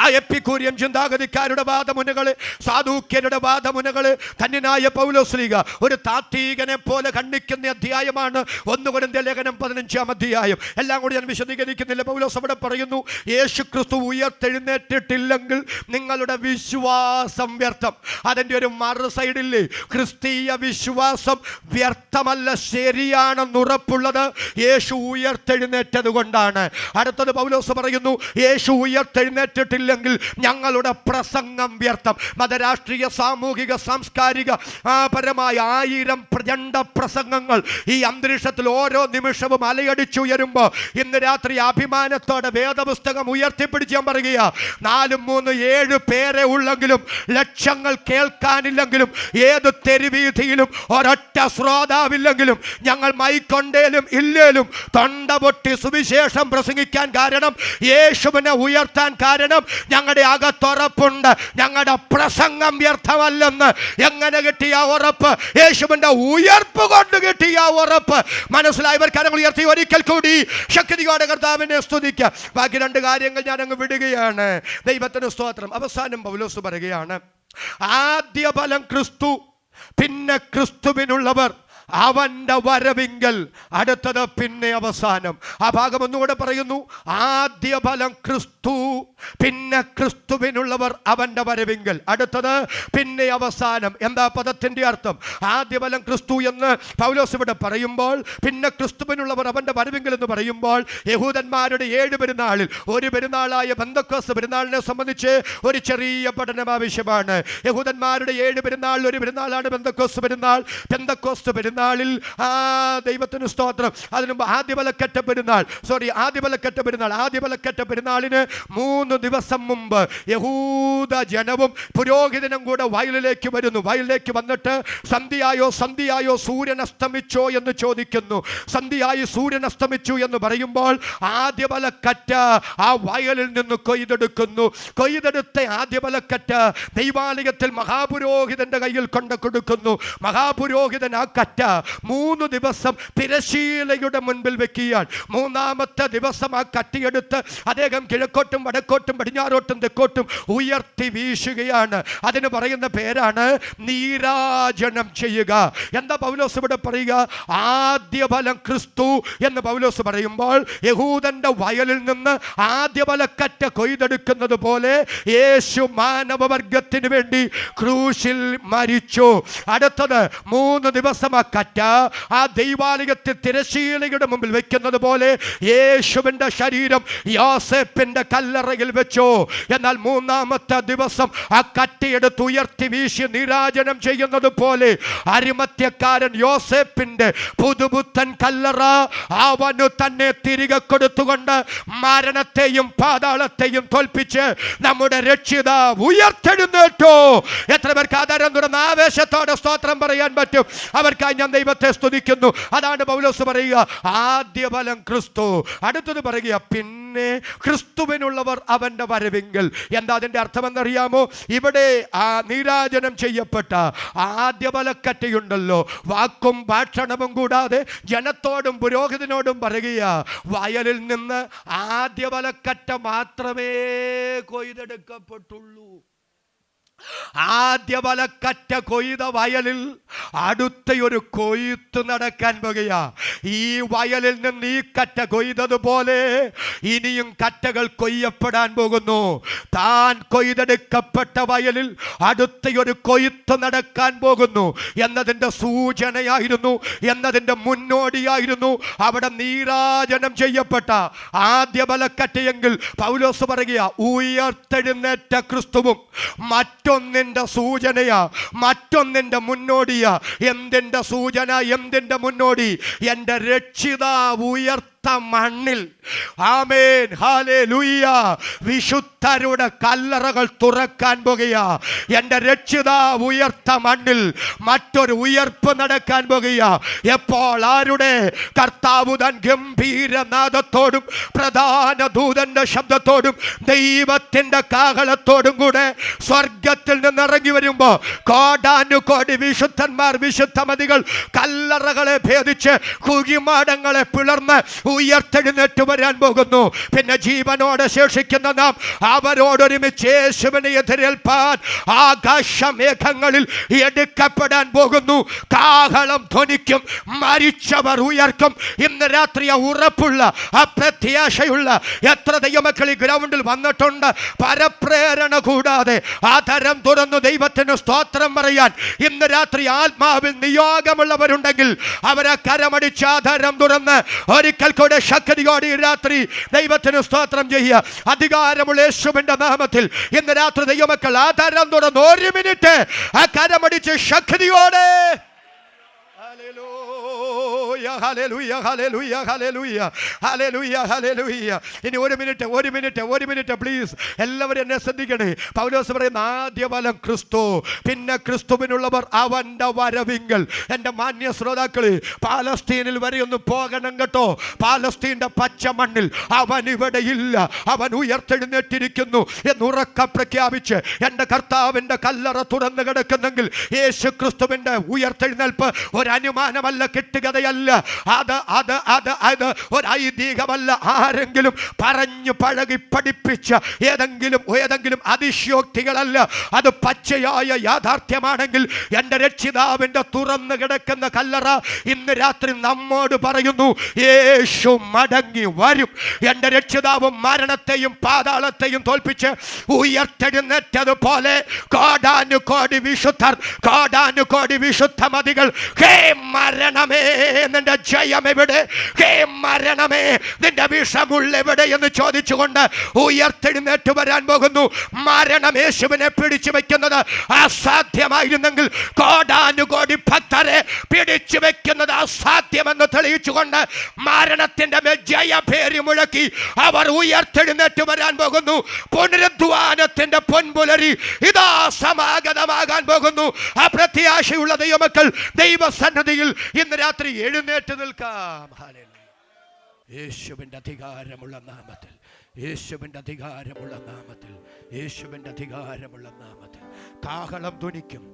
ആ എപ്പിക്കൂര്യൻ ചിന്താഗതിക്കാരുടെ വാദമുനകള്, സാധൂക്യരുടെ വാദമുനകള് ധന്യനായ പൗലോസ്ലീഹ ഒരു താത്വികനെ പോലെ ഖണ്ഡിക്കുന്ന അധ്യായമാണ് 1 കൊരിന്ത്യർ ലേഖനം 15-ാം അധ്യായം. എല്ലാം കൂടി ഞാൻ വിശദീകരിക്കുന്നില്ല. പൗലോസ് അവിടെ പറയുന്നു, യേശു ക്രിസ്തു ഉയർത്തെഴുന്നേറ്റിട്ടില്ലെങ്കിൽ നിങ്ങളുടെ വിശ്വാസം വ്യർത്ഥം. അതിൻ്റെ ഒരു മറു സൈഡില്ലേ, ക്രിസ്തീയ വിശ്വാസം വ്യർത്ഥമല്ല, ശരിയാണെന്ന് ഉറപ്പുള്ളത് യേശു ഉയർത്തെഴുന്നേറ്റത് കൊണ്ടാണ്. അടുത്തത് പൗലോസ് പറയുന്നു, യേശു ഉയർത്തെഴുന്നേറ്റ് ില്ലെങ്കിൽ ഞങ്ങളുടെ പ്രസംഗം വ്യർത്ഥം. മതരാഷ്ട്രീയ, സാമൂഹിക, സാംസ്കാരിക പരമായ 1000 പ്രചണ്ഡ പ്രസംഗങ്ങൾ ഈ അന്തരീക്ഷത്തിൽ ഓരോ നിമിഷവും അലയടിച്ചുയരുമ്പോൾ ഇന്ന് രാത്രി അഭിമാനത്തോടെ വേദപുസ്തകം ഉയർത്തിപ്പിടിച്ച് ഞാൻ പറയുക, 4, 3, 7 പേരെ ഉള്ളെങ്കിലും, ലക്ഷങ്ങൾ കേൾക്കാനില്ലെങ്കിലും, ഏത് തെരുവീതിയിലും ഒരൊറ്റ ശ്രോതാവില്ലെങ്കിലും, ഞങ്ങൾ മൈക്കൊണ്ടേലും ഇല്ലേലും തൊണ്ട പൊട്ടി സുവിശേഷം പ്രസംഗിക്കാൻ കാരണം, യേശുവിനെ ഉയർത്താൻ കാരണം ഞങ്ങളുടെ അകത്തുറപ്പുണ്ട്, ഞങ്ങളുടെ പ്രസംഗം വ്യർത്ഥമല്ലെന്ന്. എങ്ങനെ കിട്ടിയ ഉറപ്പ്? യേശുവിന്റെ ഉയർപ്പ് കൊണ്ട് കിട്ടിയ ഉറപ്പ്. മനസ്സിലായവർ കരങ്ങൾ ഉയർത്തി ഒരിക്കൽ കൂടി ശക്തിയോടെ കർത്താവിനെ സ്തുതിക്കുക. ബാക്കി 2 കാര്യങ്ങൾ ഞാൻ അങ്ങ് വിടുകയാണ്. ദൈവത്തിന് സ്തോത്രം. അവസാനം പൗലോസ് പറയുകയാണ്, ആദ്യ ഫലം ക്രിസ്തു, പിന്നെ ക്രിസ്തുവിനുള്ളവർ, അവന്റെ വരവിങ്കൽ, അടുത്തത് പിന്നെ അവസാനം. ആ ഭാഗം ഒന്നുകൂടെ പറയുന്നു, ആദ്യ ഫലം ക്രിസ്തു, പിന്നെ ക്രിസ്തുവിനുള്ളവർ, അവന്റെ വരവിങ്കൽ, അടുത്തത് പിന്നെ അവസാനം. എന്താ പദത്തിന്റെ അർത്ഥം? ആദ്യ ഫലം ക്രിസ്തു എന്ന് പൗലോസ് ഇവിടെ പറയുമ്പോൾ, പിന്നെ ക്രിസ്തുവിനുള്ളവർ അവന്റെ വരവിങ്കൽ എന്ന് പറയുമ്പോൾ, യഹൂദന്മാരുടെ 7 പെരുന്നാളിൽ ഒരു പെരുന്നാളായ പെന്തക്കോസ്ത് പെരുന്നാളിനെ സംബന്ധിച്ച് ഒരു ചെറിയ പഠനം ആവശ്യമാണ്. യഹൂദന്മാരുടെ 7 പെരുന്നാളിൽ ഒരു പെരുന്നാളാണ് പെന്തക്കോസ്ത് പെരുന്നാൾ. പെന്തക്കോസ്ത് പെരുന്നാളിൽ ദൈവത്തിന് സ്തോത്രം, അതിന് ആദ്യബലക്കറ്റ പെരുന്നാളിന് 3 ദിവസം മുമ്പ് യഹൂദ ജനവും പുരോഹിതനും കൂടെ വയലിലേക്ക് വരുന്നു. വയലിലേക്ക് വന്നിട്ട് സന്ധ്യയായോ സൂര്യൻ അസ്തമിച്ചോ എന്ന് ചോദിക്കുന്നു. സന്ധ്യയായി സൂര്യൻ അസ്തമിച്ചു എന്ന് പറയുമ്പോൾ ആദ്യബലക്കറ്റ ആ വയലിൽ നിന്ന് കൊയ്തെടുക്കുന്നു. കൊയ്തെടുത്ത ആദ്യബലക്കറ്റ ദൈവാലയത്തിൽ മഹാപുരോഹിതന്റെ കയ്യിൽ കൊണ്ട് കൊടുക്കുന്നു. മഹാപുരോഹിതൻ ആ കറ്റ 3 ദിവസം തിരശീലയുടെ മുൻപിൽ വെക്കുകയാണ്. 3-ാമത്തെ ദിവസം ആ കറ്റിയെടുത്ത് അദ്ദേഹം കിഴക്കോട്ടും വടക്കോട്ടും പടിഞ്ഞാറോട്ടും തെക്കോട്ടും ഉയർത്തി വീശുകയാണ്. അതിന് പറയുന്ന പേരാണ് നീരാജനം ചെയ്യുക. എന്താ പൗലോസ് ഇവിടെ പറയുക? ആദ്യ ഫലം ക്രിസ്തു എന്ന് പൗലോസ് പറയുമ്പോൾ, യഹൂദന്റെ വയലിൽ നിന്ന് ആദ്യഫലക്കറ്റ കൊയ്തെടുക്കുന്നത് പോലെ യേശു മാനവവർഗത്തിന് വേണ്ടി ക്രൂശിൽ മരിച്ചു. അടുത്തത് 3 ദിവസം ആ ബലക്കറ്റ് ആ ദൈവാലയത്തിൽ തിരശ്ശീലയുടെ മുമ്പിൽ വെക്കുന്നത് പോലെ യേശുവിന്റെ ശരീരം യോസേപ്പിന്റെ കല്ലറയിൽ വെച്ചു. എന്നാൽ മൂന്നാമത്തെ ദിവസം ആ കറ്റയെടുത്ത് ഉയർത്തി വീശി നീരാജനം ചെയ്യുന്നത് പോലെ അരിമത്യക്കാരൻ യോസേപ്പിന്റെ പുതുപുത്തൻ കല്ലറ അവനു തന്നെ തിരികെ കൊടുത്തുകൊണ്ട് മരണത്തെയും പാതാളത്തെയും തോൽപ്പിച്ച് നമ്മുടെ രക്ഷിതാവ് ഉയർത്തെഴുന്നേറ്റു. എത്ര പേർക്ക് ആധാരം തുറന്ന് ആവേശത്തോടെ സ്തോത്രം പറയാൻ പറ്റും? അവർക്കായി ഞാൻ ദൈവത്തെ സ്തുതിക്കുന്നു. അതാണ് പൗലോസ് പറയുക, ആദ്യ ഫലം ക്രിസ്തു. അടുത്തത് പറയുക, പിന്നെ ക്രിസ്തുവിനുള്ളവർ അവന്റെ വരവിങ്കൽ. എന്താ അതിന്റെ അർത്ഥമെന്നറിയാമോ? ഇവിടെ ആ നീരാജനം ചെയ്യപ്പെട്ട ആദ്യ ബലക്കറ്റയുണ്ടല്ലോ, വാക്കും ഭാഷണവും കൂടാതെ ജനത്തോടും പുരോഹിതനോടും പറയുക, വയലിൽ നിന്ന് ആദ്യ ബലക്കറ്റ മാത്രമേ കൊയ്തെടുക്കപ്പെട്ടുള്ളൂ. ആദ്യ ബലക്കറ്റ കൊയ്ത വയലിൽ അടുത്തൊരു കൊയ്ത്ത് നടക്കാൻ പോകുകയാ. ഈ വയലിൽ നിന്ന് ഈ കറ്റ കൊയ്തതുപോലെ ഇനിയും കറ്റകൾ കൊയ്യപ്പെടാൻ പോകുന്നു. താൻ കൊയ്തെടുക്കപ്പെട്ട വയലിൽ അടുത്തൊരു കൊയ്ത്ത് നടക്കാൻ പോകുന്നു എന്നതിൻ്റെ സൂചനയായിരുന്നു, എന്നതിൻ്റെ മുന്നോടിയായിരുന്നു അവിടെ നീരാജനം ചെയ്യപ്പെട്ട ആദ്യ ബലക്കറ്റയെങ്കിൽ പൗലോസ് പറയുക, ഉയർത്തെഴുന്നേറ്റ ക്രിസ്തുവും മറ്റൊന്നിൻ്റെ സൂചനയാ, മറ്റൊന്നിൻ്റെ മുന്നോടിയാ. എന്തിൻ്റെ സൂചന, എന്തിൻ്റെ മുന്നോടി? എൻ്റെ രക്ഷിതാവ് ഉയർത്ത മണ്ണിൽ, ആമേൻ, ഹല്ലേലൂയ, വിശുദ്ധരുടെ കല്ലറകൾ തുറക്കാൻ പോകുക. എൻ്റെ രക്ഷിതാവ് ഉയർത്ത മണ്ണിൽ മറ്റൊരു ഉയർപ്പ് നടക്കാൻ പോകുക. എപ്പോൾ? ആരുടെ? കർത്താവ് തൻ ഗംഭീരനാദത്തോടും പ്രധാന ദൂതന്റെ ശബ്ദത്തോടും ദൈവത്തിൻ്റെ കാഹളത്തോടും കൂടെ സ്വർഗത്തിൽ നിന്ന് ഇറങ്ങി വരുമ്പോൾ കോടാനുകോടി വിശുദ്ധന്മാർ, വിശുദ്ധമതികൾ കല്ലറകളെ ഭേദിച്ച് കുഴിമാടങ്ങളെ പിളർന്ന് ഉയർത്തെഴുന്നേറ്റ് വരാൻ പോകുന്നു. പിന്നെ ജീവനോടെ ശേഷിക്കുന്ന നാം അവരോടൊരുമിച്ച് യേശുവിനെ എതിരേൽപ്പാൻ ആകാശമേഘങ്ങളിൽ എടുക്കപ്പെടാൻ പോകുന്നു. കാഹളം ധ്വനിക്കും, മരിച്ചവർ ഉയർക്കും. ഇന്ന് രാത്രി ഉറപ്പുള്ള, അപ്രത്യാശയുള്ള എത്ര ദൈവമക്കൾ ഈ ഗ്രൗണ്ടിൽ വന്നിട്ടുണ്ട്? പരപ്രേരണ കൂടാതെ ആധാരം തുറന്നു ദൈവത്തിന് സ്തോത്രം പറയാൻ ഇന്ന് രാത്രി ആത്മാവിൽ നിയോഗമുള്ളവരുണ്ടെങ്കിൽ അവരെ കരമടിച്ച് ആധാരം തുറന്ന് ഒരിക്കൽ കൂടെ ശക്തിയോടെ ഈ രാത്രി ദൈവത്തിന് സ്തോത്രം ചെയ്യുക. അധികാരമുള്ള യേശുവിന്റെ നാമത്തിൽ ഇന്ന് രാത്രി ദൈവമക്കൾ ആധാരം തുറന്ന് ഒരു മിനിറ്റ് ആ കരമടിച്ച് ശക്തിയോടെ ഇനി ഒരു മിനിറ്റ് പ്ലീസ്, എല്ലാവരും എന്നെ ശ്രദ്ധിക്കണേ. പൗലോസ് പറയുന്ന ആദ്യ ഫലം ക്രിസ്തു, പിന്നെ ക്രിസ്തുവിനുള്ളവർ അവന്റെ വരവിങ്കൽ. എൻ്റെ മാന്യ ശ്രോതാക്കളെ, പാലസ്തീനിൽ വരെ ഒന്ന് പോകണം കേട്ടോ. പാലസ്തീന്റെ പച്ച മണ്ണിൽ അവൻ ഇവിടെ ഇല്ല, അവൻ ഉയർത്തെഴുന്നേറ്റിരിക്കുന്നു എന്നുറക്കം പ്രഖ്യാപിച്ച് എൻ്റെ കർത്താവിൻ്റെ കല്ലറ തുറന്നു കിടക്കുന്നെങ്കിൽ യേശു ക്രിസ്തുവിൻ്റെ ഉയർത്തെഴുന്നേൽപ്പ് ഒരനുമാനമല്ല, കെട്ടുകഥയല്ല, അത് ഒരു ഐതിഹ്യമല്ല, ആരെങ്കിലും പറഞ്ഞു പഴകി പഠിപ്പിച്ച ഏതെങ്കിലും അതിശയോക്തികളല്ല. അത് പച്ചയായ യാഥാർത്ഥ്യമാണെങ്കിൽ എൻ്റെ രക്ഷിതാവിൻ്റെ തുറന്നു കിടക്കുന്ന കല്ലറ ഇന്ന് രാത്രി നമ്മോട് പറയുന്നു, യേശു മടങ്ങി വരും. എൻ്റെ രക്ഷിതാവ് മരണത്തെയും പാതാളത്തെയും തോൽപ്പിച്ച് ഉയർത്തെഴുന്നേറ്റതുപോലെ കോടാനുകോടി വിശുദ്ധർ, കോടാനുകോടി വിശുദ്ധമതികൾ, ഹേ മരണമേ നിന്റെ ജയം എവിടെ? ഹേ മരണമേ നിന്റെ വിഷമുള്ള എവിടെ എന്ന് ചോദിച്ചുകൊണ്ട് ഉയർത്തെഴുന്നേറ്റ് വരാൻ പോകുന്നു. മരണം യേശുവിനെ പിടിച്ചു വെക്കുന്നത് അസാധ്യമായിരുന്നെങ്കിൽ കോടാനുകോടി ഭക്തരെ പിടിച്ചു വെക്കുന്നത് അസാധ്യമെന്ന് തെളിയിച്ചുകൊണ്ട് മരണത്തിന്റെ ജയഭേരി മുഴക്കി അവർ ഉയർത്തെഴുന്നേറ്റ് വരാൻ പോകുന്നു. പുനരുദ്ധാനത്തിന്റെ പൊൻപുലരി ഇതാ സമാഗതമാകാൻ പോകുന്നു. ആ പ്രത്യാശയുള്ള ദൈവമക്കൾ ദൈവസന്നിധിയിൽ ഇന്ന് രാത്രി എഴുന്നേറ്റ് നിൽക്കാം. യേശുവിൻ്റെ അധികാരമുള്ള നാമത്തിൽ, യേശുവിൻ്റെ അധികാരമുള്ള നാമത്തിൽ, യേശുവിൻ്റെ അധികാരമുള്ള നാമത്തിൽ കാഹളം ധ്വനിക്കും,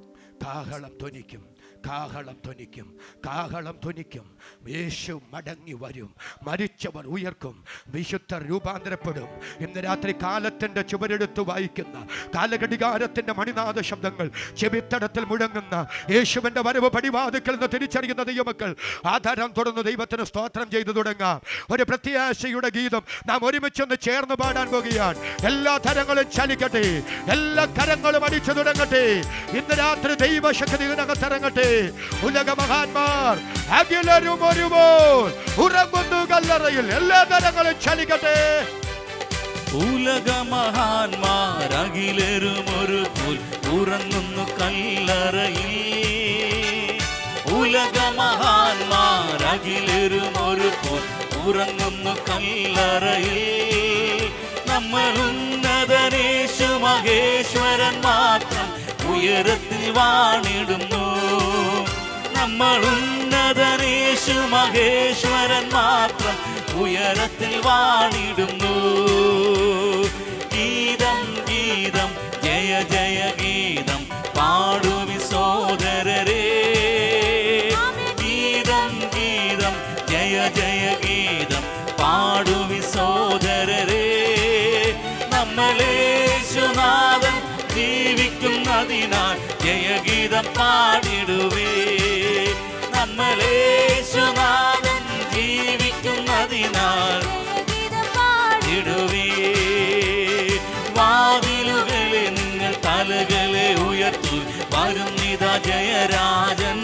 കാഹളം ധ്വനിക്കും, കാഹളം ധ്വനിക്കും, കാഹളം ധ്വനിക്കും. യേശു മടങ്ങി വരും, മരിച്ചവർ ഉയർക്കും, വിശുദ്ധർ രൂപാന്തരപ്പെടും. ഇന്ന് രാത്രി കാലത്തിൻ്റെ ചുവരെടുത്ത് വായിക്കുന്ന കാലഘടികാരത്തിൻ്റെ മണിനാഥ ശബ്ദങ്ങൾ ചെവിത്തടത്തിൽ മുഴങ്ങുന്ന യേശുവിൻ്റെ വരവ് പടിവാതിക്കൽ നിന്ന് തിരിച്ചറിയുന്ന ദൈവമക്കൾ ആധാരം തുറന്ന് ദൈവത്തിന് സ്തോത്രം ചെയ്തു തുടങ്ങാം. ഒരു പ്രത്യാശയുടെ ഗീതം നാം ഒരുമിച്ചൊന്ന് ചേർന്ന് പാടാൻ പോകുകയാണ്. എല്ലാ തരങ്ങളും ചലിക്കട്ടെ, എല്ലാ കരങ്ങളും അടിച്ചു തുടങ്ങട്ടെ. ഇന്ന് രാത്രി ദൈവശക്തി ഇതിനകത്തിറങ്ങട്ടെ. ഉലകമഹാന്മാർ അഖിലരും ഒരുപോൽ ഉറങ്ങുന്നു കല്ലറയിൽ. എല്ലാ തരങ്ങളും ചലിക്കട്ടെ. ഉലകമഹാന്മാർ അഖിലരും ഒരുപോൽ ഉറങ്ങുന്നു കല്ലറയിൽ. ഉലകമഹാന്മാർ അഖിലരും ഒരുപോൽ ഉറങ്ങുന്നു കല്ലറയിൽ. നമ്മൾ ഉന്നതനേശു മഹേശ്വരൻ മാത്രം ഉയരത്തിൽ വാണിടുന്നു. നമ്മൾ ഉന്നതനേശു മഹേശ്വരൻ മാത്രം ഉയരത്തിൽ വാണിടുന്നു. ഗീതം ഗീതം ജയ ജയ ഗീതം പാടുവി സോദരരേ. ഗീതം ഗീതം ജയ ജയ ഗീതം പാടുവി സോദരരേ. നമ്മളേശുനാഥൻ ജീവിക്കുന്നതിനാൽ ജയഗീതം പാടിടുവേ. നമ്മളേശുനാഥൻ ജീവിക്കുന്നതിനാൽ പാടിടുവേ. വാതിലുകളെ നിങ്ങൾ തലകളെ ഉയർത്തു, വരുന്നിതാ ജയരാജൻ.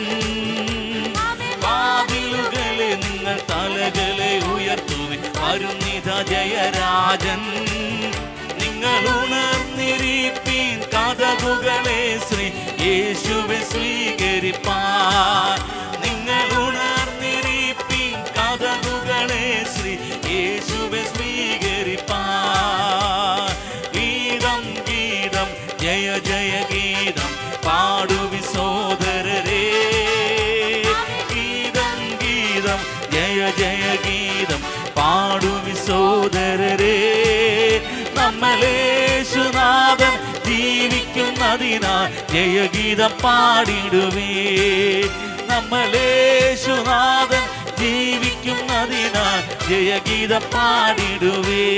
വാതിലുകളെ നിങ്ങൾ തലകളെ ഉയർത്തു, വരുന്നിതാ ജയരാജൻ. നിങ്ങൾ ഉണർന്നിരിപ്പീൻ കതകുകളെ ശ്രീ യേശുവെ സ്വീകരിപ്പാൻ. നിങ്ങൾ ഉണർന്നിരിപ്പീൻ കതകുകളെ ശ്രീ യേശുവെ സ്വീകരിപ്പാൻ. ഗീതം ഗീതം ജയ ജയ ഗീതം പാടുവി സോദരരേ. ഗീതം ഗീതം ജയ ജയ ഗീതം പാടുവി സോദരരേ. നമ്മളേശുനാഥൻ ജീവിക്കുന്നതിനാൽ ജയഗീതം പാടിടുവേ. നമ്മളേശുനാഥൻ ജീവിക്കുന്നതിനാൽ ജയഗീതം പാടിടുവേ.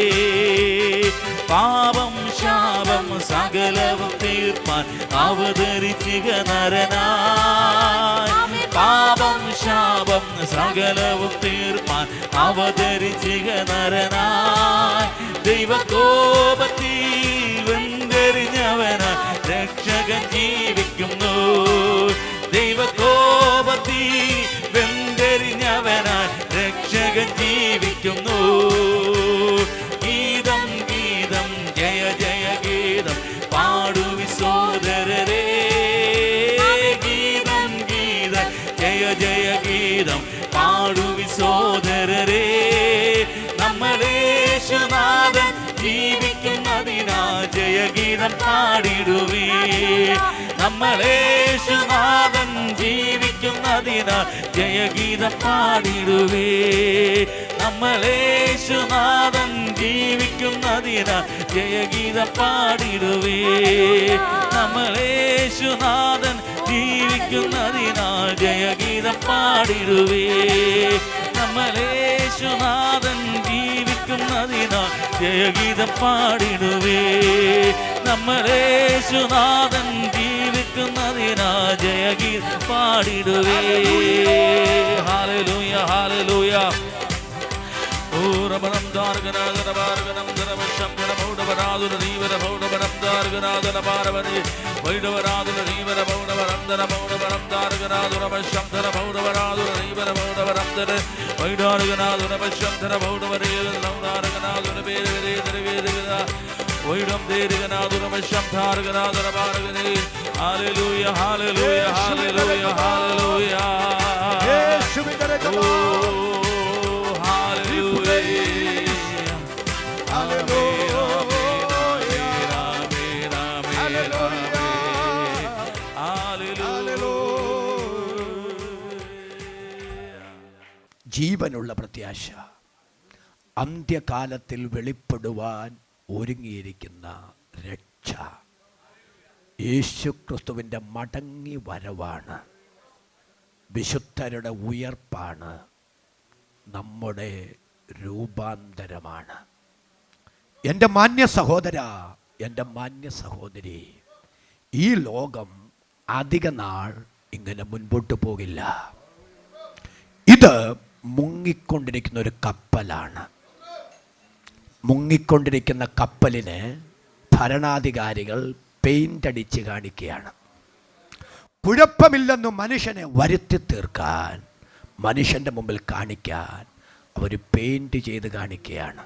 പാപം ശാപം സകലവും തീർപ്പാൻ അവതരിച്ചിക നരനായി. പാപം ശാപം സകലവും തീർപ്പാൻ അവതരിച്ചിക നരനായി. ദൈവകോപത്തിൽ വെന്തെറിഞ്ഞവനായി രക്ഷകൻ ജീവിക്കുന്നു. ദൈവകോപത്തിൽ വെന്തെറിഞ്ഞവനായി രക്ഷകൻ ജീവിക്കുന്നു. ഗീതം ഗീതം ജയ ജയ ഗീതം പാടുവി സോദരരേ. ഗീതം ഗീതം ജയ ജയ ഗീതം പാടുവി സോദരരേ. നമ്മളേശുനാഥൻ ജീവിക്കുന്നതിനാൽ ജയഗീതം പാടിടുവേ. നമ്മളേശുനാഥൻ ജീവിക്കുന്നതിനാൽ ജയഗീതം പാടിടുവേ. നമ്മളേശുനാഥൻ ജീവിക്കുന്നതിനാൽ ജയഗീതം പാടിടുവേ. നമ്മളേശുനാഥൻ ജീവിക്കുന്നതിനാൽ ജയഗീതം പാടിടുവേ. നമ്മളേശുനാഥൻ ജീവിക്കുന്നതിനാൽ ജയഗീതം പാടിടുവേ. നമ്മളേശുനാഥൻ ജീവിക്കുന്നതിനാൽ ജയഗീതം പാടിടുവേ. Hallelujah hallelujah. ഓരമനം ദാർഗനാദന ബാർഗനം ദരവശം ഗണമൗഡവരാദുന ദീവര മൗഡവരം ദാർഗനാദന ബാരവനി വൈഡവരാദുന ദീവര മൗഡവരം ദര മൗഡവരം ദാർഗനാദുന വശം ദര മൗഡവരാദുന ദീവര മൗഡവരം ദര വൈഡാർഗനാദുന വശം ദര മൗഡവരേൽ നൗദാർഗനാദുന ബേരവരേ ദരവേദഗദ വൈഡം ദേർഗനാദുന വശം ദാർഗനാദന ബാരവനി. Hallelujah hallelujah hallelujah hallelujah. യേശുവിന്റെ രക്തം. ജീവനുള്ള പ്രത്യാശ അന്ത്യകാലത്തിൽ വെളിപ്പെടുവാൻ ഒരുങ്ങിയിരിക്കുന്ന രക്ഷ യേശുക്രിസ്തുവിൻ്റെ മടങ്ങി വരവാണ്. വിശുദ്ധരുടെ ഉയർപ്പാണ്. നമ്മുടെ രൂപാന്തരമാണ്. എൻ്റെ മാന്യ സഹോദര, എൻ്റെ മാന്യ സഹോദരി, ഈ ലോകം അധിക നാൾ ഇങ്ങനെ മുൻപോട്ട് പോകില്ല. ഇത് മുങ്ങിക്കൊണ്ടിരിക്കുന്ന ഒരു കപ്പലാണ്. മുങ്ങിക്കൊണ്ടിരിക്കുന്ന കപ്പലിന് ഭരണാധികാരികൾ പെയിൻ്റ് അടിച്ച് കാണിക്കുകയാണ്. കുഴപ്പമില്ലെന്ന് മനുഷ്യനെ വരുത്തി തീർക്കാൻ, മനുഷ്യൻ്റെ മുമ്പിൽ കാണിക്കാൻ അവർ പെയിൻറ് ചെയ്ത് കാണിക്കുകയാണ്.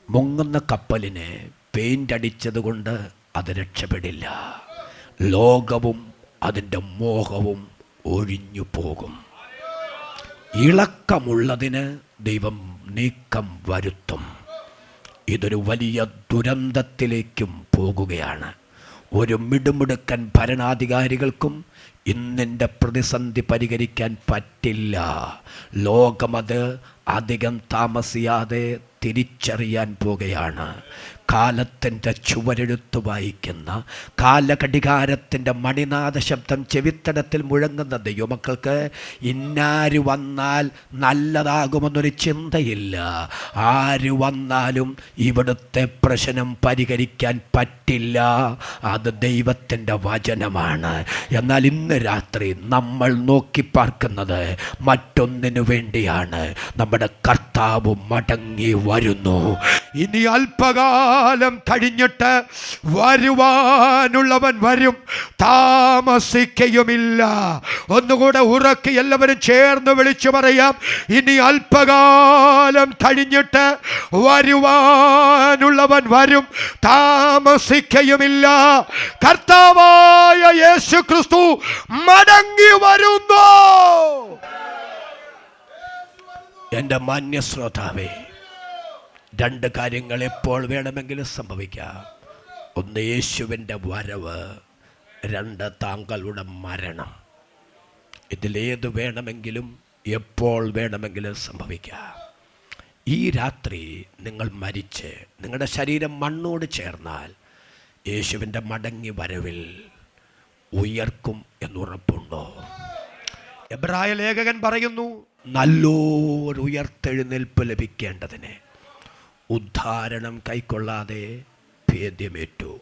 മുങ്ങുന്ന കപ്പലിന് പെയിൻ്റ് അടിച്ചത് കൊണ്ട് അത് രക്ഷപ്പെടില്ല. ലോകവും അതിൻ്റെ മോഹവും ഒഴിഞ്ഞു പോകും. ഇളക്കമുള്ളതിന് ദൈവം നീക്കം വരുത്തും. ഇതൊരു വലിയ ദുരന്തത്തിലേക്കും പോകുകയാണ്. ഒരു മിടുമിടുക്കൻ ഭരണാധികാരികൾക്കും ഇന്നിൻ്റെ പ്രതിസന്ധി പരിഹരിക്കാൻ പറ്റില്ല. ലോകമത് അധികം താമസിയാതെ തിരിച്ചറിയാൻ പോകുകയാണ്. കാലത്തിൻ്റെ ചുവരെഴുത്ത് വായിക്കുന്ന, കാലഘടികാരത്തിൻ്റെ മണിനാദ ശബ്ദം ചെവിത്തടത്തിൽ മുഴങ്ങുന്ന ദൈവമക്കൾക്ക് ഇന്നാര് വന്നാൽ നല്ലതാകുമെന്നൊരു ചിന്തയില്ല. ആര് വന്നാലും ഇവിടുത്തെ പ്രശ്നം പരിഹരിക്കാൻ പറ്റില്ല. അത് ദൈവത്തിൻ്റെ വചനമാണ്. എന്നാൽ ഇന്ന് രാത്രി നമ്മൾ നോക്കി പാർക്കുന്നത് മറ്റൊന്നിനു വേണ്ടിയാണ്. നമ്മുടെ കർത്താവ് മടങ്ങി വരുന്നു. ഇനി അല്പകാലം കഴിഞ്ഞിട്ട് വരുവാനുള്ളവൻ വരും, താമസിക്കുകയുമില്ല. ഒന്നുകൂടെ ഉറക്കി എല്ലാവരും ചേർന്ന് വിളിച്ചു പറയാം, ഇനി അല്പകാലം കഴിഞ്ഞിട്ട് വരുവാനുള്ളവൻ വരും, താമസിക്കുകയുമില്ല. കർത്താവായ യേശു ക്രിസ്തു മടങ്ങി വരുന്നു. എൻ്റെ മാന്യ ശ്രോതാവേ, രണ്ട് കാര്യങ്ങൾ എപ്പോൾ വേണമെങ്കിലും സംഭവിക്കാം. ഒന്ന് യേശുവിൻ്റെ വരവ്, രണ്ട് താങ്കളുടെ മരണം. ഇതിലേത് വേണമെങ്കിലും എപ്പോൾ വേണമെങ്കിലും സംഭവിക്കാം. ഈ രാത്രി നിങ്ങൾ മരിച്ച് നിങ്ങളുടെ ശരീരം മണ്ണോട് ചേർന്നാൽ യേശുവിൻ്റെ മടങ്ങി വരവിൽ ഉയർക്കും എന്നുറപ്പുണ്ടോ? എബ്രായ ലേഖകൻ പറയുന്നു, നല്ലൊരു ഉയർത്തെഴുന്നേൽപ്പ് ലഭിക്കേണ്ടതിന് ഉദ്ധാരണം കൈക്കൊള്ളാതെ ഭേദ്യമേറ്റു.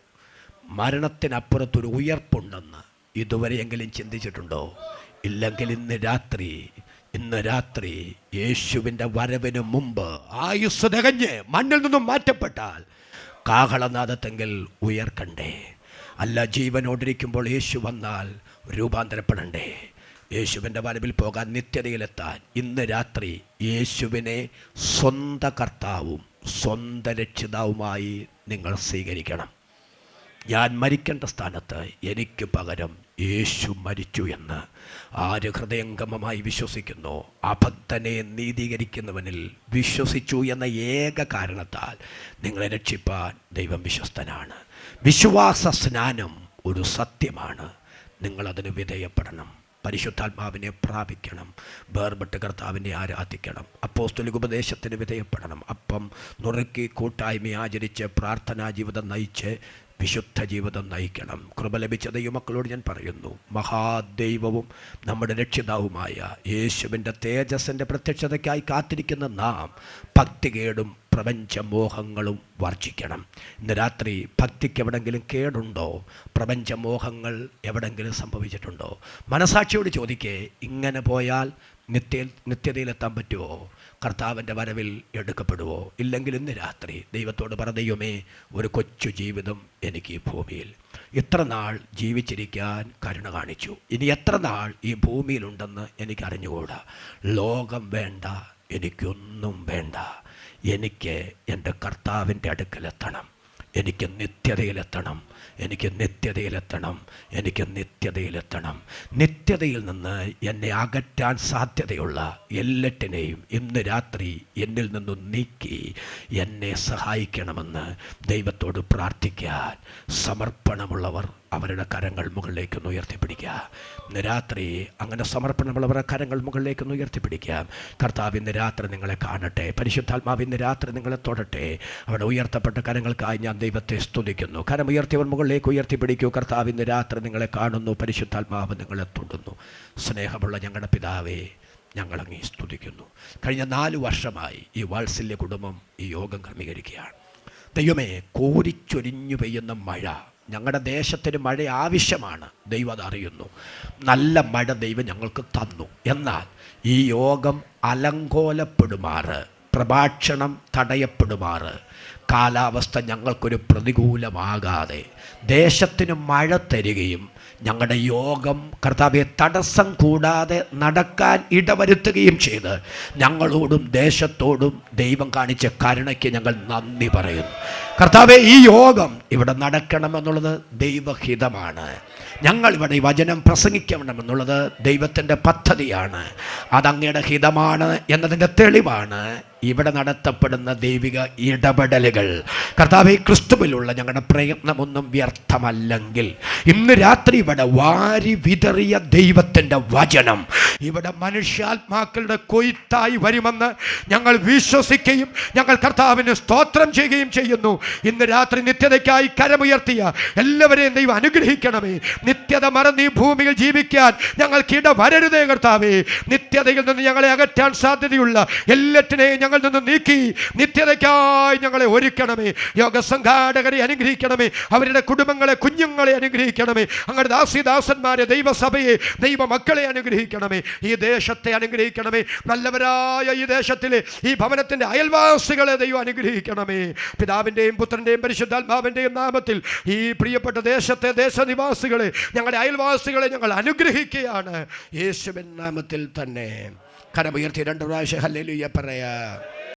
മരണത്തിനപ്പുറത്തൊരു ഉയർപ്പുണ്ടെന്ന് ഇതുവരെയെങ്കിലും ചിന്തിച്ചിട്ടുണ്ടോ? ഇല്ലെങ്കിൽ ഇന്ന് രാത്രി യേശുവിൻ്റെ വരവിന് മുമ്പ് ആയുസ് തികഞ്ഞ് മണ്ണിൽ നിന്നും മാറ്റപ്പെട്ടാൽ കാഹളനാദത്തെങ്കിൽ ഉയർക്കണ്ടേ? അല്ല, ജീവനോടിരിക്കുമ്പോൾ യേശു വന്നാൽ രൂപാന്തരപ്പെടണ്ടേ? യേശുവിൻ്റെ വരവിൽ പോകാൻ, നിത്യതയിലെത്താൻ ഇന്ന് രാത്രി യേശുവിനെ സ്വന്തം കർത്താവും സ്വന്തം രക്ഷിതാവുമായി നിങ്ങൾ സ്വീകരിക്കണം. ഞാൻ മരിക്കേണ്ട സ്ഥാനത്ത് എനിക്ക് പകരം യേശു മരിച്ചു എന്ന് ആര് ഹൃദയംഗമമായി വിശ്വസിക്കുന്നു, അബദ്ധനെ നീതീകരിക്കുന്നവനിൽ വിശ്വസിച്ചു എന്ന ഏക കാരണത്താൽ നിങ്ങളെ രക്ഷിപ്പാൻ ദൈവം വിശ്വസ്തനാണ്. വിശ്വാസ സ്നാനം ഒരു സത്യമാണ്. നിങ്ങളതിന് വിധേയപ്പെടണം. പരിശുദ്ധാത്മാവിനെ പ്രാപിക്കണം. വേർപെട്ട് കർത്താവിനെ ആരാധിക്കണം. അപ്പോസ്തലിക ഉപദേശത്തിന് വിധേയപ്പെടണം. അപ്പം നുറുക്കി കൂട്ടായ്മ ആചരിച്ച് പ്രാർത്ഥനാ ജീവിതം നയിച്ച് വിശുദ്ധ ജീവിതം നയിക്കണം. കൃപ ലഭിച്ച ദൈവമക്കളോട് ഞാൻ പറയുന്നു, മഹാദൈവവും നമ്മുടെ രക്ഷിതാവുമായ യേശുവിൻ്റെ തേജസ്സിൻ്റെ പ്രത്യക്ഷതയ്ക്കായി കാത്തിരിക്കുന്ന നാം ഭക്തികേടും പ്രപഞ്ചമോഹങ്ങളും വർജിക്കണം. ഇന്ന് രാത്രി ഭക്തിക്ക് എവിടെങ്കിലും കേടുണ്ടോ? പ്രപഞ്ചമോഹങ്ങൾ എവിടെങ്കിലും സംഭവിച്ചിട്ടുണ്ടോ? മനസാക്ഷിയോട് ചോദിക്കേ, ഇങ്ങനെ പോയാൽ നിത്യതയിലെത്താൻ പറ്റുമോ? കർത്താവിൻ്റെ വരവിൽ എടുക്കപ്പെടുവോ? ഇല്ലെങ്കിൽ ഇന്ന് രാത്രി ദൈവത്തോട് പറ, ദൈവമേ, ഒരു കൊച്ചു ജീവിതം എനിക്ക് ഈ ഭൂമിയിൽ എത്ര നാൾ ജീവിച്ചിരിക്കാൻ കരുണ കാണിച്ചു. ഇനി എത്ര നാൾ ഈ ഭൂമിയിലുണ്ടെന്ന് എനിക്കറിഞ്ഞുകൂടാ. ലോകം വേണ്ട, എനിക്കൊന്നും വേണ്ട. എനിക്ക് എൻ്റെ കർത്താവിൻ്റെ അടുക്കലെത്തണം. എനിക്ക് നിത്യതയിലെത്തണം. എനിക്ക് നിത്യതയിലെത്തണം. എനിക്ക് നിത്യതയിലെത്തണം. നിത്യതയിൽ നിന്ന് എന്നെ അകറ്റാൻ സാധ്യതയുള്ള എല്ലാറ്റിനെയും ഇന്ന് രാത്രി എന്നിൽ നിന്നും നീക്കി എന്നെ സഹായിക്കണമെന്ന് ദൈവത്തോട് പ്രാർത്ഥിക്കാൻ സമർപ്പണമുള്ളവർ അവരുടെ കരങ്ങൾ മുകളിലേക്കൊന്ന് ഉയർത്തിപ്പിടിക്കുക. ഇന്ന് രാത്രി അങ്ങനെ സമർപ്പണമുള്ളവരുടെ കരങ്ങൾ മുകളിലേക്കൊന്ന് ഉയർത്തിപ്പിടിക്കുക. കർത്താവ് ഇന്ന് രാത്രി നിങ്ങളെ കാണട്ടെ. പരിശുദ്ധാത്മാവ് ഇന്ന് രാത്രി നിങ്ങളെ തൊടട്ടെ. അവിടെ ഉയർത്തപ്പെട്ട കരങ്ങൾക്കായി ഞാൻ ദൈവത്തെ സ്തുതിക്കുന്നു. കരം ഉയർത്തിയവർ മുകളിലേക്ക് ഉയർത്തിപ്പിടിക്കൂ. കർത്താവ് ഇന്ന് രാത്രി നിങ്ങളെ കാണുന്നു. പരിശുദ്ധാത്മാവ് നിങ്ങളെ തൊടുന്നു. സ്നേഹമുള്ള ഞങ്ങളുടെ പിതാവേ, ഞങ്ങളങ്ങേ സ്തുതിക്കുന്നു. കഴിഞ്ഞ 4 വർഷമായി ഈ വാത്സല്യ കുടുംബം ഈ യോഗം ക്രമീകരിക്കുകയാണ്. ദൈവമേ, കോരിച്ചൊരിഞ്ഞു പെയ്യുന്ന മഴ, ഞങ്ങളുടെ ദേശത്തിന് മഴ ആവശ്യമാണ്. ദൈവം അതറിയുന്നു. നല്ല മഴ ദൈവം ഞങ്ങൾക്ക് തന്നു. എന്നാൽ ഈ യോഗം അലങ്കോലപ്പെടുമാറ്, പ്രഭാഷണം തടയപ്പെടുമാറ്, കാലാവസ്ഥ ഞങ്ങൾക്കൊരു പ്രതികൂലമാകാതെ ദേശത്തിന് മഴ തരികയും ഞങ്ങളുടെ യോഗം കർത്താവെ തടസ്സം കൂടാതെ നടക്കാൻ ഇടവരുത്തുകയും ചെയ്ത് ഞങ്ങളോടും ദേശത്തോടും ദൈവം കാണിച്ച കരുണയ്ക്ക് ഞങ്ങൾ നന്ദി പറയുന്നു. കർത്താവെ, ഈ യോഗം ഇവിടെ നടക്കണമെന്നുള്ളത് ദൈവഹിതമാണ്. ഞങ്ങളിവിടെ ഈ വചനം പ്രസംഗിക്കണമെന്നുള്ളത് ദൈവത്തിൻ്റെ പദ്ധതിയാണ്. അതങ്ങയുടെ ഹിതമാണ് എന്നതിൻ്റെ തെളിവാണ് ഇവിടെ നടത്തപ്പെടുന്ന ദൈവിക ഇടപെടലുകൾ. കർത്താവേ, ക്രിസ്തുവിലുള്ള ഞങ്ങളുടെ പ്രയത്നമൊന്നും വ്യർത്ഥമല്ലെങ്കിൽ ഇന്ന് രാത്രി ഇവിടെ വാരി വിതറിയ ദൈവത്തിൻ്റെ വചനം ഇവിടെ മനുഷ്യാത്മാക്കളുടെ കൊയ്ത്തായി വരുമെന്ന് ഞങ്ങൾ വിശ്വസിക്കുകയും ഞങ്ങൾ കർത്താവിന് സ്തോത്രം ചെയ്യുകയും ചെയ്യുന്നു. ഇന്ന് രാത്രി നിത്യതയ്ക്കായി കരമുയർത്തിയ എല്ലാവരെയും ദൈവം അനുഗ്രഹിക്കണമേ. നിത്യത മറന്ന് ഈ ഭൂമിയിൽ ജീവിക്കാൻ ഞങ്ങൾക്കിട വരരുതേ കർത്താവേ. നിത്യതയിൽ നിന്ന് ഞങ്ങളെ അകറ്റാൻ സാധ്യതയുള്ള എല്ലാറ്റിനെയും ഞങ്ങൾ നിന്ന് നീക്കി നിത്യതയ്ക്കായി ഞങ്ങളെ ഒരുക്കണമേ. യോഗസംഘാടകരെ അനുഗ്രഹിക്കണമേ. അവരുടെ കുടുംബങ്ങളെ, കുഞ്ഞുങ്ങളെ അനുഗ്രഹിക്കണമേ. അങ്ങയുടെ ദാസിദാസന്മാരെ, ദൈവസഭയെ, ദൈവമക്കളെ അനുഗ്രഹിക്കണമേ. ഈ ദേശത്തെ അനുഗ്രഹിക്കണമേ. നല്ലവരായ ഈ ദേശത്തിലെ ഈ ഭവനത്തിൻ്റെ അയൽവാസികളെ ദൈവം അനുഗ്രഹിക്കണമേ. പിതാവിൻ്റെയും പുത്രൻ്റെയും പരിശുദ്ധാത്മാവിൻ്റെയും നാമത്തിൽ ഈ പ്രിയപ്പെട്ട ദേശത്തെ ദേശനിവാസികളെ, ഞങ്ങളുടെ അയൽവാസികളെ ഞങ്ങൾ അനുഗ്രഹിക്കുകയാണ്. യേശുവിൻ നാമത്തിൽ തന്നെ കരമുയർത്തി 2 പ്രാവശ്യം ഹല്ലേലൂയ പറയാം.